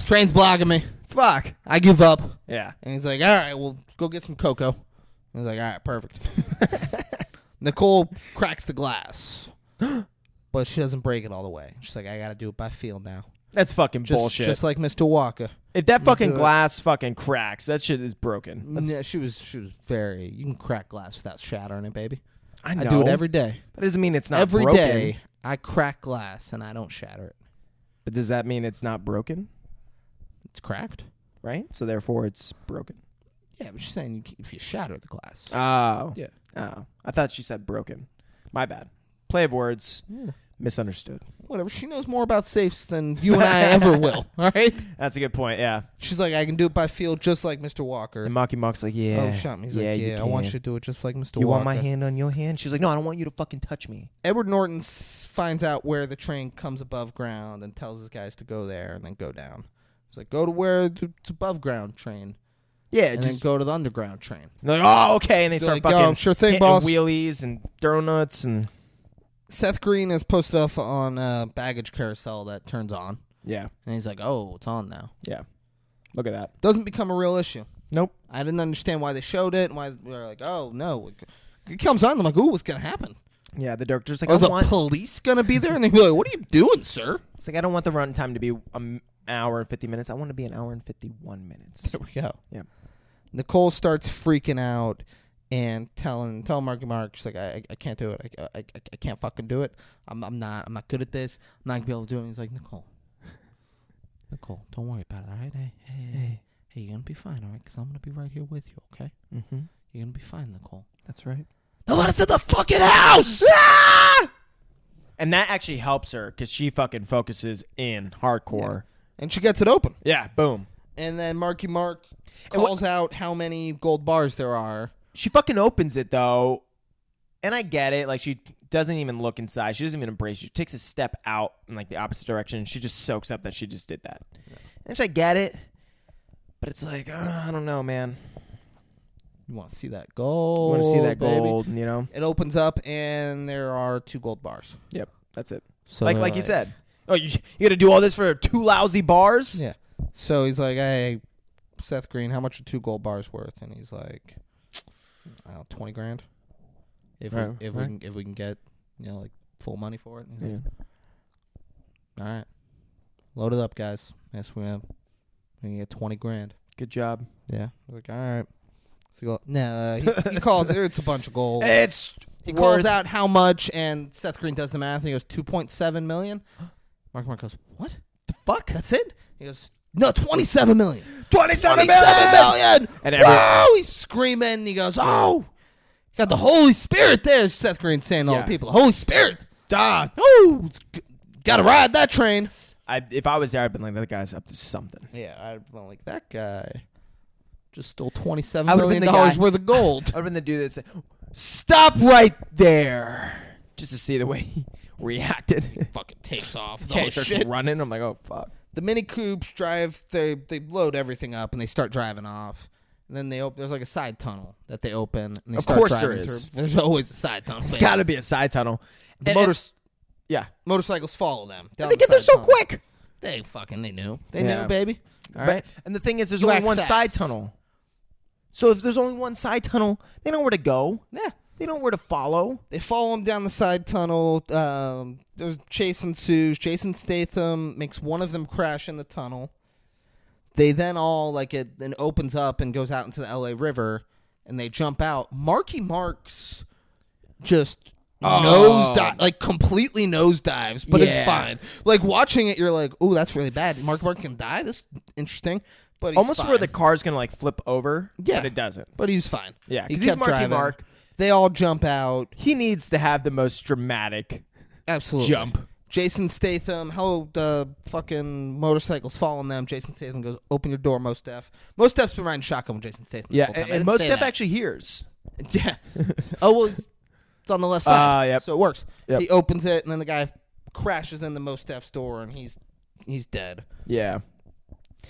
train's blocking me. Fuck. I give up. Yeah. And he's like, all right, well, go get some cocoa. And he's like, all right, perfect. Nicole cracks the glass, but she doesn't break it all the way. She's like, I gotta do it by feel now. That's fucking bullshit. Just like Mr. Walker. If that fucking glass fucking cracks, that shit is broken. Yeah, she was very. You can crack glass without shattering it, baby. I know. I do it every day. That doesn't mean it's not Every broken. day, I crack glass and I don't shatter it. But does that mean it's not broken? It's cracked. Right? So therefore it's broken. Yeah, but she's saying if you shatter the glass. Oh. Yeah. Oh. I thought she said broken. My bad. Play of words. Yeah. Misunderstood. Whatever. She knows more about safes than you and I ever will. All right? That's a good point, yeah. She's like, I can do it by feel just like Mr. Walker. And Marky Mark's like, yeah. Oh, shut me. He's yeah, like, you I want you can. to do it just like Mr. You Walker. want my hand on your hand? She's like, no, I don't want you to fucking touch me. Edward Norton finds out where the train comes above ground and tells his guys to go there and then go down. He's like, go to where it's above ground train. Yeah, And then go to the underground train. they're like, oh, okay. And they They're start like, fucking "Yo, sure thing, hitting boss." wheelies and donuts and... Seth Green has posted up on a baggage carousel that turns on. Yeah. And he's like, oh, it's on now. Yeah. Look at that. Doesn't become a real issue. Nope. I didn't understand why they showed it and why they were like, oh, no. It comes on. I'm like, ooh, what's going to happen? Yeah, the director's like, Are the police going to be there? And they're like, what are you doing, sir? It's like, I don't want the run time to be an hour and 50 minutes. I want to be an hour and 51 minutes. There we go. Yeah. Nicole starts freaking out and telling Marky Mark, she's like, I can't do it. I can't fucking do it. I'm not good at this. I'm not going to be able to do it. And he's like, Nicole, don't worry about it, all right? Hey, you're going to be fine, all right? Because I'm going to be right here with you, okay? Mm-hmm. You're going to be fine, Nicole. That's right. Now let us in the fucking house! And that actually helps her because she fucking focuses in hardcore. And she gets it open. Yeah, boom. And then Marky Mark calls out how many gold bars there are. She fucking opens it though, and I get it. Like, she doesn't even look inside. She doesn't even embrace it. She takes a step out in like the opposite direction. And she just soaks up that she just did that. Yeah. And I get it, but it's like, I don't know, man. You want to see that gold? You want to see that baby. gold, you know? It opens up, and there are 2 gold bars. Yep, that's it. So like you said. Oh, you got to do all this for 2 lousy bars? Yeah. So he's like, hey, Seth Green, how much are 2 gold bars worth? And he's like, I don't know, 20 grand. If we can get, like full money for it. And he's like, all right, load it up, guys. Yes, we can get 20 grand. Good job. Yeah. We're like, all right. So he calls it. It's a bunch of gold. He calls out how much, and Seth Green does the math. And he goes, 2.7 million. Mark goes, what? The fuck? That's it? He goes, no, 27 million. 27 million. And he's screaming. He goes, oh, got the Holy Spirit there. Seth Green saying to all the people, the Holy Spirit. Duh. Oh, got to ride that train. If I was there, I'd been like, that guy's up to something. Yeah, I'd been like, that guy just stole $27 million worth of gold. I would have been the dude that said, stop right there. Just to see the way he reacted. Fucking takes off. Yeah, he starts running. I'm like, oh, fuck. The Mini Coupes drive, they load everything up, and they start driving off. And then there's like a side tunnel that they open. And they of start course driving there is. Through. There's always a side tunnel. There's got to be a side tunnel. Motorcycles follow them. They get there so quick. They knew. They knew, baby. All right. And the thing is, there's only one side tunnel. So if there's only one side tunnel, they know where to go. Yeah. They know where to follow. They follow him down the side tunnel. There's chase ensues. Jason Statham makes one of them crash in the tunnel. They then all, it then opens up and goes out into the LA River, and they jump out. Marky Mark's just nosedive, completely nosedives, but it's fine. Like, watching it, you're like, ooh, that's really bad. Marky Mark can die? That's interesting. But he's almost fine. where the car's going to, flip over, but it doesn't. But he's fine. Yeah, because he's Marky Mark. They all jump out. He needs to have the most dramatic jump. Jason Statham, how the fucking motorcycle's following them. Jason Statham goes, open your door, Mos Def. Mos Def's been riding shotgun with Jason Statham. Yeah, and Mos Def actually hears. Yeah. It's on the left side. Yep. So it works. Yep. He opens it, and then the guy crashes into Mos Def's door, and he's dead. Yeah.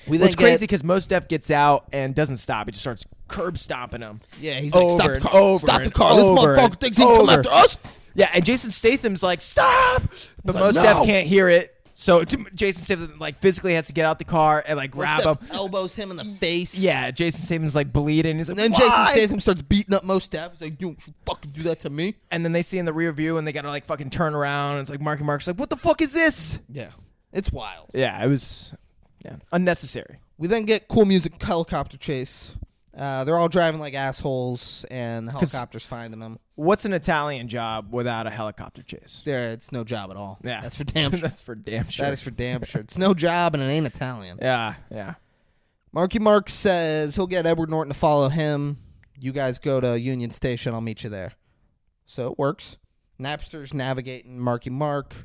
It's crazy because Mos Def gets out and doesn't stop. He just starts curb stomping him. Yeah, he's like, stop the car. Stop the car. This motherfucker thinks he can come after us. Yeah, and Jason Statham's like, stop! But Mos Def can't hear it. So Jason Statham physically has to get out the car and grab him. Elbows him in the face. Yeah, Jason Statham's bleeding. He's like, and then why? Jason Statham starts beating up Mos Def. He's like, you fucking do that to me. And then they see in the rear view and they gotta fucking turn around. And it's like Marky Mark's like, what the fuck is this? Yeah, it's wild. Yeah, it was unnecessary. We then get cool music helicopter chase. They're all driving like assholes, and the helicopter's finding them. What's an Italian job without a helicopter chase? It's no job at all. Yeah. That's for damn sure. That's for damn sure. That is for damn sure. It's no job, and it ain't Italian. Yeah. Marky Mark says he'll get Edward Norton to follow him. You guys go to Union Station. I'll meet you there. So it works. Napster's navigating Marky Mark,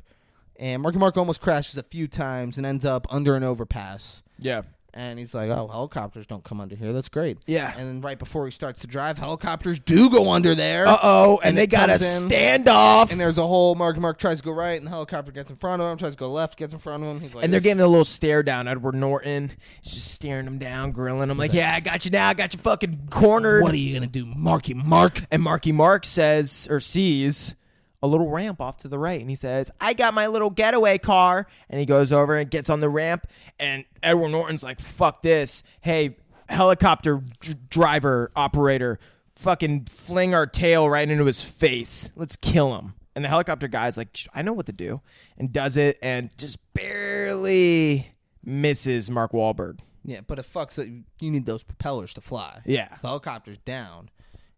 and Marky Mark almost crashes a few times and ends up under an overpass. Yeah. And he's like, oh, helicopters don't come under here. That's great. Yeah. And then right before he starts to drive, helicopters do go under there. Uh-oh. And they got a standoff. And there's a whole Marky Mark tries to go right, and the helicopter gets in front of him, tries to go left, gets in front of him. He's like, and they're giving a little stare down. Edward Norton is just staring him down, grilling him like, yeah, I got you now. I got you fucking cornered. What are you going to do, Marky Mark? And Marky Mark says, or sees, a little ramp off to the right, and he says, I got my little getaway car. And he goes over and gets on the ramp, and Edward Norton's like, fuck this. Hey, helicopter driver, operator, fucking fling our tail right into his face. Let's kill him. And the helicopter guy's like, I know what to do, and does it, and just barely misses Mark Wahlberg. Yeah, but it fucks it. You need those propellers to fly. Yeah. So the helicopter's down.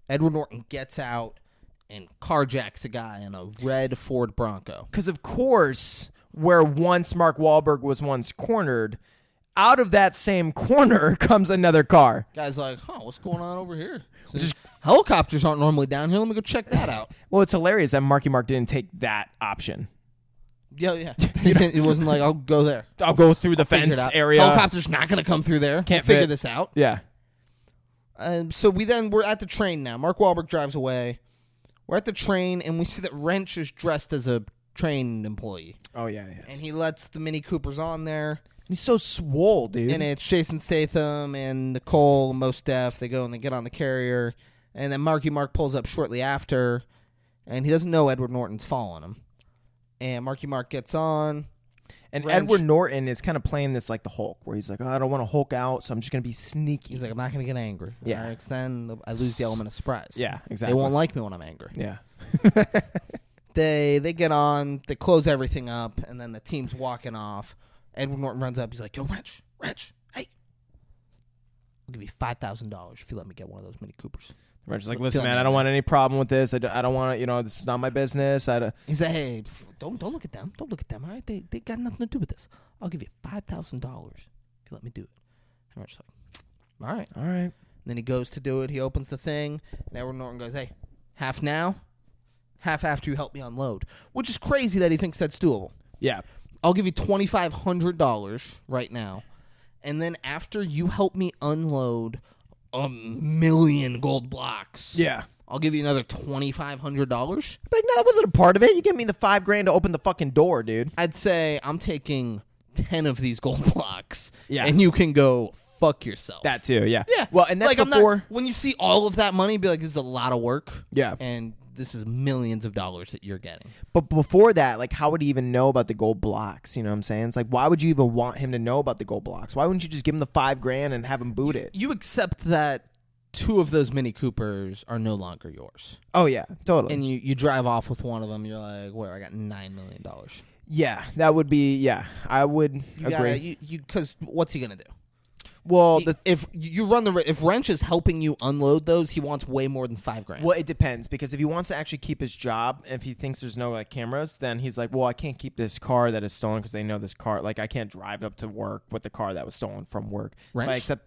Edward Norton gets out and carjacks a guy in a red Ford Bronco. Because, of course, where once Mark Wahlberg was once cornered, out of that same corner comes another car. Guy's like, what's going on over here? So helicopters aren't normally down here. Let me go check that out. Well, it's hilarious that Marky Mark didn't take that option. Yeah. It wasn't like, I'll go there. I'll go through the fence area. Helicopter's not going to come through there. Can't figure this out. Yeah. So we're at the train now. Mark Wahlberg drives away. We're at the train, and we see that Wrench is dressed as a train employee. Oh, yeah, yes. And he lets the Mini Coopers on there. He's so swole, dude. And it's Jason Statham and Nicole and Mos Def. They go and they get on the carrier. And then Marky Mark pulls up shortly after. And he doesn't know Edward Norton's following him. And Marky Mark gets on. And Wrench, Edward Norton is kind of playing this like the Hulk, where he's like, oh, I don't want to Hulk out, so I'm just going to be sneaky. He's like, I'm not going to get angry. Yeah. Because then I lose the element of surprise. Yeah, exactly. They won't like me when I'm angry. Yeah. They get on. They close everything up. And then the team's walking off. Edward Norton runs up. He's like, yo, Wrench, hey. I'll give you $5,000 if you let me get one of those Mini Coopers. Wrench is like, listen, man, I don't want any problem with this. I don't want to, this is not my business. He's like, hey, don't look at them. Don't look at them, all right? They got nothing to do with this. I'll give you $5,000 if you let me do it. And Wrench's like, all right. All right. And then he goes to do it. He opens the thing. And Edward Norton goes, hey, half now, half after you help me unload. Which is crazy that he thinks that's doable. Yeah. I'll give you $2,500 right now. And then after you help me unload 1,000,000 gold blocks. Yeah. I'll give you another $2,500. Like, no, that wasn't a part of it. You gave me the $5,000 to open the fucking door, dude. I'd say I'm taking 10 of these gold blocks. Yeah. And you can go fuck yourself. That too, yeah. Yeah. Well, and that's like, before. when you see all of that money, be like, this is a lot of work. Yeah. And this is millions of dollars that you're getting. But before that, like, how would he even know about the gold blocks? You know what I'm saying? It's like, why would you even want him to know about the gold blocks? Why wouldn't you just give him the $5,000 and have him boot it? You accept that 2 of those Mini Coopers are no longer yours. Oh, yeah, totally. And you drive off with one of them. You're like, whatever, I got $9 million. Yeah, that would be, yeah, I would agree. Because what's he going to do? Well, if Wrench is helping you unload those, he wants way more than $5,000. Well, it depends, because if he wants to actually keep his job, if he thinks there's no like cameras, then he's like, well, I can't keep this car that is stolen because they know this car. Like, I can't drive up to work with the car that was stolen from work. So if I accept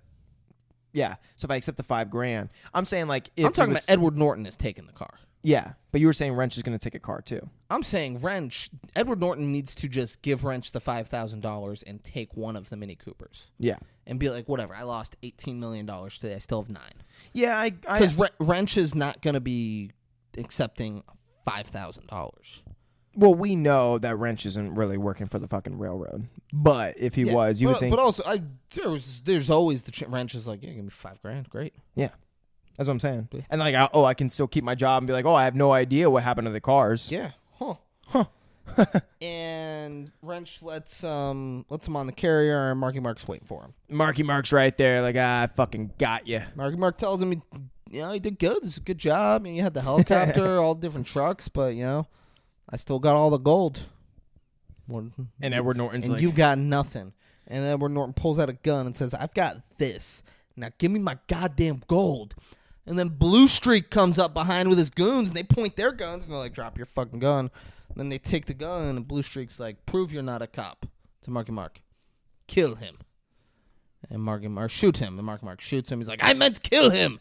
the $5,000, I'm saying like if I'm talking about Edward Norton is taking the car. Yeah, but you were saying Wrench is going to take a car too. I'm saying Edward Norton needs to just give Wrench the $5,000 and take one of the Mini Coopers. Yeah. And be like, whatever, I lost $18 million today. I still have 9. Yeah, because Wrench is not going to be accepting $5,000. Well, we know that Wrench isn't really working for the fucking railroad. But if he was, you would think. But also, there's always the Wrench is like, yeah, give me $5,000, great. Yeah. That's what I'm saying. And like, I can still keep my job and be like, I have no idea what happened to the cars. Yeah. Huh. And Wrench lets him on the carrier, and Marky Mark's waiting for him. Marky Mark's right there, like, I fucking got you. Marky Mark tells him, he did good. This is a good job. You had the helicopter, all different trucks, but I still got all the gold. And Edward Norton's and like, you got nothing. And Edward Norton pulls out a gun and says, I've got this. Now give me my goddamn gold. And then Blue Streak comes up behind with his goons, and they point their guns, and they're like, drop your fucking gun. And then they take the gun, and Blue Streak's like, prove you're not a cop to Marky Mark. Kill him. And Marky Mark, shoot him. And Marky Mark shoots him. He's like, I meant kill him.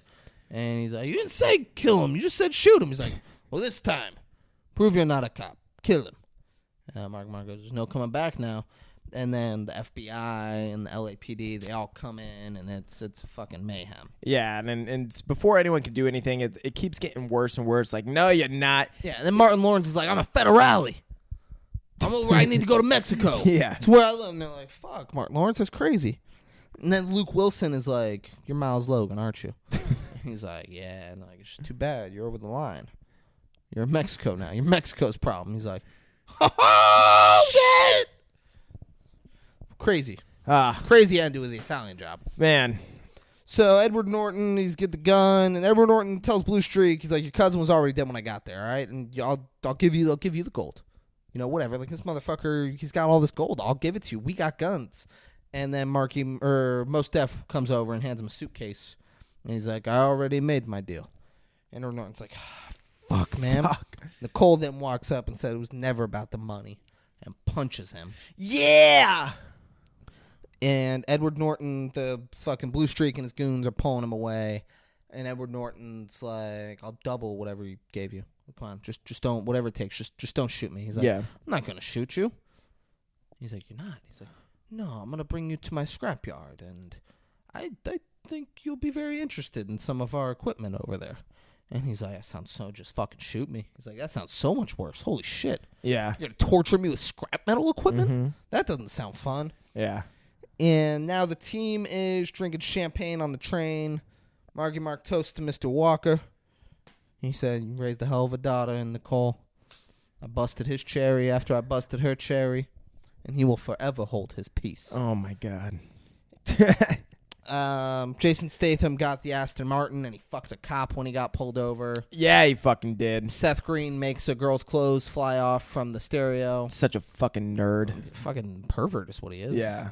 And he's like, you didn't say kill him. You just said shoot him. He's like, well, this time, prove you're not a cop. Kill him. And Marky Mark goes, there's no coming back now. And then the FBI and the LAPD, they all come in, and it's a fucking mayhem. Yeah, and before anyone can do anything, it keeps getting worse and worse. Like, no, you're not. Yeah, and then Martin Lawrence is like, I'm a federale. I need to go to Mexico. Yeah. It's where I live. And they're like, fuck, Martin Lawrence is crazy. And then Luke Wilson is like, you're Miles Logan, aren't you? He's like, yeah. And like, it's just too bad. You're over the line. You're in Mexico now. You're Mexico's problem. He's like, oh, shit. Crazy. Crazy ending with the Italian job. Man. So Edward Norton, he's get the gun, and Edward Norton tells Blue Streak, he's like, your cousin was already dead when I got there, all right? And I'll give you the gold. Whatever. Like, this motherfucker, he's got all this gold. I'll give it to you. We got guns. And then Mos Def comes over and hands him a suitcase. And he's like, I already made my deal. And Edward Norton's like, fuck, man. Fuck. Nicole then walks up and said it was never about the money and punches him. Yeah! And Edward Norton, the fucking Blue Streak and his goons are pulling him away. And Edward Norton's like, I'll double whatever he gave you. Come on, just don't, whatever it takes, just don't shoot me. He's like, I'm not going to shoot you. He's like, you're not. He's like, no, I'm going to bring you to my scrapyard, and I think you'll be very interested in some of our equipment over there. And he's like, that sounds so, just fucking shoot me. He's like, that sounds so much worse. Holy shit. Yeah. You're going to torture me with scrap metal equipment? That doesn't sound fun. Yeah. And now the team is drinking champagne on the train. Marky Mark toasts to Mr. Walker. He said, you raised a hell of a daughter in Nicole. I busted his cherry after I busted her cherry. And he will forever hold his peace. Oh, my God. Jason Statham got the Aston Martin, and he fucked a cop when he got pulled over. Yeah, he fucking did. Seth Green makes a girl's clothes fly off from the stereo. Such a fucking nerd. Fucking pervert is what he is. Yeah.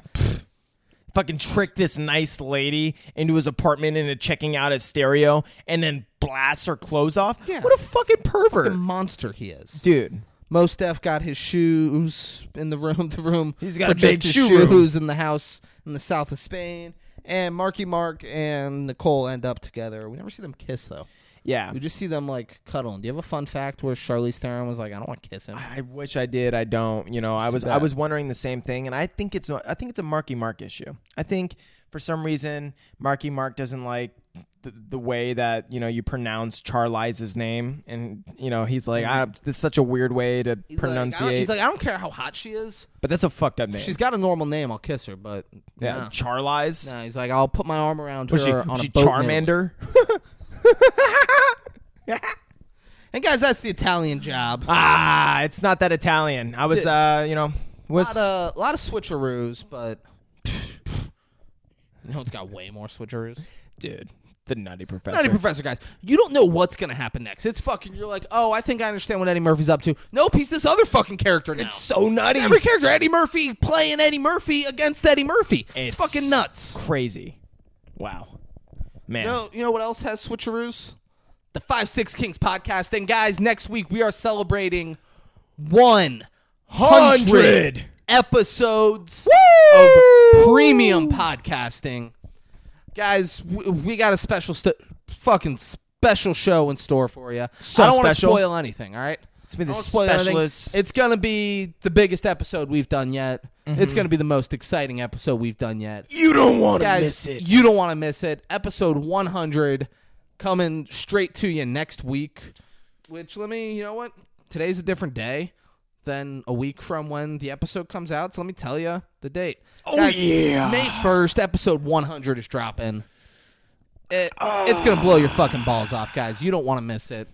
Fucking tricked this nice lady into his apartment into checking out his stereo and then blasts her clothes off. Yeah. What a fucking pervert. Fucking monster he is. Dude. Mos Def got his shoes in the room. He's got for a big just his shoe room. shoes in the house in the south of Spain. And Marky Mark and Nicole end up together. We never see them kiss, though. Yeah. We just see them, like, cuddling. Do you have a fun fact where Charlize Theron was like, I don't want to kiss him? I wish I did. I don't. You know, I was wondering the same thing, and I think it's a Marky Mark issue. I think for some reason Marky Mark doesn't like the way that, you know, you pronounce Charlize's name, and, you know, he's like, this is such a weird way to pronunciate. He's like, I don't care how hot she is. But that's a fucked up name. She's got a normal name. I'll kiss her, but yeah, nah. Charlize. Nah, he's like, I'll put my arm around Was her on she a boat. Charmander? And guys, that's the Italian job. It's not that Italian. I was, you know, a lot of switcheroos, but you know, it's got way more switcheroos. Dude, the Nutty Professor. Nutty Professor, guys. You don't know what's going to happen next. It's fucking, you're like, oh, I think I understand what Eddie Murphy's up to. Nope, he's this other fucking character now. It's so nutty. Every character, Eddie Murphy playing Eddie Murphy against Eddie Murphy. It's fucking nuts. Crazy. Wow. Man. You know what else has switcheroos? The 5-6 Kings podcast. And guys, next week we are celebrating 100 episodes of premium podcasting. Guys, we got a fucking special show in store for you. So I don't want to special. spoil anything, all right? It's been the I don't spoil anything. specialist. It's going to be the biggest episode we've done yet. It's going to be the most exciting episode we've done yet. You don't want to Guys, miss it. You don't want to miss it. Episode 100 coming straight to you next week. Which, you know what? Today's a different day than a week from when the episode comes out. So let me tell you the date. Oh, Guys, yeah. May 1st, episode 100 is dropping. It's going to blow your fucking balls off, guys. You don't want to miss it.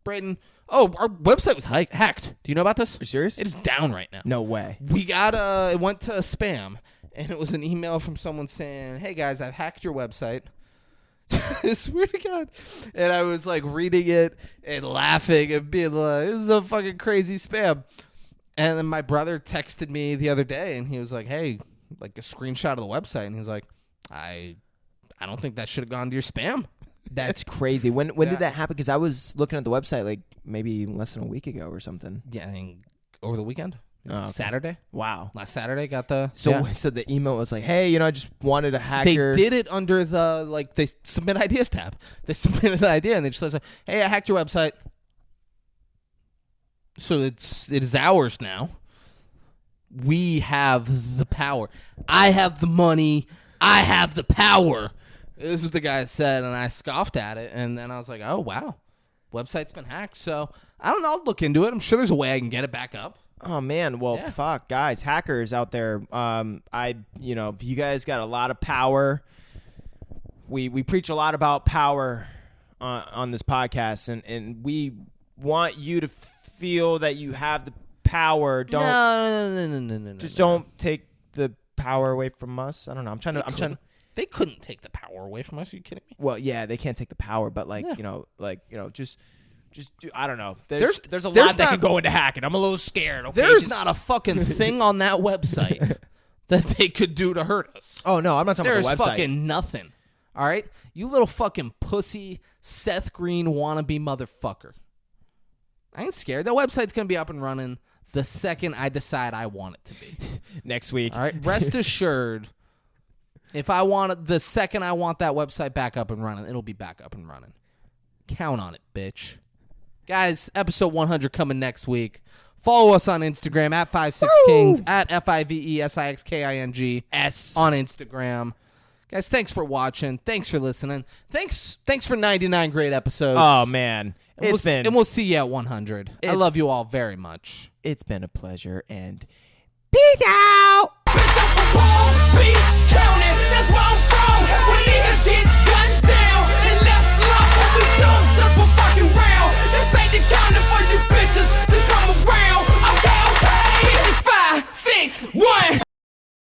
Brayden, our website was hacked. Do you know about this? Are you serious? It is down right now. No way. We got it went to spam, and it was an email from someone saying, hey guys, I've hacked your website. I swear to God. And I was like reading it and laughing and being like, this is a fucking crazy spam. And then my brother texted me the other day, and he was like, hey, like a screenshot of the website, and he's like, I don't think that should have gone to your spam. That's crazy. When did that happen? Because I was looking at the website like maybe less than a week ago or something. Yeah, I think over the weekend. Oh, okay. Saturday. Wow. Last Saturday got the... So the email was like, hey, you know, I just wanted to hack your... They did it under the, like, they submit ideas tab. They submitted an idea, and they just like, hey, I hacked your website. So it is ours now. We have the power. I have the money. I have the power. This is what the guy said, and I scoffed at it, and then I was like, oh, wow. Website's been hacked. So, I don't know. I'll look into it. I'm sure there's a way I can get it back up. Oh, man. Well, fuck, guys, hackers out there. You guys got a lot of power. We preach a lot about power on this podcast, and we want you to feel that you have the power. Don't No. Don't take the power away from us. I don't know. I'm trying to. They couldn't take the power away from us. Are you kidding me? Well, yeah, they can't take the power, but just do, I don't know. There's a there's lot that not- can go into hacking. I'm a little scared. Okay? There's not a fucking thing on that website that they could do to hurt us. Oh no, I'm not talking There's about the website. fucking nothing. All right, you little fucking pussy Seth Green wannabe motherfucker. I ain't scared. That website's gonna be up and running the second I decide I want it to be. Next week. All right, rest assured. The second I want that website back up and running, it'll be back up and running. Count on it, bitch. Guys, episode 100 coming next week. Follow us on Instagram at 56Kings, at FIVESIXKING S on Instagram. Guys, thanks for watching. Thanks for listening. Thanks for 99 great episodes. Oh, man. And we'll see you at 100. I love you all very much. It's been a pleasure, and peace out! Bitch, I'm from Palm Beach County. That's why